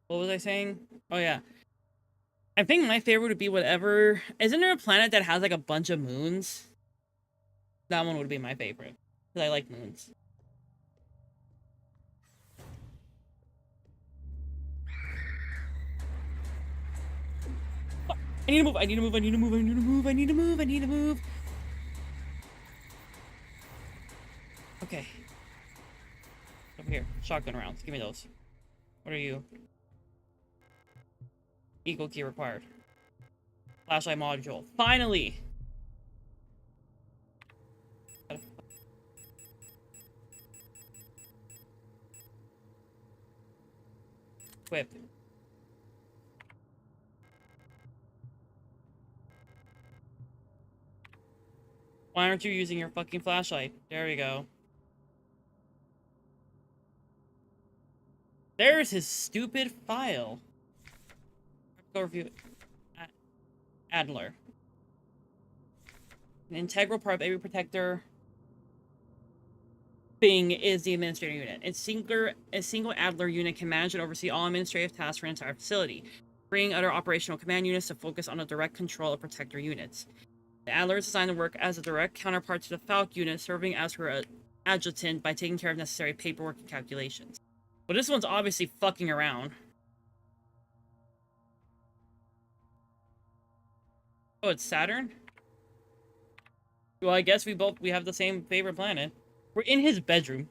What was I saying? Oh yeah. I think my favorite would be whatever... Isn't there a planet that has like a bunch of moons? That one would be my favorite. Because I like moons. I need to move, I need to move, I need to move, I need to move, I need to move, I need to move. Okay. Over here. Shotgun rounds. Give me those. What are you? Equal key required. Flashlight module. Finally! Equip. Why aren't you using your fucking flashlight? There we go. There's his stupid file. Go review Adler. An integral part of every protector thing is the administrator unit. A single Adler unit can manage and oversee all administrative tasks for an entire facility, freeing other operational command units to focus on the direct control of protector units. The Adler is designed to work as a direct counterpart to the Falk unit, serving as her adjutant by taking care of necessary paperwork and calculations. But this one's obviously fucking around. Oh, it's Saturn? Well, I guess we have the same favorite planet. We're in his bedroom.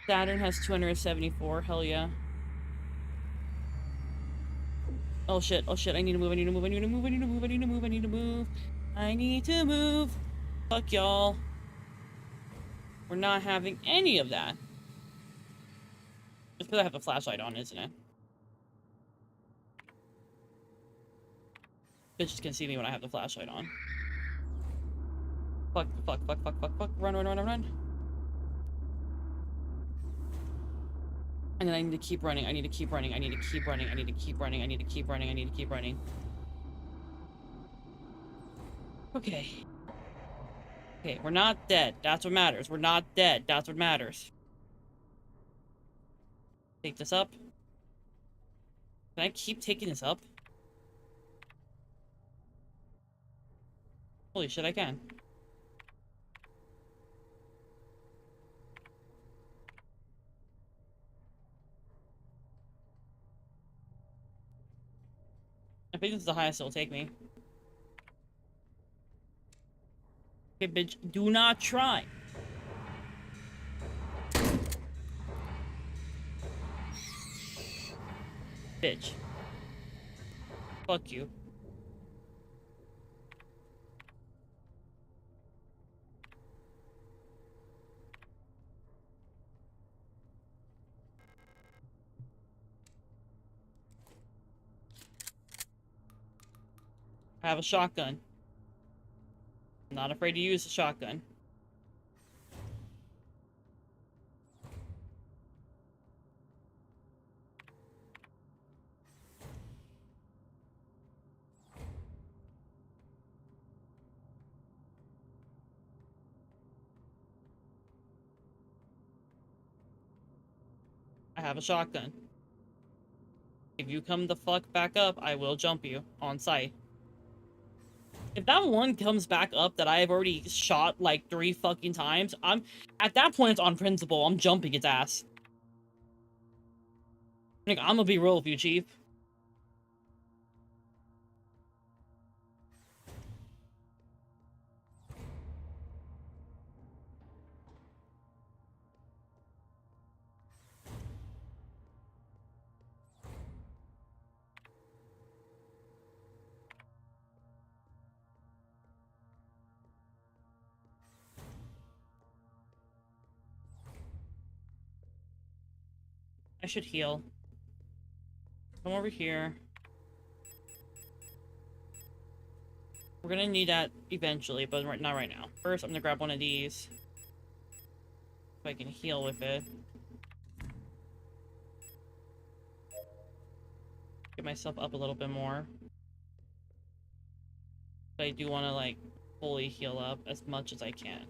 Saturn has 274. Hell yeah. Oh shit, oh shit, I need to move, I need to move, I need to move, I need to move, I need to move, I need to move. I need to move. Fuck y'all. We're not having any of that. It's because I have the flashlight on, isn't it? Bitches can see me when I have the flashlight on. Fuck, fuck, fuck, fuck, fuck, fuck. Run, run, run, run. And then I need to keep running, I need to keep running, I need to keep running, I need to keep running, I need to keep running, I need to keep running. Okay. Okay, we're not dead. That's what matters. We're not dead. That's what matters. Take this up. Can I keep taking this up? Holy shit, I can. I think this is the highest it'll take me. Okay, bitch, do not try. Bitch. Fuck you. I have a shotgun. I'm not afraid to use the shotgun. I have a shotgun. If you come the fuck back up, I will jump you on sight. If that one comes back up that I have already shot like 3 fucking times, at that point it's on principle. I'm jumping its ass. Like, I'm gonna be real with you, Chief. should heal. Come over here. We're gonna need that eventually, but not right now. First, I'm gonna grab one of these. If I can heal with it. Get myself up a little bit more. But I do want to, like, fully heal up as much as I can.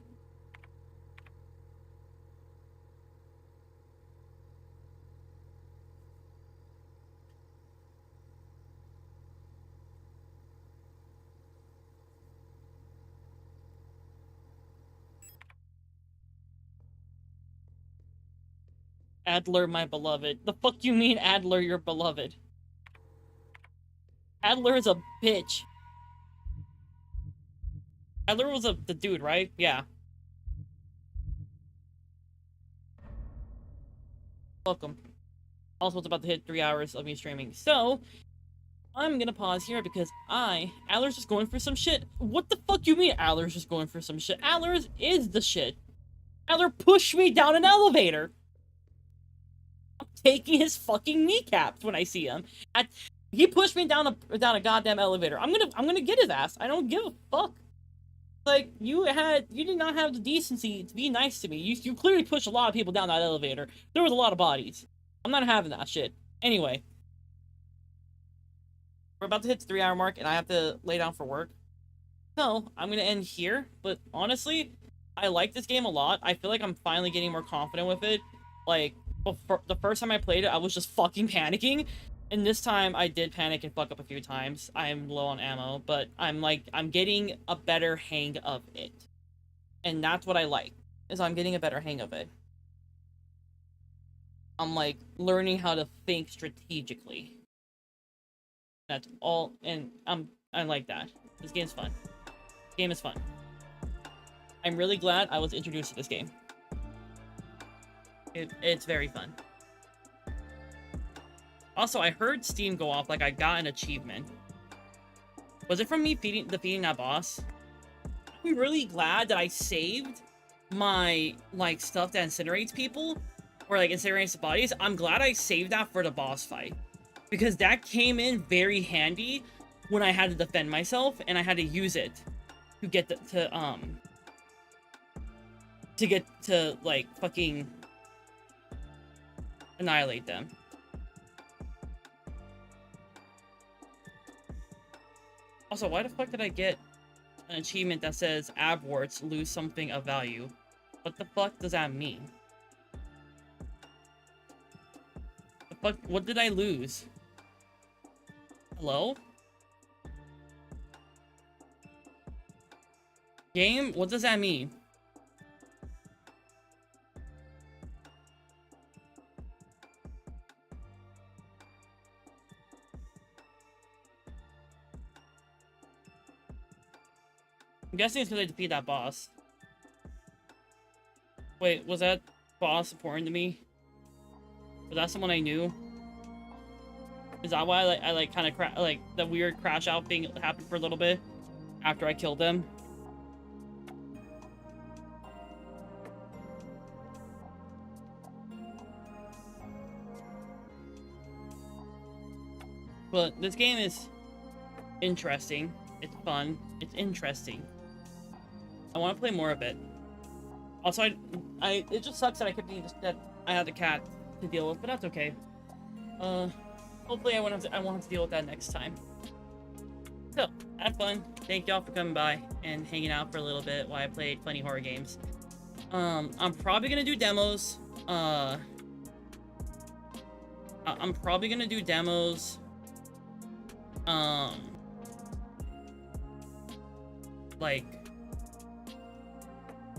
Adler, my beloved. The fuck you mean, Adler, your beloved? Adler is a bitch. Adler was the dude, right? Yeah. Welcome. Also, it's about to hit 3 hours of me streaming. So, I'm gonna pause here because Adler's just going for some shit. What the fuck you mean Adler's just going for some shit? Adler is the shit. Adler pushed me down an elevator. I'm taking his fucking kneecaps when I see him. He pushed me down a goddamn elevator. I'm gonna get his ass. I don't give a fuck. Like, you did not have the decency to be nice to me. You clearly pushed a lot of people down that elevator. There was a lot of bodies. I'm not having that shit. Anyway. We're about to hit the 3-hour mark, and I have to lay down for work. So, I'm gonna end here. But honestly, I like this game a lot. I feel like I'm finally getting more confident with it. Like, the first time I played it, I was just fucking panicking. And this time, I did panic and fuck up a few times. I'm low on ammo, but I'm getting a better hang of it. And that's what I like, is I'm getting a better hang of it. I'm, like, learning how to think strategically. That's all, and I like that. This game's fun. This game is fun. I'm really glad I was introduced to this game. It's very fun. Also, I heard Steam go off like I got an achievement. Was it from me defeating that boss? I'm really glad that I saved my, like, stuff that incinerates people, or, like, incinerates the bodies. I'm glad I saved that for the boss fight. Because that came in very handy when I had to defend myself, and I had to use it to get to like, fucking annihilate them. Also, why the fuck did I get an achievement that says Abwarts lose something of value? What the fuck does that mean? The fuck? What did I lose? Hello? Game? What does that mean? I'm guessing it's because I defeated that boss. Wait, was that boss important to me? Was that someone I knew? Is that why I kind of like the weird crash out thing happened for a little bit after I killed them? But this game is interesting. It's fun. It's interesting. I want to play more of it. Also, it just sucks that that I had the cat to deal with, but that's okay. Hopefully I won't have to deal with that next time. So, have fun. Thank y'all for coming by and hanging out for a little bit while I played funny horror games. I'm probably gonna do demos. I'm probably gonna do demos. Like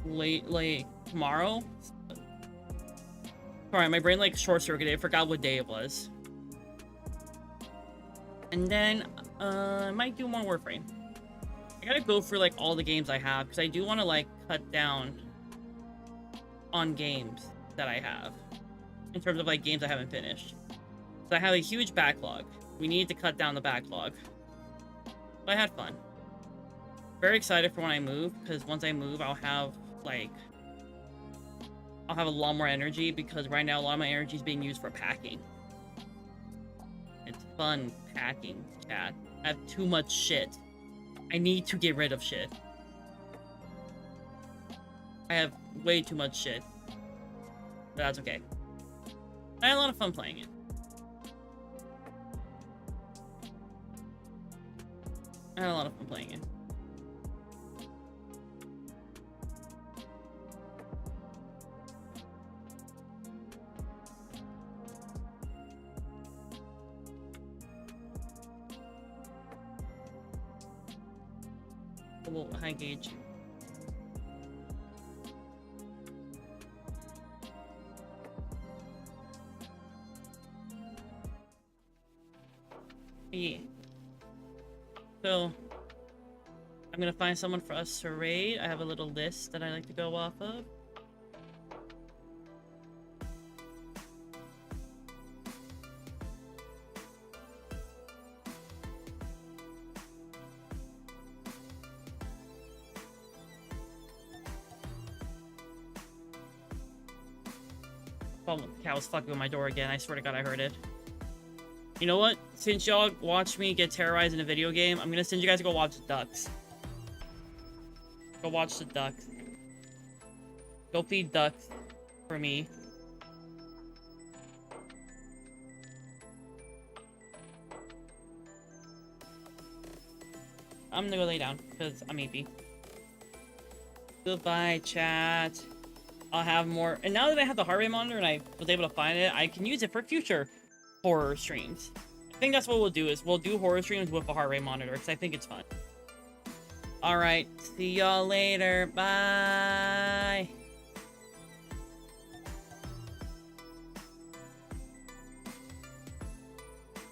late tomorrow. Sorry, my brain like short-circuited. I forgot what day it was. And then, I might do more Warframe. I gotta go through, like, all the games I have, because I do want to, like, cut down on games that I have. In terms of, like, games I haven't finished. So I have a huge backlog. We need to cut down the backlog. But I had fun. Very excited for when I move, because once I move, I'll have, like... I'll have a lot more energy because right now a lot of my energy is being used for packing. It's fun packing, chat. I have too much shit. I need to get rid of shit. I have way too much shit. But that's okay. I had a lot of fun playing it. I had a lot of fun playing it. Well, high gauge. Yeah. So, I'm gonna find someone for us to raid. I have a little list that I like to go off of. Oh, the cat was fucking with my door again. I swear to God, I heard it. You know what? Since y'all watch me get terrorized in a video game, I'm gonna send you guys to go watch the ducks. Go watch the ducks. Go feed ducks for me. I'm gonna go lay down because I'm AP. Goodbye, chat. I'll have more. And now that I have the heart rate monitor and I was able to find it, I can use it for future horror streams. I think that's what we'll do is we'll do horror streams with a heart rate monitor because I think it's fun. Alright, see y'all later. Bye.